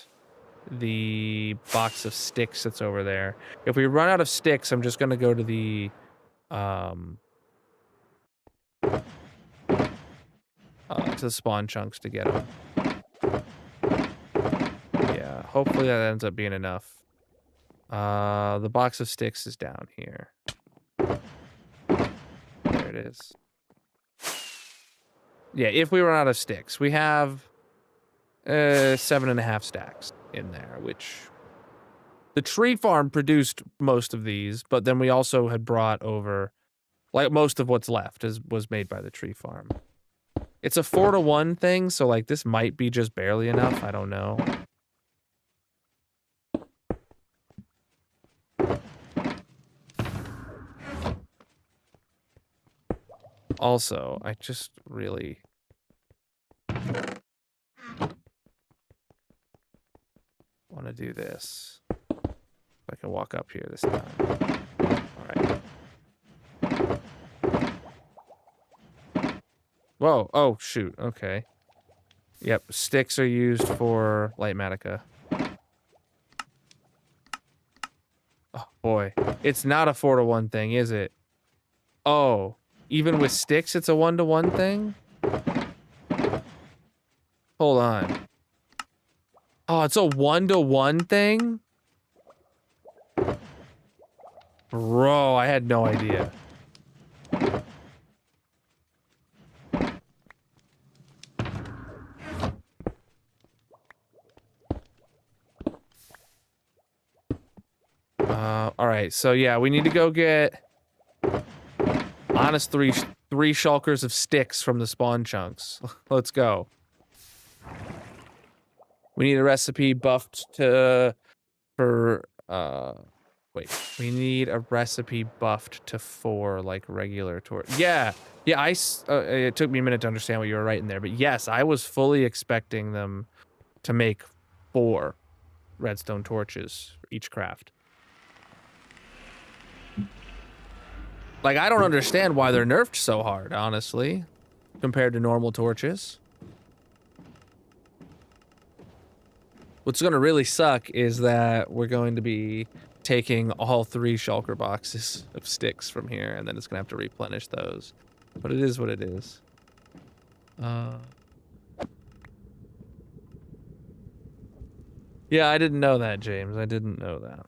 the box of sticks that's over there. If we run out of sticks, I'm just gonna go to the spawn chunks to get them. Yeah, hopefully that ends up being enough. The box of sticks is down here. There it is. Yeah, if we run out of sticks, we have 7.5 stacks in there, which the tree farm produced most of these, but then we also had brought over, like, most of what's left was made by the tree farm. It's a 4-to-1 thing, so like this might be just barely enough. I don't know. Also, I just really do this. I can walk up here this time. All right. Whoa. Oh, shoot. Okay. Yep. Sticks are used for light matica. Oh, boy. It's not a 4-to-1 thing, is it? Oh. Even with sticks, it's a 1-to-1 thing? Hold on. Oh, it's a 1-to-1 thing? Bro, I had no idea. All right. So yeah, we need to go get honest three shulkers of sticks from the spawn chunks. Let's go. We need a recipe buffed to wait. We need a recipe buffed to 4 like regular torch. Yeah. Yeah, it took me a minute to understand what you were writing there, but yes, I was fully expecting them to make 4 redstone torches for each craft. Like, I don't understand why they're nerfed so hard, honestly, compared to normal torches. What's going to really suck is that we're going to be taking all 3 shulker boxes of sticks from here, and then it's going to have to replenish those. But it is what it is. Yeah, I didn't know that, James. I didn't know that.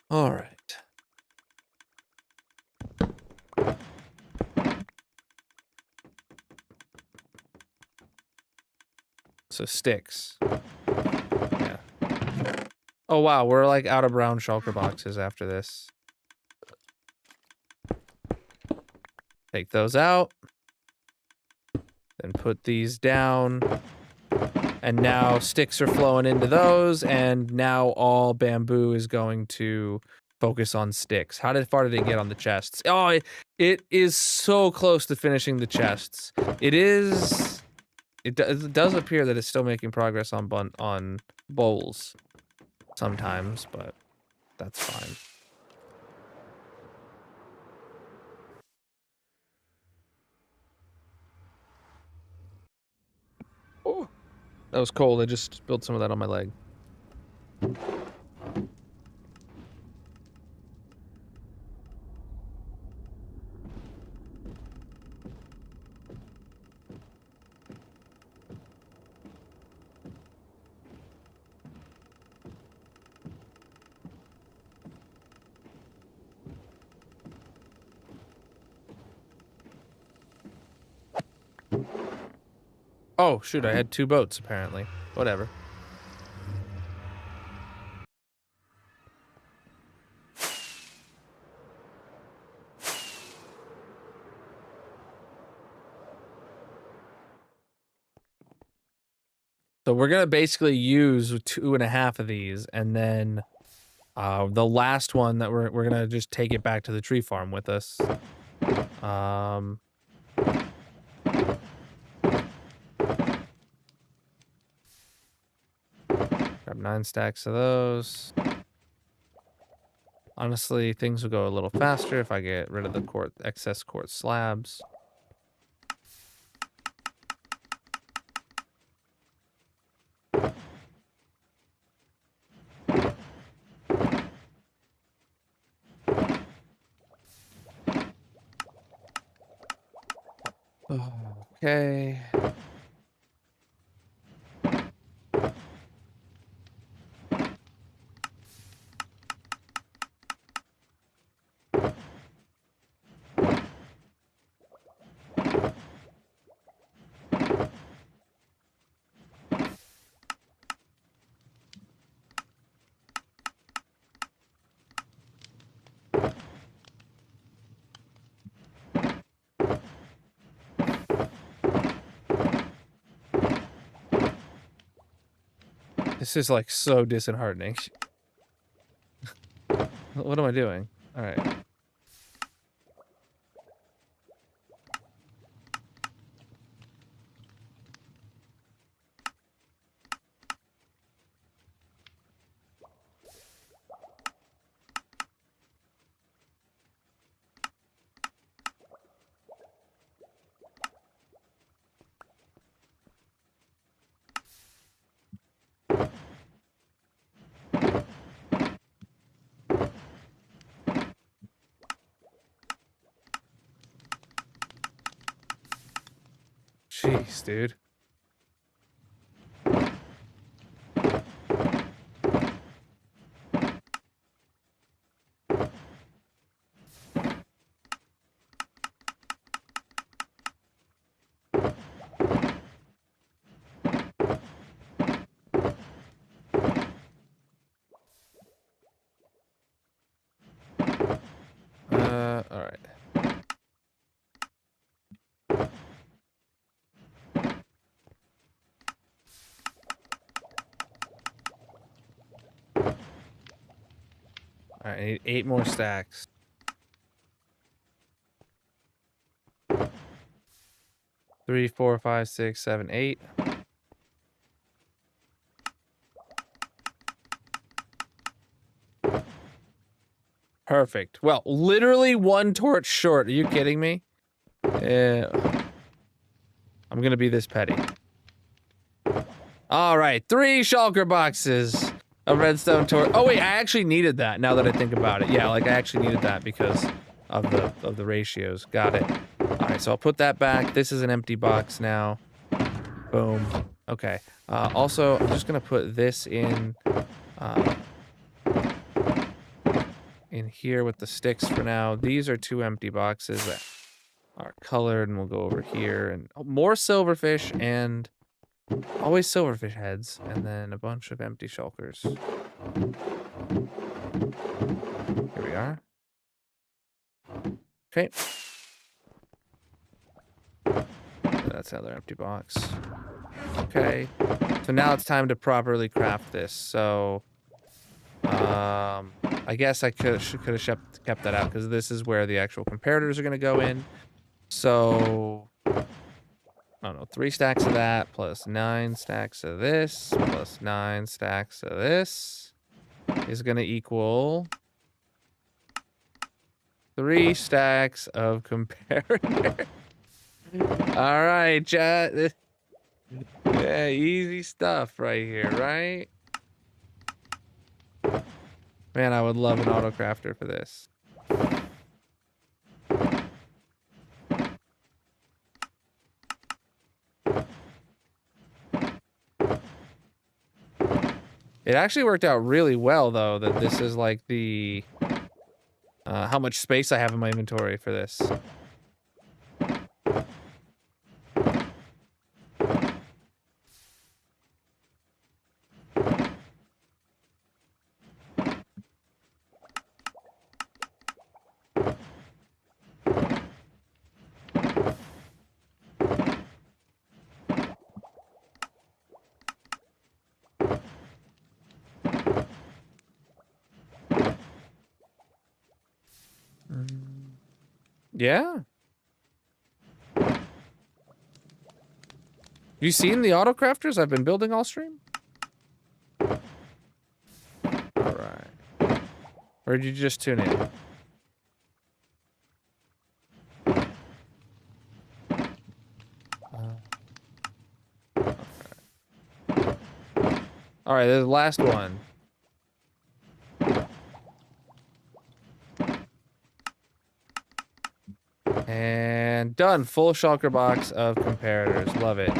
All right. So sticks. Yeah. Oh wow, we're like out of brown shulker boxes after this. Take those out. Then put these down. And now sticks are flowing into those, and now all bamboo is going to focus on sticks. How far did it get on the chests? Oh, it is so close to finishing the chests. It does appear that it's still making progress on bowls sometimes, but that's fine. Oh, that was cold. I just spilled some of that on my leg. Oh, shoot, I had 2 boats, apparently. Whatever. So we're gonna basically use 2.5 of these, and then the last one that we're gonna just take it back to the tree farm with us. Grab 9 stacks of those. Honestly, things will go a little faster if I get rid of the excess quartz slabs. Okay. This is like so disheartening. What am I doing? All right. Jeez, dude. All right. All right, I need 8 more stacks. 3, 4, 5, 6, 7, 8. Perfect. Well, literally 1 torch short. Are you kidding me? I'm gonna be this petty. All right, 3 shulker boxes. A redstone torch. Oh wait, I actually needed that. Now that I think about it, yeah, like I actually needed that because of the ratios. Got it. All right, so I'll put that back. This is an empty box now. Boom. Okay. Also, I'm just gonna put this in here with the sticks for now. These are 2 empty boxes that are colored, and we'll go over here and more silverfish and always silverfish heads, and then a bunch of empty shulkers. Here we are. Okay. That's another empty box. Okay. So now it's time to properly craft this. So, I guess I could have kept that out because this is where the actual comparators are going to go in. So, I don't know, 3 stacks of that plus 9 stacks of this plus 9 stacks of this is going to equal 3 stacks of comparator. All right, chat. Yeah, easy stuff right here, right? Man, I would love an auto crafter for this. It actually worked out really well, though, that this is like the... how much space I have in my inventory for this. Yeah. You seen the auto crafters I've been building all stream? Alright. Or did you just tune in? Alright, there's the last one. And done. Full shulker box of comparators. Love it.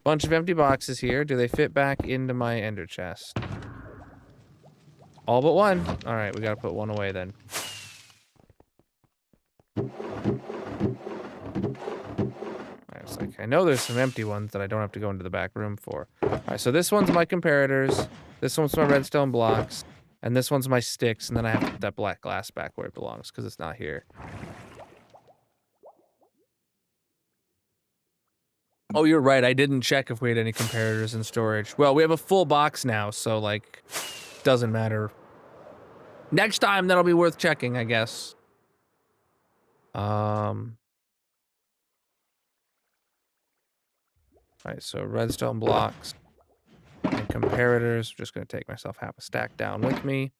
Bunch of empty boxes here. Do they fit back into my ender chest? All but one. Alright, we gotta put one away then. It's like, I know there's some empty ones that I don't have to go into the back room for. Alright, so this one's my comparators. This one's my redstone blocks. And this one's my sticks. And then I have to put that black glass back where it belongs because it's not here. Oh, you're right. I didn't check if we had any comparators in storage. Well, we have a full box now, so, like, doesn't matter. Next time, that'll be worth checking, I guess. All right, so redstone blocks and comparators. Just gonna take myself half a stack down with me.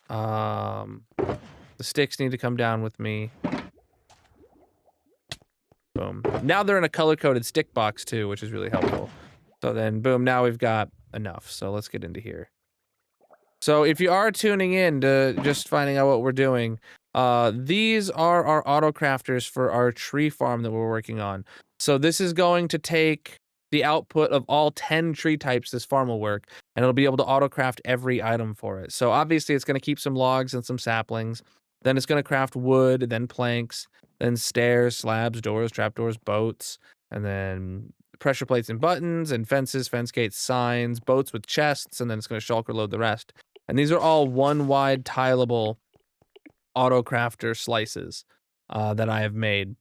The sticks need to come down with me. Boom. Now they're in a color-coded stick box too, which is really helpful. So then, boom, now we've got enough. So let's get into here. So if you are tuning in to just finding out what we're doing, these are our auto crafters for our tree farm that we're working on. So this is going to take the output of all 10 tree types this farm will work, and it'll be able to auto craft every item for it. So obviously it's going to keep some logs and some saplings. Then it's going to craft wood, then planks, then stairs, slabs, doors, trapdoors, boats, and then pressure plates and buttons, and fences, fence gates, signs, boats with chests, and then it's going to shulker load the rest. And these are all one wide tileable auto crafter slices that I have made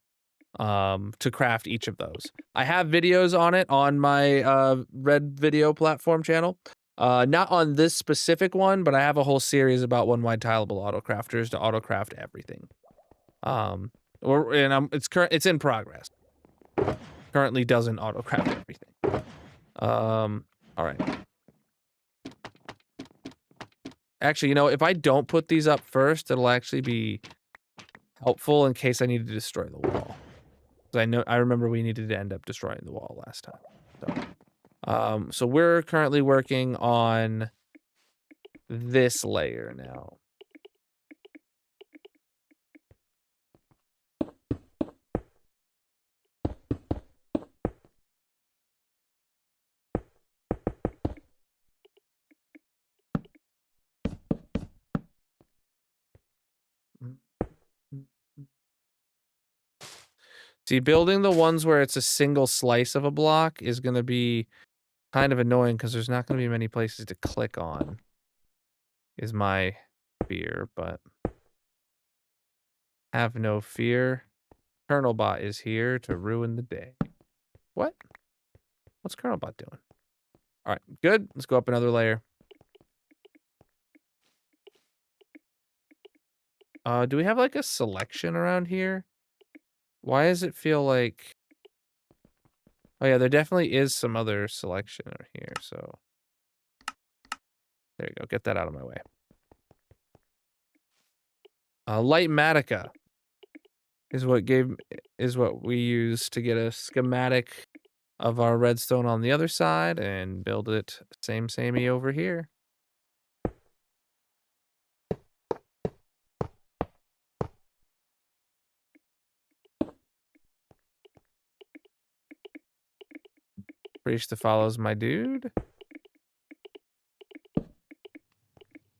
to craft each of those. I have videos on it on my Red Video platform channel. Not on this specific one, but I have a whole series about one wide tileable auto crafters to auto craft everything. It's in progress. Currently doesn't auto craft everything. All right. Actually, you know, if I don't put these up first, it'll actually be helpful in case I need to destroy the wall. I remember we needed to end up destroying the wall last time. So we're currently working on this layer now. See, building the ones where it's a single slice of a block is going to be kind of annoying because there's not going to be many places to click on, is my fear, but have no fear. Colonel Bot is here to ruin the day. What? What's Colonel Bot doing? All right, good. Let's go up another layer. Do we have like a selection around here? Why does it feel like... Oh yeah, there definitely is some other selection over here, so... There you go, get that out of my way. Lightmatica is what we use to get a schematic of our redstone on the other side and build it samey over here. Preach the follows, my dude.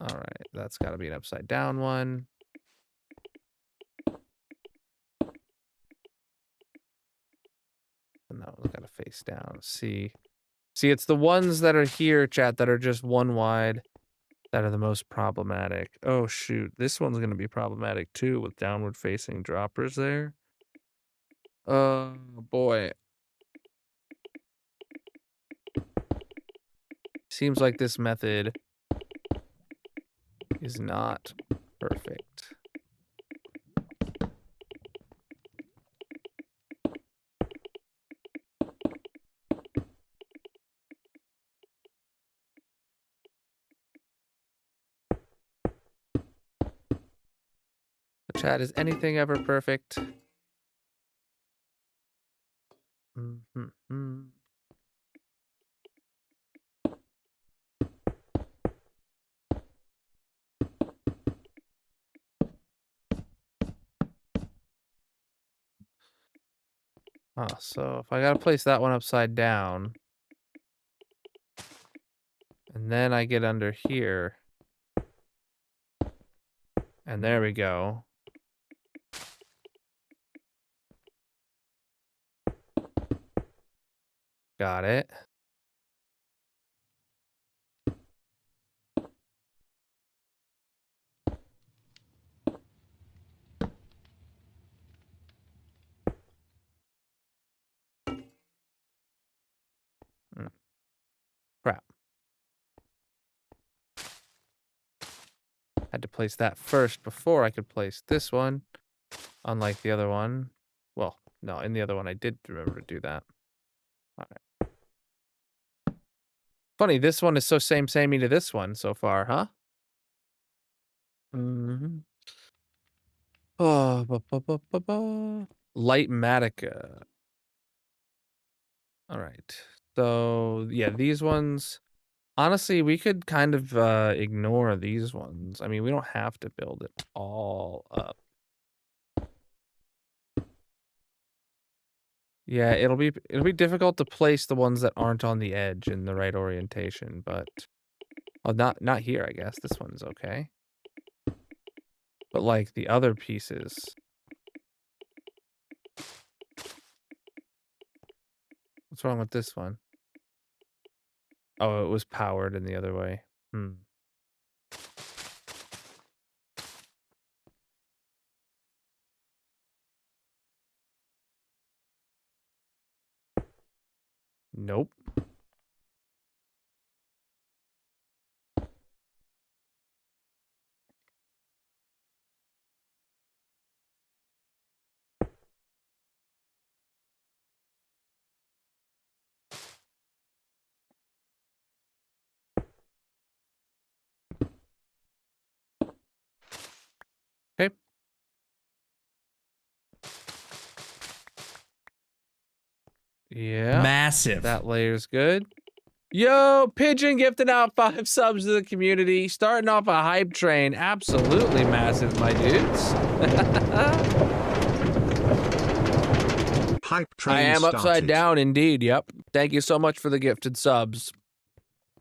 All right, that's got to be an upside down one. And that one's got to face down. See, it's the ones that are here, chat, that are just one wide that are the most problematic. Oh, shoot. This one's going to be problematic, too, with downward-facing droppers there. Oh, boy. Seems like this method is not perfect. Chat, is anything ever perfect? So if I gotta place that one upside down, and then I get under here, and there we go. Got it. Crap. Had to place that first before I could place this one. Unlike the other one. Well, no, in the other one I did remember to do that. All right. Funny, this one is so samey to this one so far, huh? Mm-hmm. Oh, Lightmatica. All right. So, yeah, these ones... Honestly, we could kind of ignore these ones. I mean, we don't have to build it all up. Yeah, it'll be difficult to place the ones that aren't on the edge in the right orientation, but not here, I guess. This one's okay. But like the other pieces. What's wrong with this one? Oh, it was powered in the other way. Nope. Okay. Yeah. Massive. That layer's good. Yo, Pigeon gifting out 5 subs to the community. Starting off a hype train. Absolutely massive, my dudes. Hype train I am upside started. down indeed, yep. Thank you so much for the gifted subs.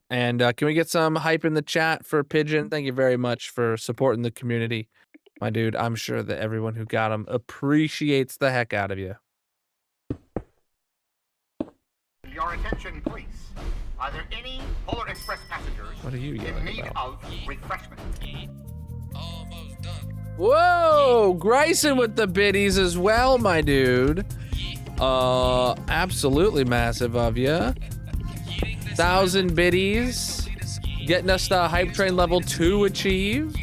And can we get some hype in the chat for Pigeon? Thank you very much for supporting the community. My dude, I'm sure that everyone who got him appreciates the heck out of you. Your attention, please. Are there any Polar Express passengers What are you in yelling need about? of refreshment? Almost done. Whoa, Grayson with the biddies as well, my dude. Absolutely massive of you. 1,000 biddies. Getting us the hype train level 2 achieved.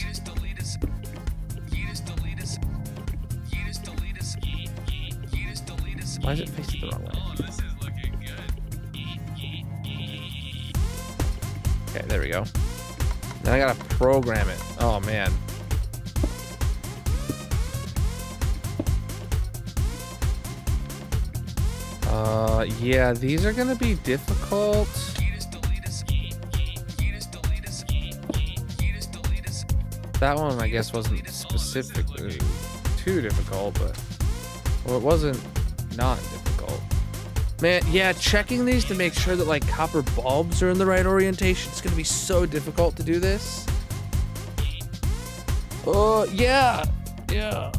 Why is it facing the wrong way? Oh, this is looking good. Okay, there we go. Then I gotta program it. Oh, man. Yeah, these are gonna be difficult. That one, I guess, wasn't specifically too difficult, but... Well, it wasn't not difficult. Man, yeah, checking these to make sure that, like, copper bulbs are in the right orientation. It's gonna be so difficult to do this. Oh, yeah. Yeah.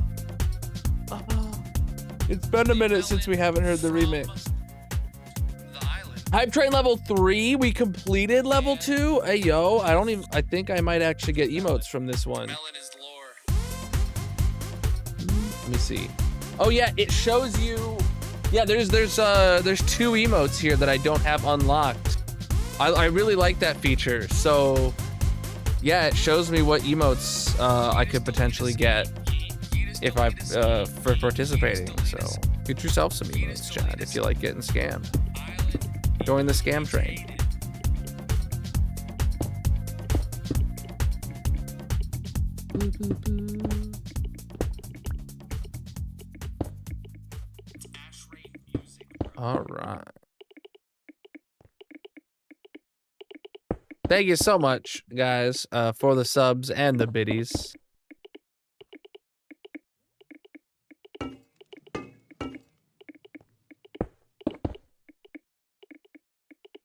It's been a minute since we haven't heard the remix. Hype train level 3, we completed level 2. Hey, yo, I think I might actually get emotes from this one. Let me see. Oh yeah, it shows you. Yeah, there's 2 emotes here that I don't have unlocked. I really like that feature. So yeah, it shows me what emotes I could potentially get if I for participating. So get yourself some emotes, Chad, if you like getting scammed. Join the scam train. All right. Thank you so much, guys, for the subs and the biddies.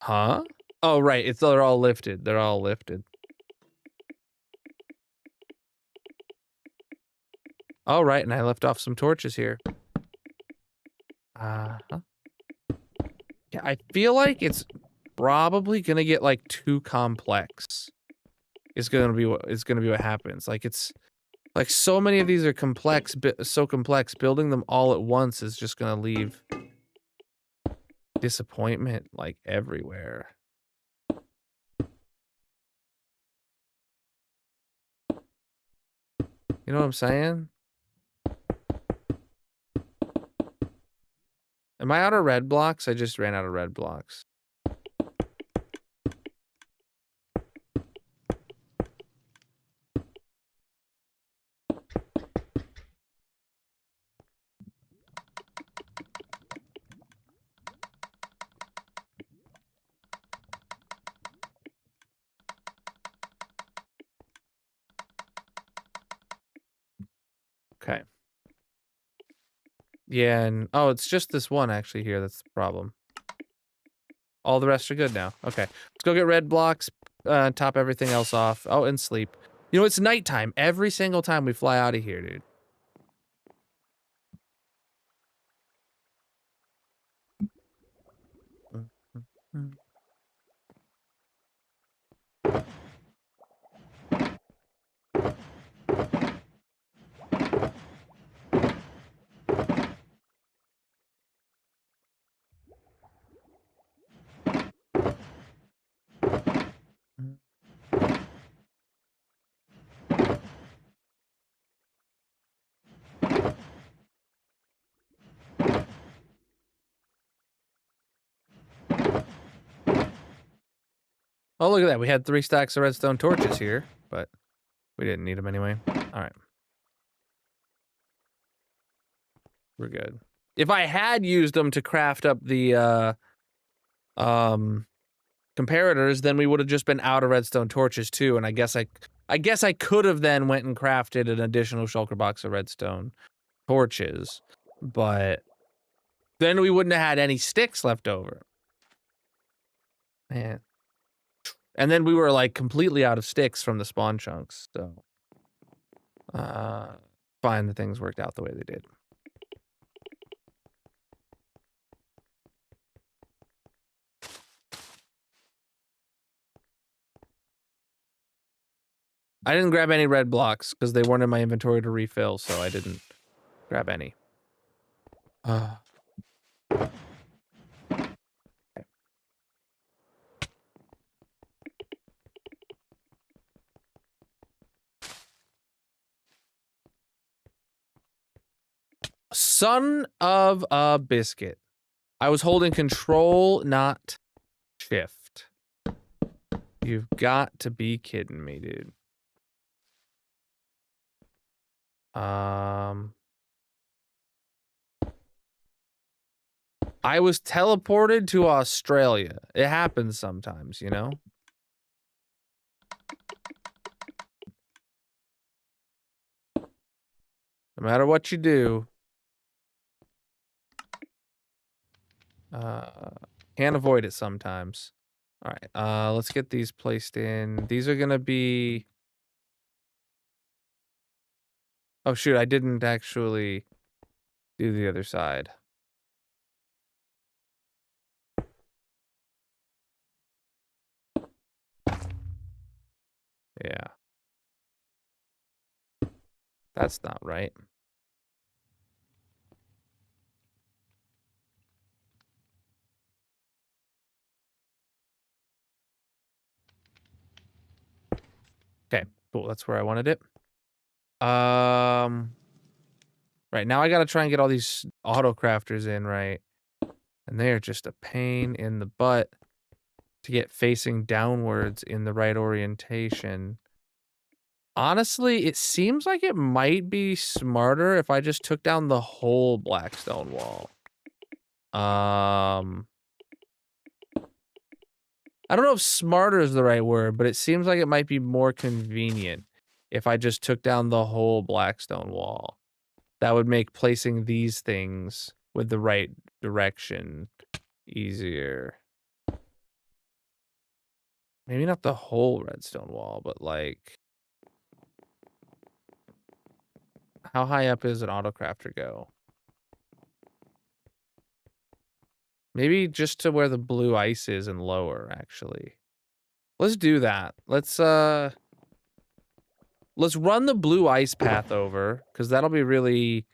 Huh? Oh, right. They're all lifted. They're all lifted. All right, and I left off some torches here. Uh-huh. Yeah, I feel like it's probably gonna get like too complex. It's gonna be what happens. Like it's like so many of these are complex, so complex. Building them all at once is just gonna leave disappointment like everywhere. You know what I'm saying? Am I out of red blocks? I just ran out of red blocks. Okay. Yeah, and oh, it's just this one actually here that's the problem. All the rest are good now. Okay, let's go get red blocks, top everything else off. Oh, and sleep. You know, it's nighttime every single time we fly out of here, dude. Oh, look at that. We had 3 stacks of redstone torches here, but we didn't need them anyway. All right. We're good. If I had used them to craft up the comparators, then we would have just been out of redstone torches too, and I guess I could have then went and crafted an additional shulker box of redstone torches, but then we wouldn't have had any sticks left over. Man. And then we were like completely out of sticks from the spawn chunks, so fine, the things worked out the way they did. I didn't grab any red blocks because they weren't in my inventory to refill, so I didn't grab any. Son of a biscuit. I was holding control, not shift. You've got to be kidding me, dude. I was teleported to Australia. It happens sometimes, you know? No matter what you do. Can't avoid it sometimes. All right, let's get these placed in. These are gonna be... Oh shoot, I didn't actually do the other side. Yeah. That's not right. Okay, cool. That's where I wanted it. Right, now I gotta try and get all these auto crafters in, right? And they're just a pain in the butt to get facing downwards in the right orientation. Honestly, it seems like it might be smarter if I just took down the whole blackstone wall. I don't know if smarter is the right word, but it seems like it might be more convenient if I just took down the whole blackstone wall. That would make placing these things with the right direction easier. Maybe not the whole redstone wall, but like... How high up does an autocrafter go? Maybe just to where the blue ice is and lower, actually. Let's do that. Let's run the blue ice path over, because that'll be really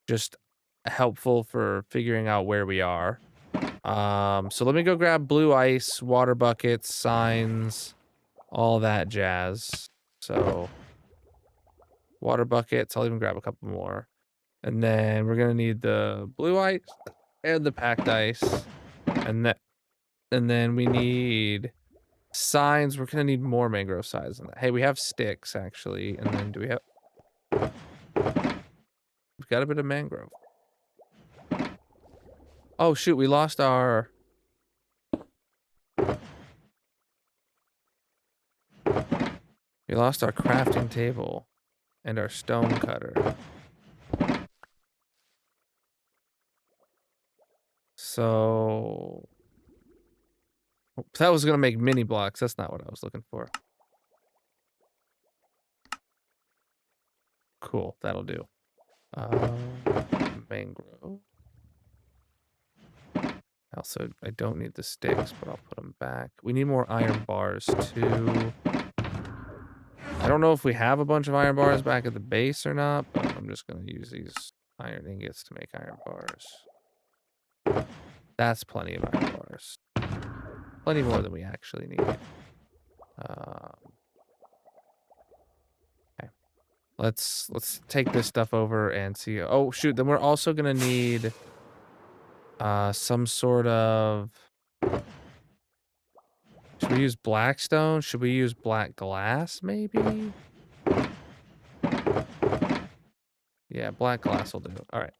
just helpful for figuring out where we are. So let me go grab blue ice, water buckets, signs, all that jazz. So water buckets. I'll even grab a couple more. And then we're gonna need the blue ice and the packed ice. And then we need signs. We're gonna need more mangrove signs than that. Hey, we have sticks actually. And then do we have... We've got a bit of mangrove. Oh shoot, we lost our... We lost our crafting table and our stone cutter. So that was gonna make mini blocks. That's not what I was looking for. Cool, that'll do. Mangrove. Also, I don't need the sticks, but I'll put them back. We need more iron bars too. I don't know if we have a bunch of iron bars back at the base or not, but I'm just gonna use these iron ingots to make iron bars. That's plenty of iron bars. Plenty more than we actually need. Okay. Let's take this stuff over and see. Oh shoot, then we're also gonna need some sort of... Should we use blackstone? Should we use black glass maybe? Yeah, black glass will do. All right.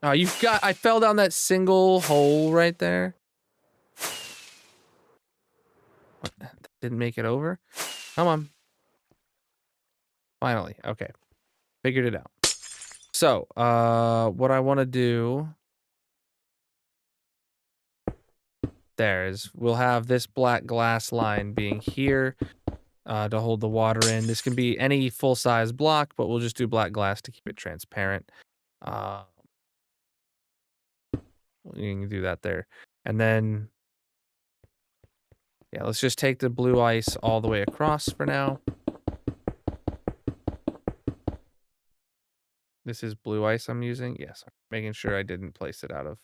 Oh, you've got... I fell down that single hole right there. What? Didn't make it over? Come on. Finally. Okay. Figured it out. So, what I want to do there is we'll have this black glass line being here to hold the water in. This can be any full-size block, but we'll just do black glass to keep it transparent. You can do that there. And then, yeah, let's just take the blue ice all the way across for now. This is blue ice I'm using. Yes, making sure I didn't place it out of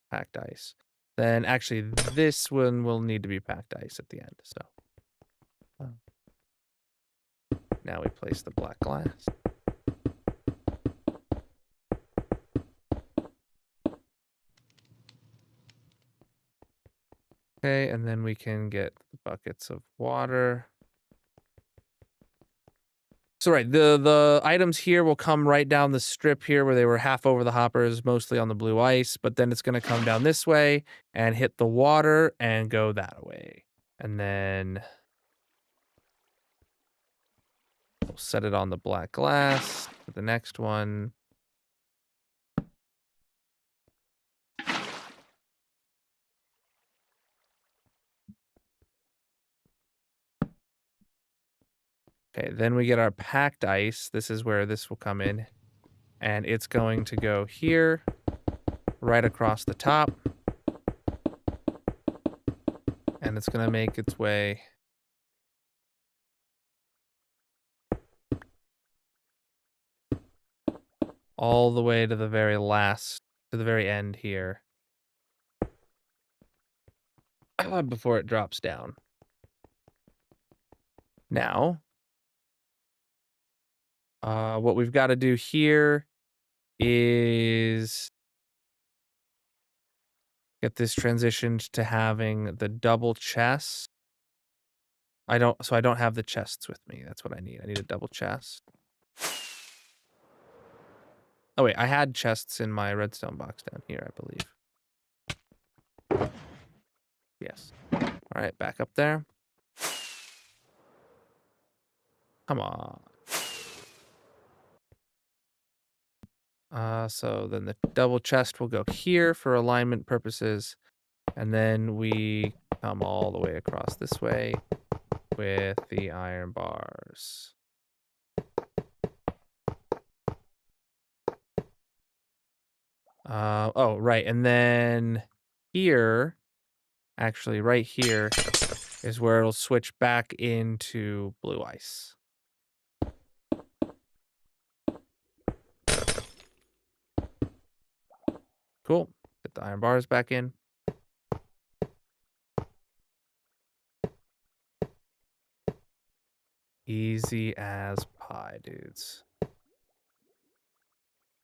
packed ice. Then actually this one will need to be packed ice at the end. So now we place the black glass. Okay, and then we can get the buckets of water. So right, the items here will come right down the strip here where they were half over the hoppers, mostly on the blue ice, but then it's gonna come down this way and hit the water and go that way. And then we'll set it on the black glass for the next one. Okay, then we get our packed ice. This is where this will come in. And it's going to go here, right across the top. And it's going to make its way all the way to the very end here. Before it drops down. Now, what we've got to do here is get this transitioned to having the double chest. I don't have the chests with me. That's what I need. I need a double chest. Oh wait, I had chests in my redstone box down here, I believe. Yes. All right, back up there. Come on. So then the double chest will go here for alignment purposes. And then we come all the way across this way with the iron bars. Oh, right. And then here, actually right here is where it'll switch back into blue ice. Cool. Get the iron bars back in. Easy as pie, dudes.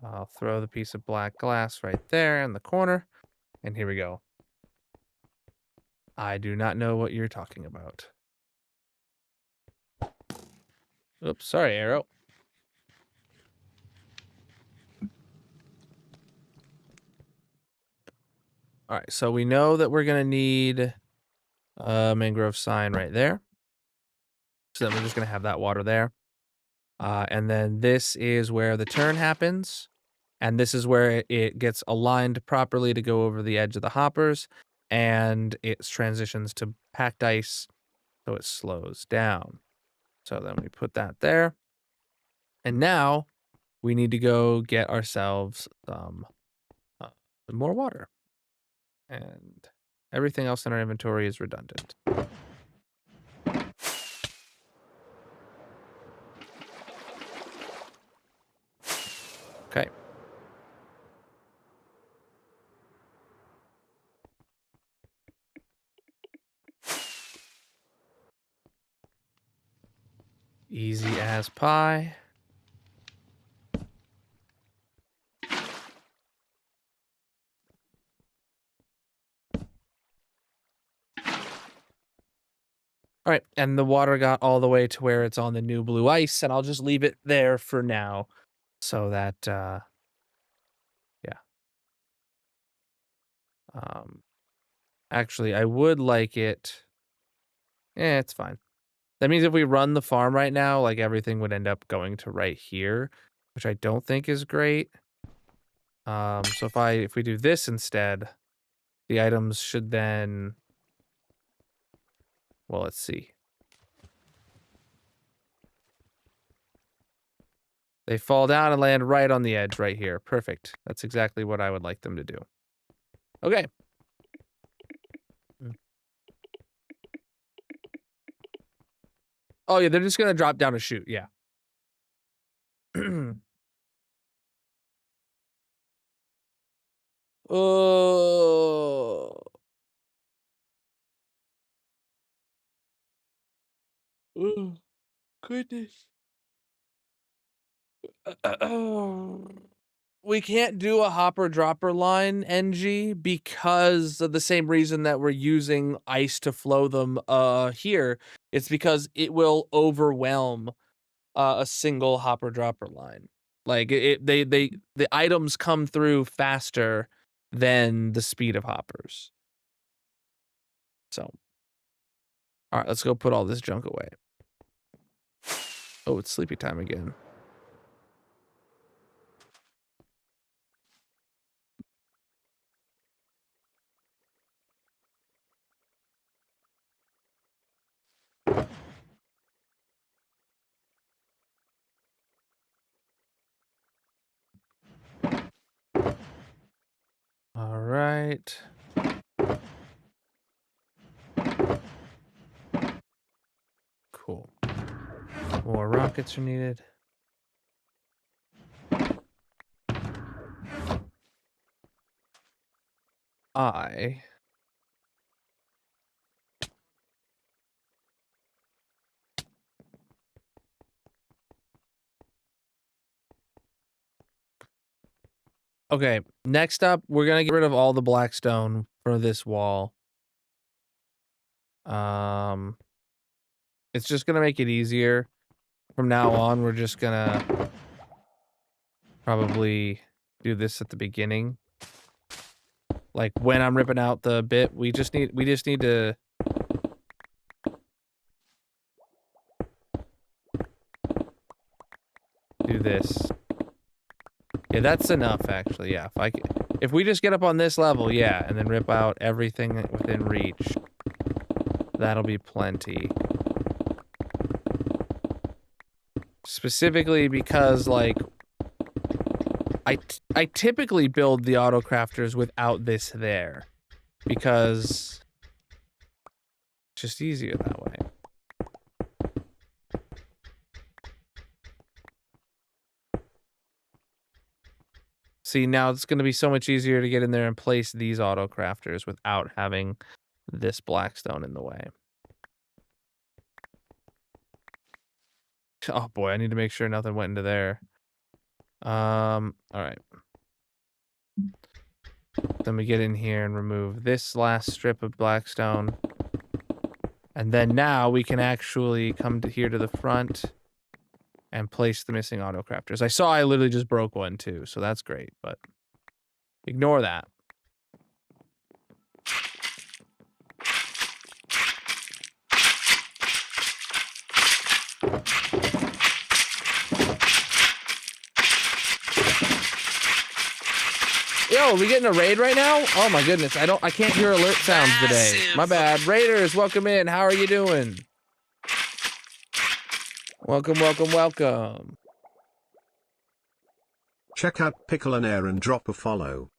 I'll throw the piece of black glass right there in the corner. And here we go. I do not know what you're talking about. Oops, sorry, Arrow. All right, so we know that we're going to need a mangrove sign right there. So then we're just going to have that water there. And then this is where the turn happens. And this is where it gets aligned properly to go over the edge of the hoppers. And it transitions to packed ice, so it slows down. So then we put that there. And now we need to go get ourselves some more water. And everything else in our inventory is redundant. Okay. Easy as pie. All right, and the water got all the way to where it's on the new blue ice, and I'll just leave it there for now so that, yeah. Actually, I would like it. It's fine. That means if we run the farm right now, like everything would end up going to right here, which I don't think is great. So if we do this instead, the items should then, well, let's see. They fall down and land right on the edge right here. Perfect. That's exactly what I would like them to do. Okay. Oh, yeah, they're just going to drop down a chute. Yeah. Oh. Oh, goodness. We can't do a hopper dropper line NG because of the same reason that we're using ice to flow them here. It's because it will overwhelm a single hopper dropper line. Like the items come through faster than the speed of hoppers. So, all right, let's go put all this junk away. Oh, it's sleepy time again. All right. Cool. More rockets are needed. Okay, next up, we're gonna get rid of all the black stone for this wall. It's just gonna make it easier. From now on, we're just gonna probably do this at the beginning. Like when I'm ripping out the bit, we just need to do this. Yeah, that's enough actually. Yeah, if we just get up on this level, yeah, and then rip out everything within reach, that'll be plenty. Specifically because like I typically build the auto crafters without this there because it's just easier that way. See, now it's going to be so much easier to get in there and place these auto crafters without having this blackstone in the way. Oh boy, I need to make sure nothing went into there. All right. Then we get in here and remove this last strip of blackstone. And then now we can actually come to here to the front and place the missing auto crafters. I saw I literally just broke one too, so that's great, but ignore that. Yo, are we getting a raid right now? Oh my goodness, I can't hear alert sounds today. My bad. Raiders, welcome in. How are you doing? Welcome, welcome, welcome. Check out Pickle and Air and drop a follow.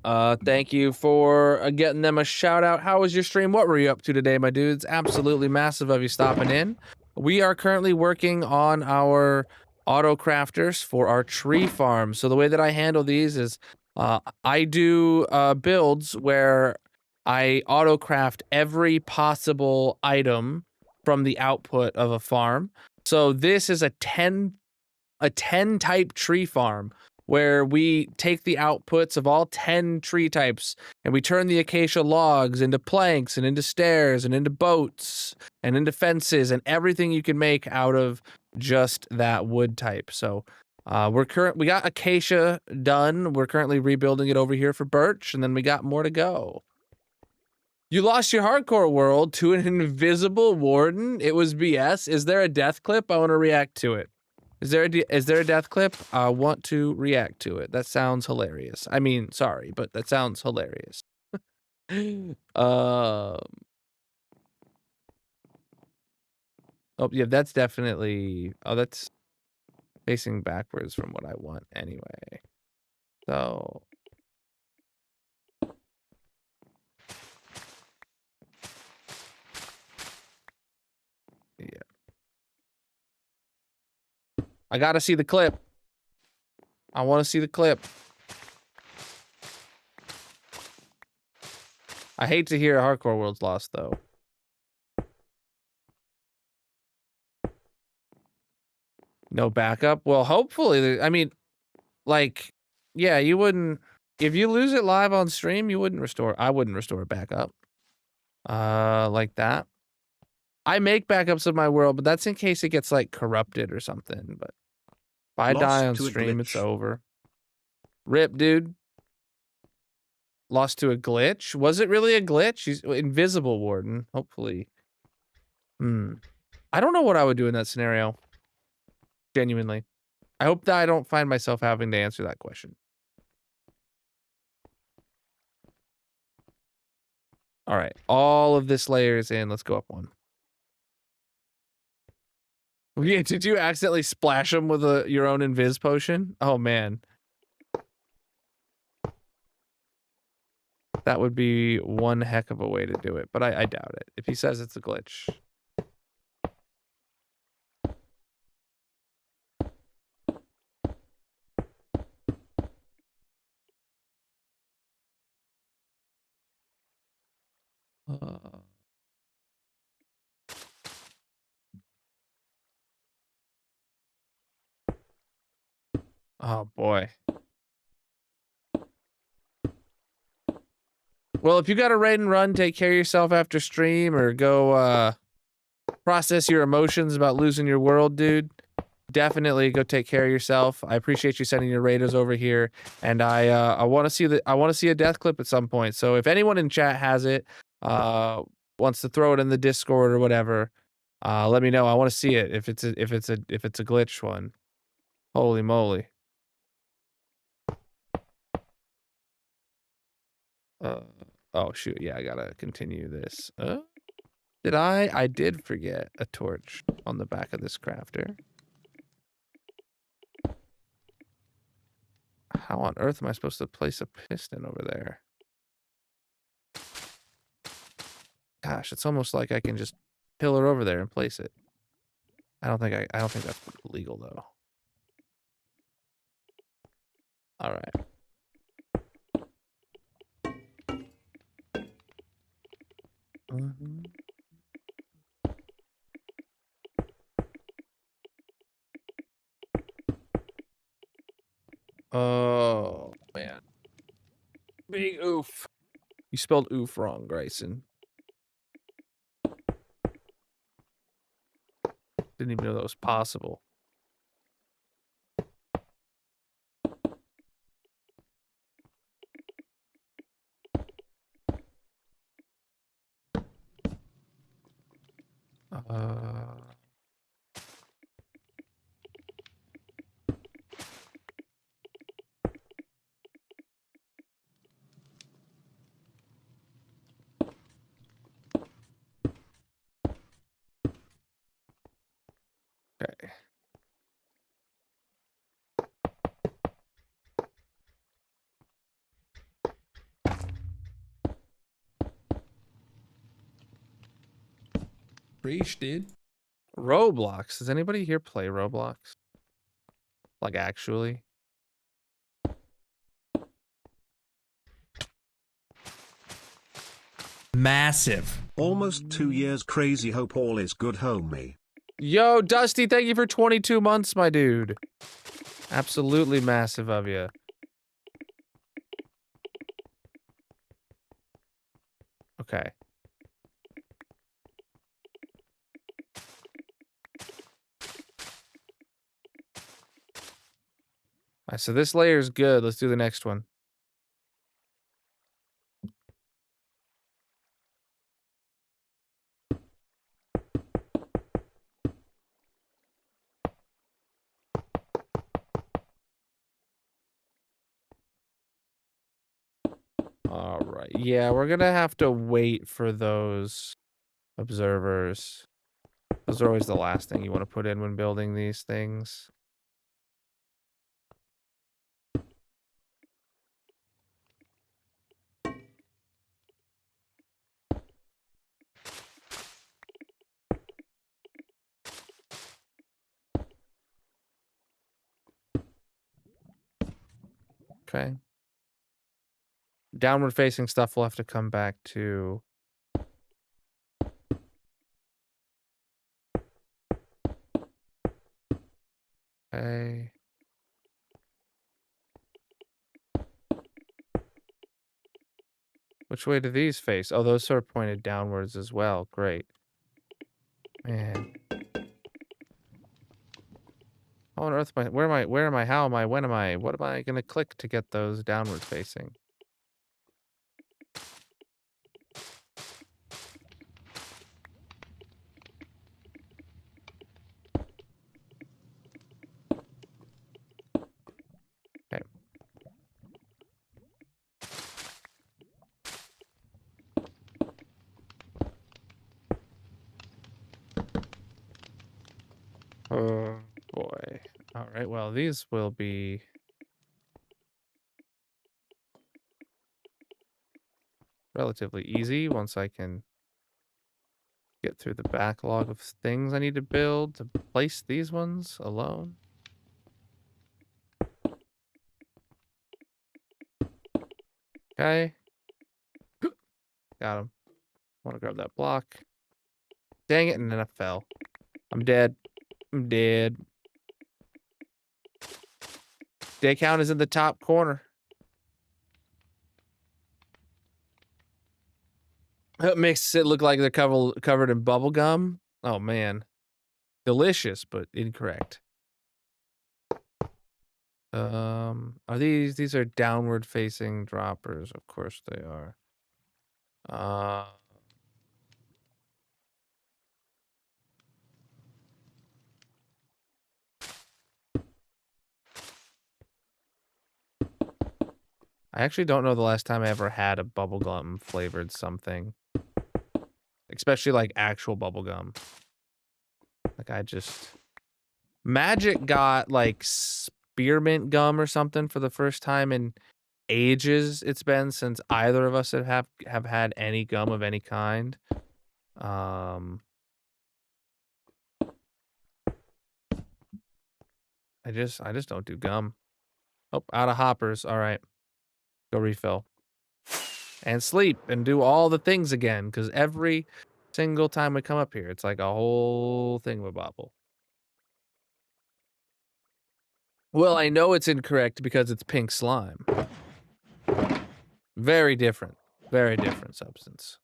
Thank you for getting them a shout out. How was your stream? What were you up to today, my dudes? Absolutely massive of you stopping in. We are currently working on our auto crafters for our tree farm. So the way that I handle these is I do builds where I auto craft every possible item from the output of a farm. So this is a 10 type tree farm where we take the outputs of all 10 tree types and we turn the acacia logs into planks and into stairs and into boats and into fences and everything you can make out of just that wood type. So we got acacia done. We're currently rebuilding it over here for birch, and then we got more to go. You lost your hardcore world to an invisible warden. It was BS. Is there a death clip? I want to react to it. Is there a death clip? I want to react to it. That sounds hilarious. I mean, sorry, but that sounds hilarious. Oh yeah, that's definitely. Oh, that's facing backwards from what I want anyway. So. Yeah. I gotta see the clip. I want to see the clip. I hate to hear hardcore world's lost though. No backup. Well, hopefully, I mean, like, yeah, you wouldn't. If you lose it live on stream, you wouldn't restore. I wouldn't restore it back up. Like that. I make backups of my world, but that's in case it gets like corrupted or something. But if I die on stream, it's over. Rip, dude. Lost to a glitch. Was it really a glitch? He's invisible warden. Hopefully. I don't know what I would do in that scenario. Genuinely. I hope that I don't find myself having to answer that question. All right. All of this layer is in. Let's go up one. Yeah, did you accidentally splash them with your own invis potion? Oh, man. That would be one heck of a way to do it, but I doubt it. If he says it's a glitch. Oh, boy. Well, if you got a raid and run, take care of yourself after stream or go process your emotions about losing your world, dude. Definitely go take care of yourself. I appreciate you sending your raiders over here, and I want to see a death clip at some point. So if anyone in chat has it, wants to throw it in the Discord or whatever, let me know. I want to see it if it's a glitch one. Holy moly. Oh shoot, yeah, I gotta continue this. Did I did forget a torch on the back of this crafter. How on earth am I supposed to place a piston over there? Gosh, it's almost like I can just pillar over there and place it. I don't think that's legal though. All right. Oh, man. Big oof. You spelled oof wrong, Grayson. Didn't even know that was possible. Okay. Preach, dude. Roblox. Does anybody here play Roblox? Like, actually? Massive. Almost 2 years crazy, hope all is good, homie. Yo, Dusty, thank you for 22 months, my dude. Absolutely massive of you. Okay. Alright, so this layer is good. Let's do the next one. All right. Yeah, we're gonna have to wait for those observers. Those are always the last thing you want to put in when building these things. Okay. Downward facing stuff will have to come back to. Okay. Which way do these face? Oh, those are pointed downwards as well. Great. Man. How on earth am I? Where am I? Where am I? How am I? When am I? What am I gonna click to get those downward facing? Okay. Oh boy. All right. Well, these will be relatively easy once I can get through the backlog of things I need to build to place these ones alone. Okay. Got him. Want to grab that block. Dang it, and then I fell. I'm dead. I'm dead. Day count is in the top corner. It makes it look like they're covered in bubble gum. Oh man. Delicious, but incorrect. Are these are downward facing droppers? Of course they are. I actually don't know the last time I ever had a bubblegum flavored something. Especially like actual bubblegum. Like I just... Magic got like spearmint gum or something for the first time in ages. It's been since either of us have had any gum of any kind. I just don't do gum. Oh, out of hoppers. All right. Go refill. And sleep and do all the things again, because every single time we come up here, it's like a whole thing of a bobble. Well, I know it's incorrect because it's pink slime. Very different substance.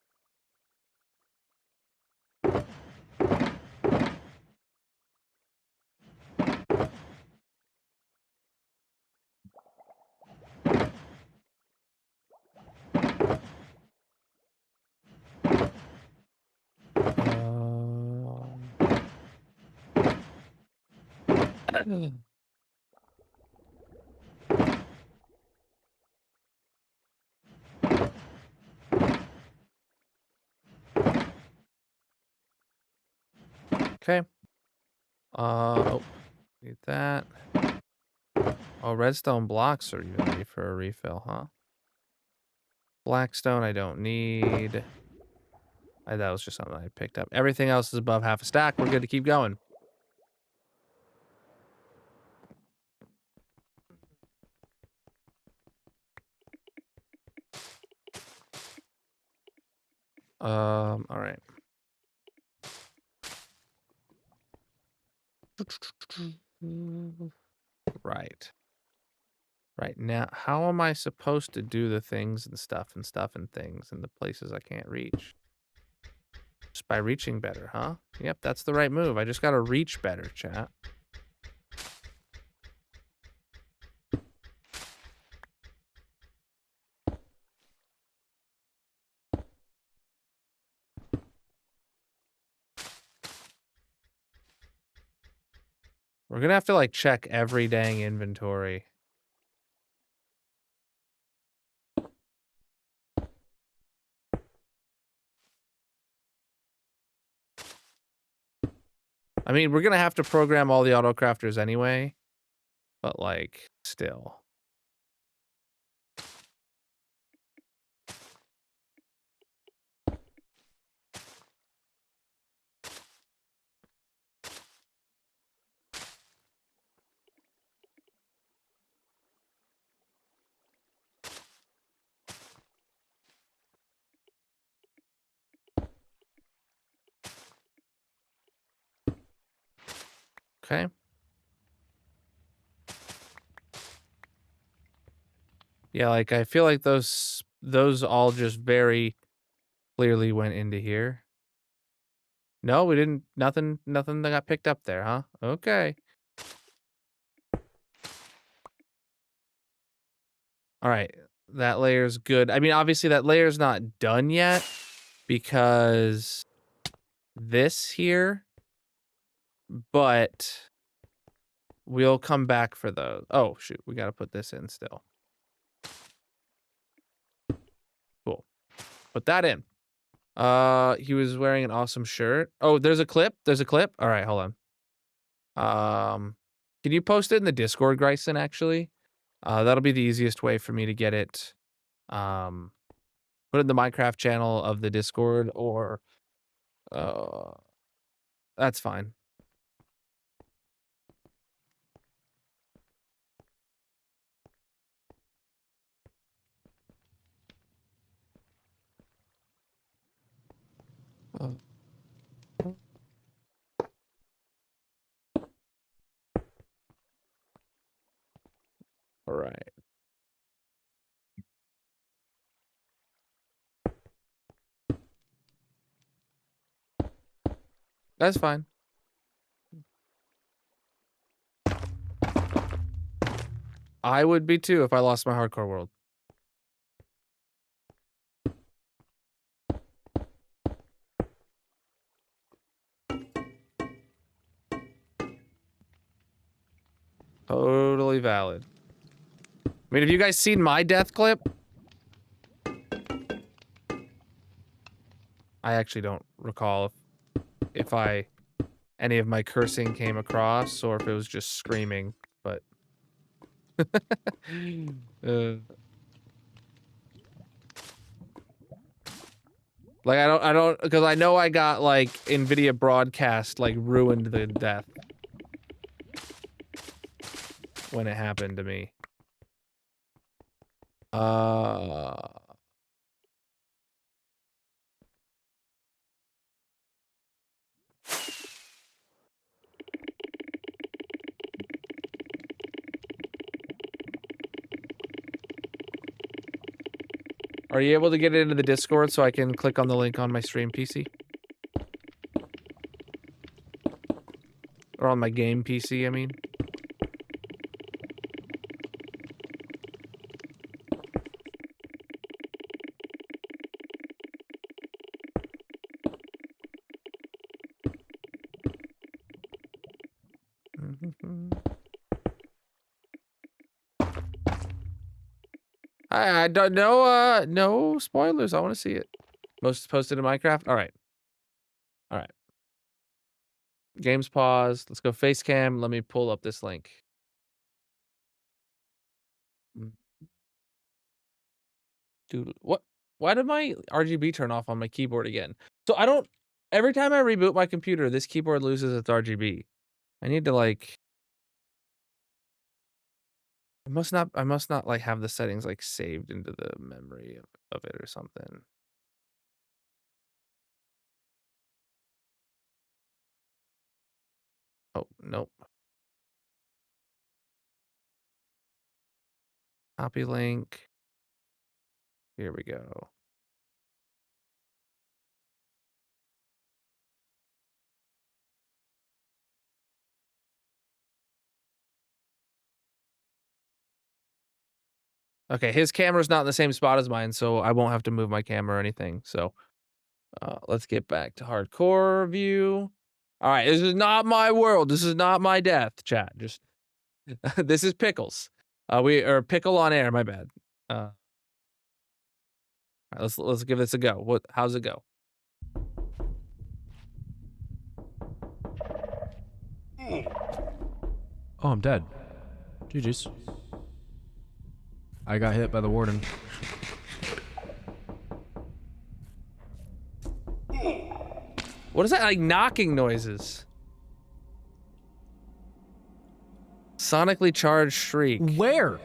Okay. Oh, need that. Oh, redstone blocks are even ready for a refill, huh? Blackstone I don't need. That was just something I picked up. Everything else is above half a stack. We're good to keep going. All right. Right. Right now, how am I supposed to do the things and stuff and things in the places I can't reach? Just by reaching better, huh? Yep, that's the right move. I just gotta reach better, chat. We're gonna have to, like, check every dang inventory. I mean, we're gonna have to program all the autocrafters anyway, but, like, still. Okay. Yeah, like, I feel like those all just very clearly went into here. No, we didn't. Nothing that got picked up there, huh? Okay. All right. That layer's good. I mean, obviously that layer's not done yet because this here, but we'll come back for those. Oh, shoot. We got to put this in still. Cool. Put that in. He was wearing an awesome shirt. Oh, there's a clip. There's a clip. All right, hold on. Can you post it in the Discord, Gryson, actually? That'll be the easiest way for me to get it. Put it in the Minecraft channel of the Discord, or that's fine. All right. That's fine. I would be too if I lost my hardcore world. Totally valid. I mean, have you guys seen my death clip? I actually don't recall if any of my cursing came across or if it was just screaming, but like I don't because I know I got like NVIDIA broadcast like ruined the death when it happened to me. Are you able to get into the Discord so I can click on the link on my stream PC? Or on my game PC, I mean. I don't know, no spoilers. I want to see it. Most posted in Minecraft? All right. All right. Games pause. Let's go face cam. Let me pull up this link. Dude, what? Why did my RGB turn off on my keyboard again? So I don't, every time I reboot my computer, this keyboard loses its RGB. I need to like, I must not like have the settings like saved into the memory of it or something. Oh, nope. Copy link. Here we go. Okay, his camera's not in the same spot as mine, so I won't have to move my camera or anything. So let's get back to hardcore view. All right, this is not my world. This is not my death, chat. Just this is Pickles. We are Pickle on air. My bad. All right, let's give this a go. How's it go? Oh, I'm dead. GG's. I got hit by the warden. What is that, like knocking noises? Sonically charged shriek. Where?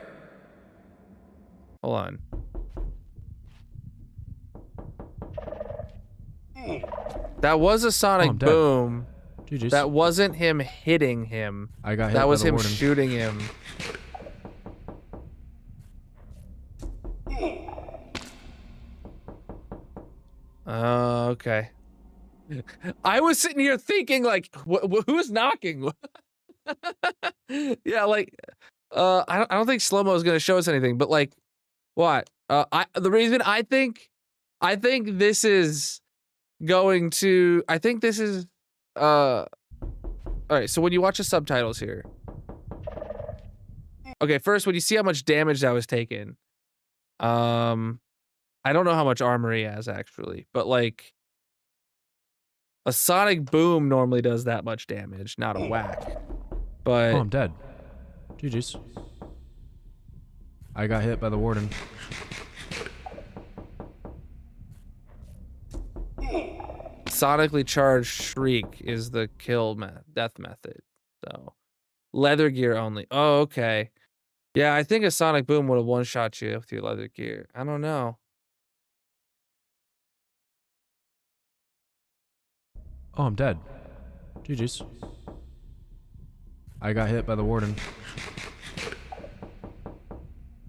Hold on. That was a sonic boom. GG's. That wasn't him hitting him. I got hit That by was the him warden. shooting him. Okay. I was sitting here thinking, like, who's knocking? Yeah, like, I don't think slow-mo is gonna show us anything, but like, what? The reason I think this is going to, I think this is, all right. So when you watch the subtitles here, okay, first when you see how much damage that was taken, I don't know how much armor he has actually, but like a sonic boom normally does that much damage, not a whack. But Oh, I'm dead. GG's. I got hit by the warden. sonically charged shriek is the death method. So leather gear only. Oh, okay. Yeah, I think a sonic boom would have one-shot you with your leather gear. I don't know. Oh, I'm dead. GG's. I got hit by the warden.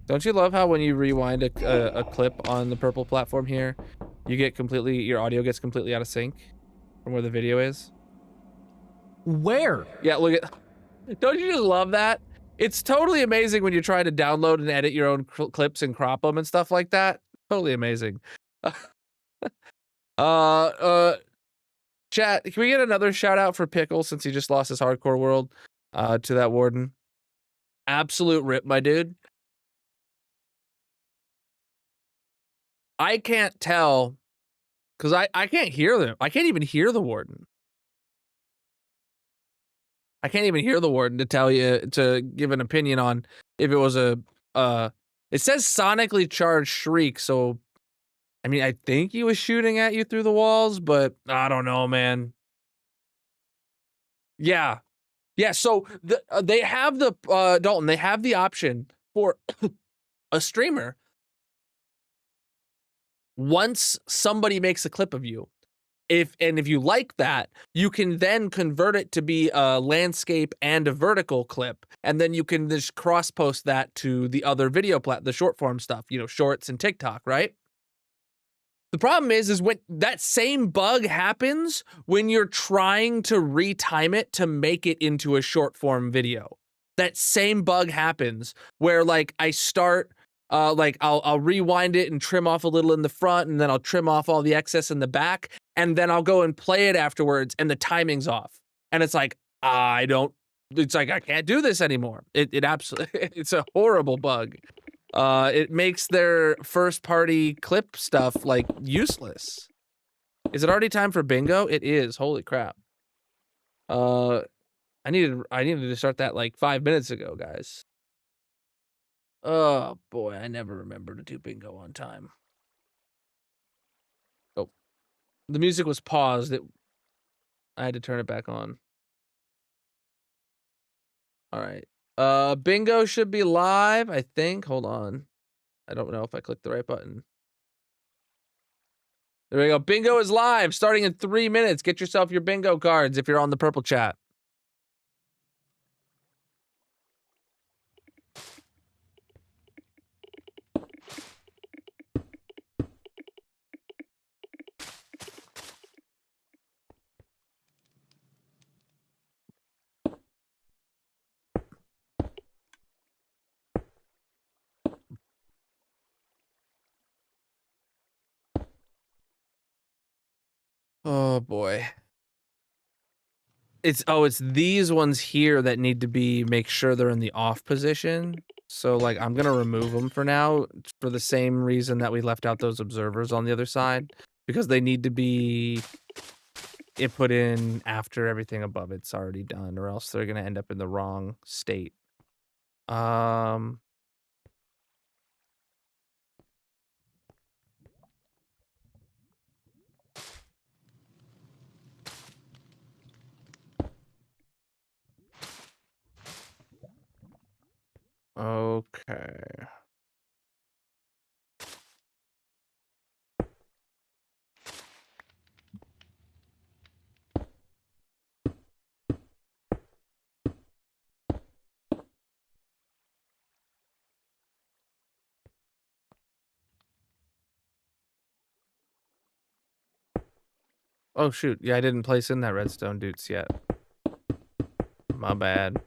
Don't you love how when you rewind a clip on the purple platform here, you get your audio gets completely out of sync from where the video is? Where? Yeah, look at, don't you just love that? It's totally amazing when you're trying to download and edit your own clips and crop them and stuff like that. Totally amazing. Chat, can we get another shout out for Pickle since he just lost his hardcore world to that warden? Absolute rip, my dude. I can't tell because I can't hear them. I can't even hear the warden. I can't even hear the warden to tell you, to give an opinion on if it was a, it says sonically charged shriek. So, I mean, I think he was shooting at you through the walls, but I don't know, man. Yeah. Yeah. So they have the, Dalton, they have the option for a streamer. Once somebody makes a clip of you, if you like that, you can then convert it to be a landscape and a vertical clip, and then you can just cross post that to the other video the short form stuff, you know, shorts and TikTok, right? The problem is when that same bug happens when you're trying to retime it to make it into a short form video. That same bug happens where like I start, like I'll rewind it and trim off a little in the front, and then I'll trim off all the excess in the back, and then I'll go and play it afterwards, and the timing's off, and it's like it's like I can't do this anymore. It absolutely it's a horrible bug. It makes their first party clip stuff like useless. Is it already time for bingo? It is. Holy crap. I needed to start that like 5 minutes ago, guys. Oh boy, I never remember to do bingo on time. Oh, the music was paused. I had to turn it back on. All right. Bingo should be live, I think. Hold on. I don't know if I clicked the right button. There we go. Bingo is live, starting in 3 minutes. Get yourself your bingo cards if you're on the purple chat. Oh boy. It's these ones here that need to make sure they're in the off position. So like I'm gonna remove them for now for the same reason that we left out those observers on the other side, because they need to be put in after everything above it's already done, or else they're gonna end up in the wrong state. Okay. Oh shoot, yeah, I didn't place in that redstone dudes yet. My bad.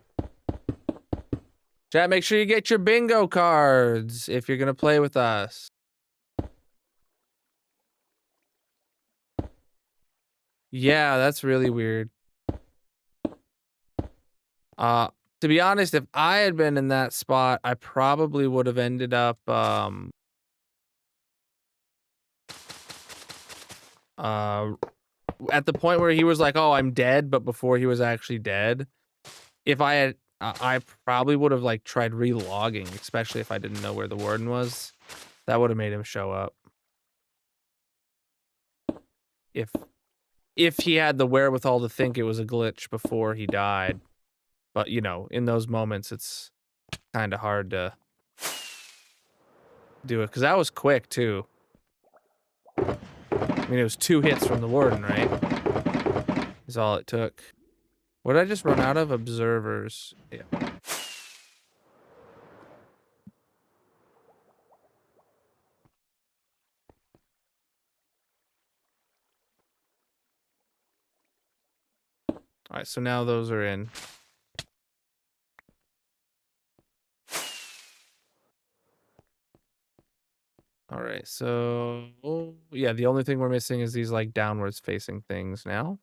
Chat, make sure you get your bingo cards if you're gonna play with us. Yeah, that's really weird. To be honest, if I had been in that spot, I probably would have ended up at the point where he was like, "Oh, I'm dead," but before he was actually dead. If I had, I probably would have like tried relogging, especially if I didn't know where the warden was. That would have made him show up. If he had the wherewithal to think it was a glitch before he died. But, you know, in those moments, it's kind of hard to do it. Because that was quick, too. I mean, it was 2 hits from the warden, right? Is all it took. What did I just run out of? Observers. Yeah. Alright, so now those are in. Alright, so... yeah, the only thing we're missing is these, like, downwards facing things now.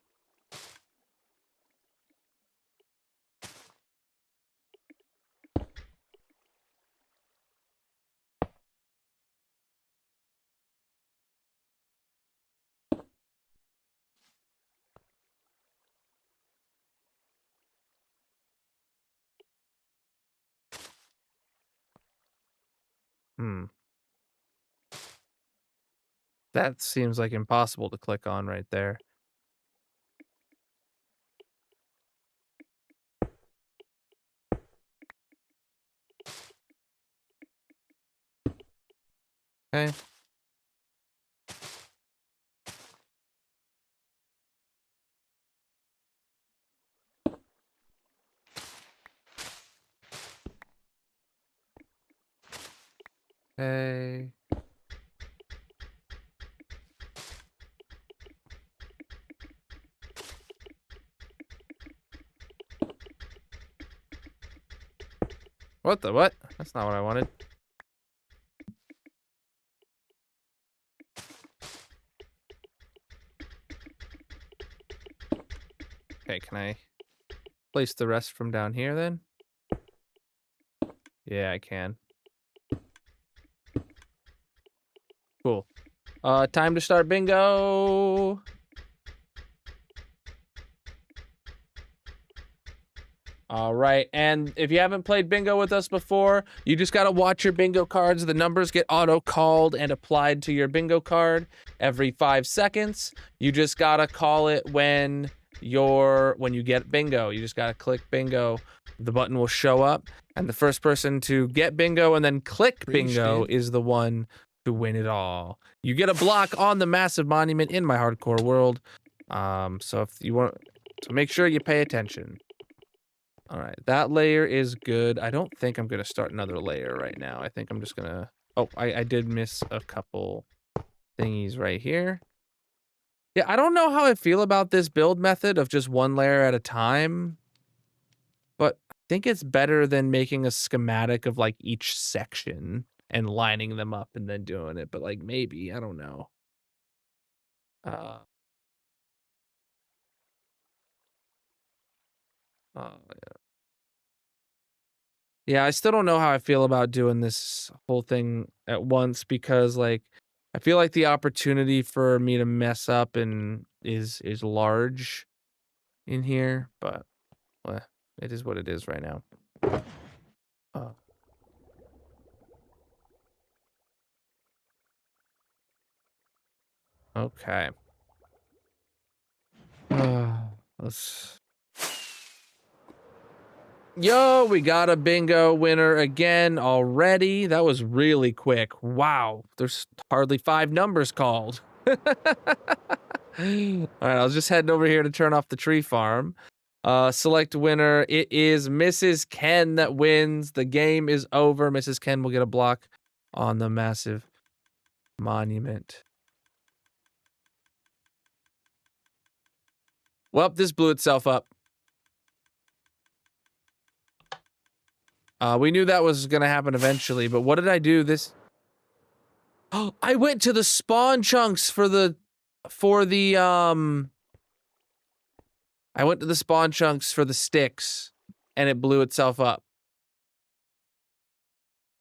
That seems like impossible to click on right there. Okay. Okay. What the what? That's not what I wanted. Okay, can I place the rest from down here then? Yeah, I can. Cool. Time to start bingo. All right, and if you haven't played bingo with us before, you just gotta watch your bingo cards. The numbers get auto-called and applied to your bingo card every 5 seconds. You just gotta call it when you get bingo. You just gotta click bingo. The button will show up, and the first person to get bingo and then click bingo is the one to win it all. You get a block on the massive monument in my hardcore world. So if you want, so make sure you pay attention. All right, that layer is good. I don't think I'm gonna start another layer right now. I think I'm just gonna, oh, I did miss a couple thingies right here. Yeah, I don't know how I feel about this build method of just one layer at a time, but I think it's better than making a schematic of like each section and lining them up and then doing it. But like maybe, I don't know. Yeah, I still don't know how I feel about doing this whole thing at once because like I feel like the opportunity for me to mess up and is large in here, but well, it is what it is right now. Okay. Let's. Yo, we got a bingo winner again already. That was really quick. Wow, there's hardly 5 numbers called. All right, I was just heading over here to turn off the tree farm. Select winner. It is Mrs. Ken that wins. The game is over. Mrs. Ken will get a block on the massive monument. Well, this blew itself up. We knew that was gonna happen eventually, but what did I do this? Oh, I went to the spawn chunks for the I went to the spawn chunks for the sticks, and it blew itself up.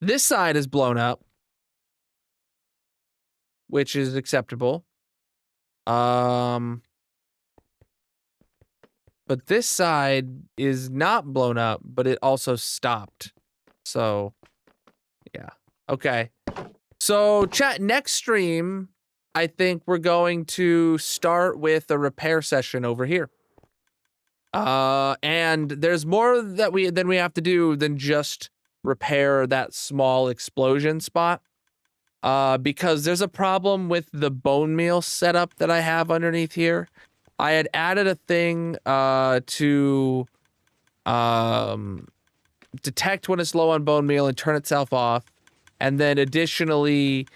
This side is blown up, which is acceptable. But this side is not blown up, but it also stopped. So, yeah. Okay. So, chat, next stream, I think we're going to start with a repair session over here. And there's more that we have to do than just repair that small explosion spot. Because there's a problem with the bone meal setup that I have underneath here. I had added a thing to detect when it's low on bone meal and turn itself off. And then additionally,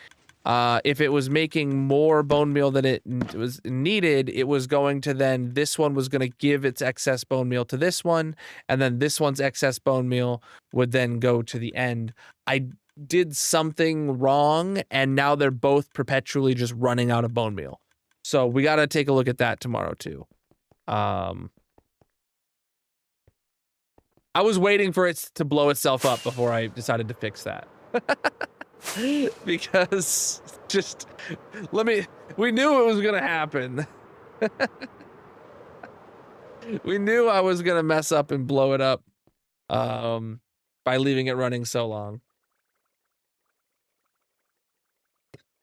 if it was making more bone meal than it was needed, it was going to then, this one was going to give its excess bone meal to this one, and then this one's excess bone meal would then go to the end. I did something wrong, and now they're both perpetually just running out of bone meal. So we got to take a look at that tomorrow too. I was waiting for it to blow itself up before I decided to fix that. Because just we knew it was gonna happen. We knew I was gonna mess up and blow it up by leaving it running so long.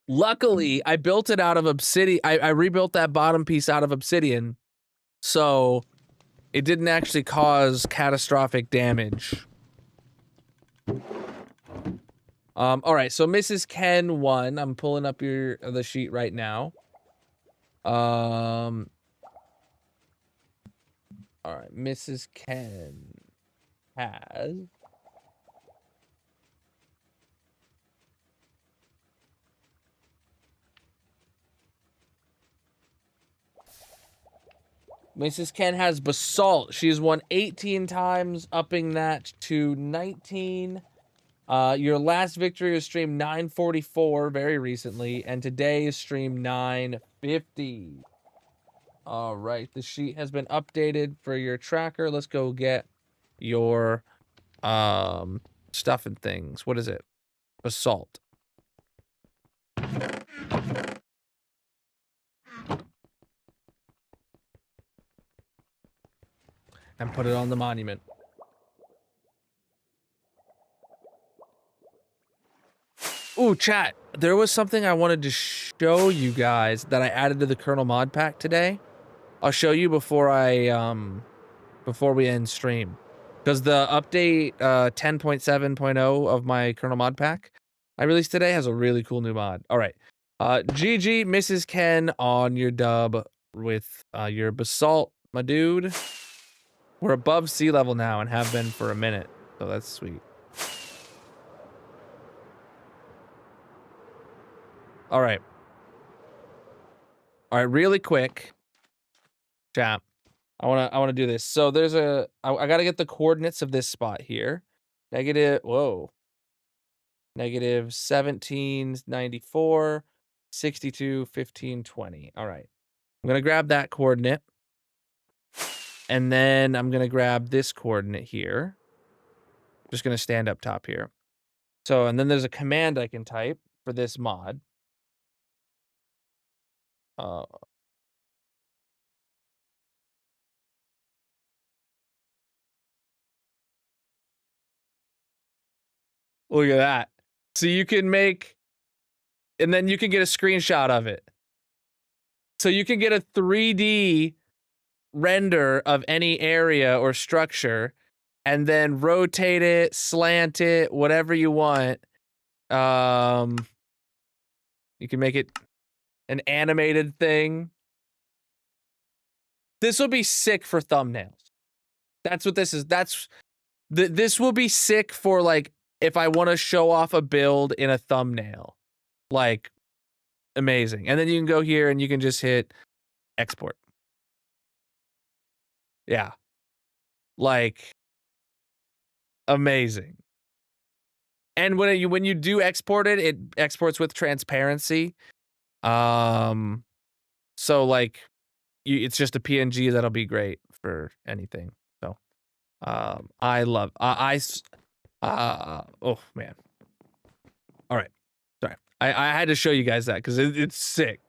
Luckily, I built it out of obsidian. I rebuilt that bottom piece out of obsidian, so it didn't actually cause catastrophic damage. All right, so Mrs. Ken won. I'm pulling up the sheet right now. All right, Mrs. Ken has Mrs. Ken has Basalt. She's won 18 times, upping that to 19. Your last victory was stream 944 very recently, and today is stream 950. All right, the sheet has been updated for your tracker. Let's go get your stuff and things. What is it? Basalt. And put it on the monument. Ooh, chat. There was something I wanted to show you guys that I added to the Colonel mod pack today. I'll show you before we end stream. Because the update 10.7.0 of my Colonel mod pack I released today has a really cool new mod. All right. GG, Mrs. Ken on your dub with your Basalt, my dude. We're above sea level now and have been for a minute. So that's sweet. All right. All right, really quick. Chat. I want to do this. So there's I got to get the coordinates of this spot here. Negative 1794 62 15 20. All right. I'm going to grab that coordinate. And then I'm going to grab this coordinate here. Just going to stand up top here. So, and then there's a command I can type for this mod. Look at that. So you can make, and then you can get a screenshot of it. So you can get a 3D render of any area or structure and then rotate it, slant it, whatever you want. You can make it an animated thing. This will be sick for thumbnails. That's what this is. This will be sick for, like, if I want to show off a build in a thumbnail. Like, amazing. And then you can go here and you can just hit export. Yeah. Like, amazing. And when you do export it, it exports with transparency. So like, it's just a PNG that'll be great for anything. So, I love. Oh man. All right. Sorry. I had to show you guys that because it's sick.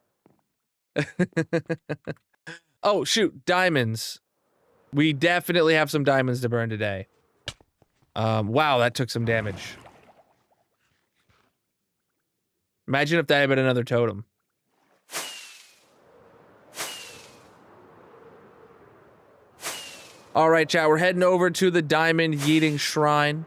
Oh shoot, diamonds. We definitely have some diamonds to burn today. Wow, that took some damage. Imagine if that had been another totem. All right, chat, we're heading over to the Diamond Yeeting Shrine.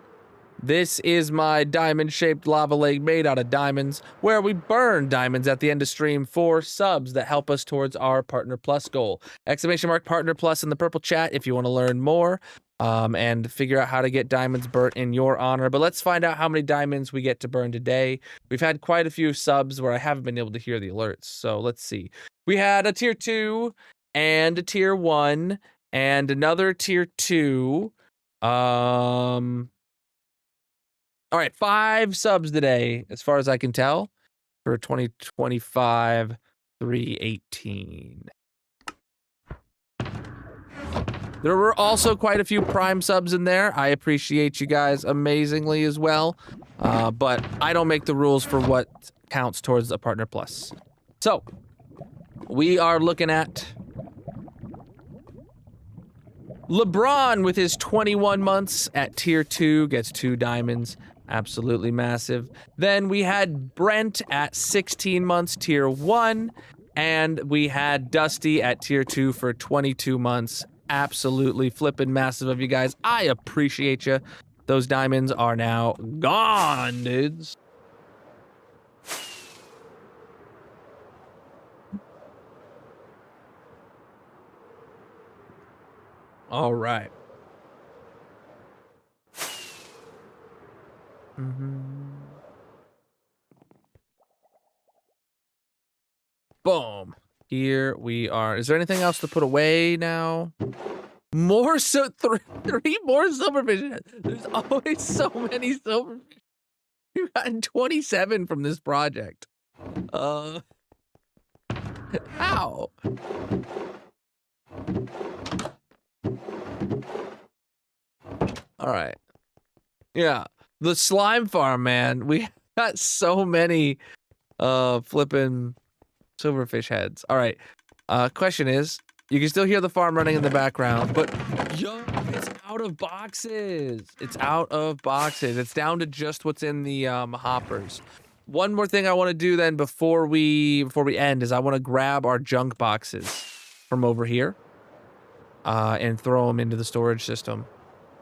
This is my diamond-shaped lava lake made out of diamonds, where we burn diamonds at the end of stream for subs that help us towards our Partner Plus goal. Exclamation mark Partner Plus in the purple chat if you want to learn more and figure out how to get diamonds burnt in your honor. But let's find out how many diamonds we get to burn today. We've had quite a few subs where I haven't been able to hear the alerts, so let's see. We had a tier 2 and a tier 1 and another tier 2. All right, 5 subs today, as far as I can tell, for 2025 318. There were also quite a few Prime subs in there. I appreciate you guys amazingly as well, but I don't make the rules for what counts towards a Partner Plus. So, we are looking at LeBron with his 21 months at tier 2 gets 2 diamonds. Absolutely massive. Then we had Brent at 16 months, tier 1. And we had Dusty at tier 2 for 22 months. Absolutely flipping massive of you guys. I appreciate you. Those diamonds are now gone, dudes. All right. Boom. Here we are. Is there anything else to put away now? More three more silverfish heads. There's always so many silverfish. We've gotten 27 from this project. How? All right. Yeah, the slime farm, man. We got so many flipping silverfish heads. All right. Question is, you can still hear the farm running in the background, but yo, it's out of boxes. It's out of boxes. It's down to just what's in the hoppers. One more thing I want to do then before we end is I want to grab our junk boxes from over here and throw them into the storage system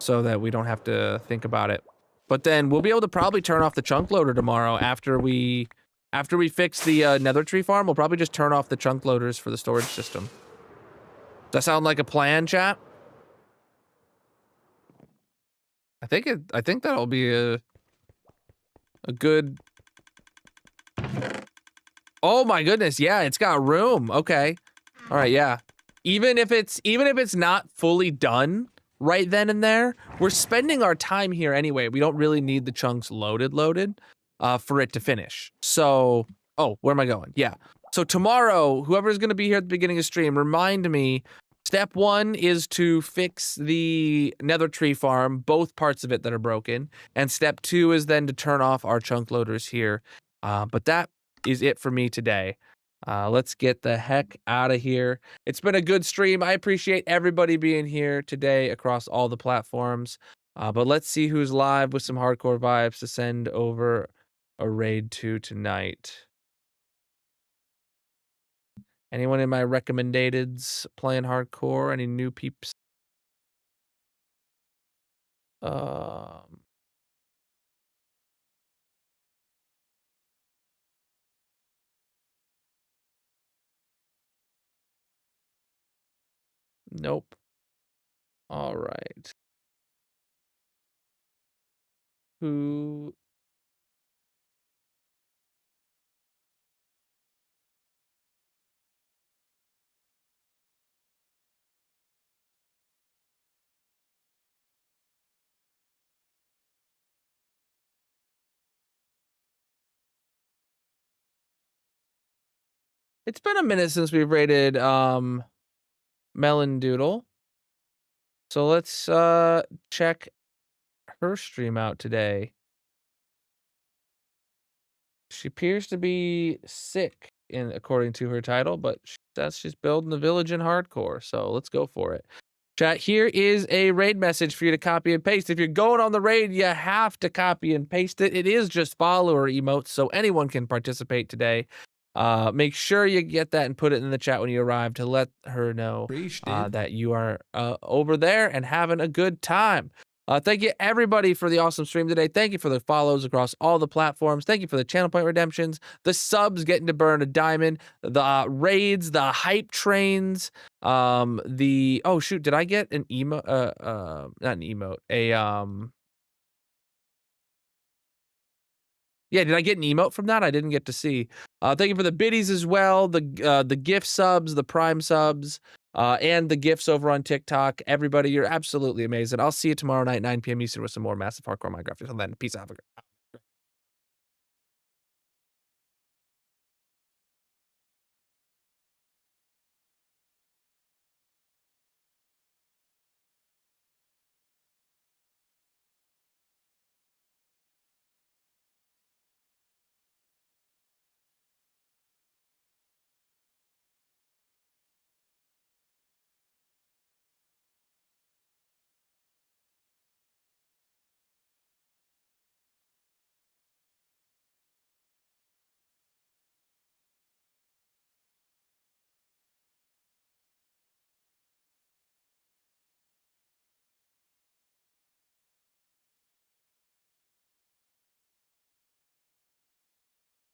so that we don't have to think about it. But then we'll be able to probably turn off the chunk loader tomorrow after we fix the nether tree farm. We'll probably just turn off the chunk loaders for the storage system. Does that sound like a plan, chat? I think that'll be a good. Oh my goodness, yeah, it's got room. Okay. All right, yeah. Even if it's not fully done right then and there, we're spending our time here anyway. We don't really need the chunks loaded for it to finish. So, oh, where am I going? Yeah. So tomorrow, whoever's going to be here at the beginning of stream, remind me, step 1 is to fix the nether tree farm, both parts of it that are broken. And step 2 is then to turn off our chunk loaders here. But that is it for me today. Let's get the heck out of here. It's been a good stream. I appreciate everybody being here today across all the platforms. But let's see who's live with some hardcore vibes to send over a raid to tonight. Anyone in my recommendeds playing hardcore? Any new peeps? Nope. All right. Who? It's been a minute since we've rated Melon Doodle. So let's check her stream out today. She appears to be sick according to her title, but she says she's building the village in hardcore. So let's go for it. Chat, here is a raid message for you to copy and paste. If you're going on the raid, you have to copy and paste it. It is just follower emotes, so anyone can participate today. Make sure you get that and put it in the chat when you arrive to let her know that you are over there and having a good time. Thank you, everybody, for the awesome stream today. Thank you for the follows across all the platforms. Thank you for the channel point redemptions, the subs getting to burn a diamond, the raids, the hype trains, oh shoot, did I get an emote? Not an emote, yeah, did I get an emote from that? I didn't get to see. Thank you for the biddies as well, the gift subs, the prime subs, and the gifts over on TikTok. Everybody, you're absolutely amazing. I'll see you tomorrow night, 9 p.m. Eastern with some more massive hardcore Minecraft. Until then, peace out.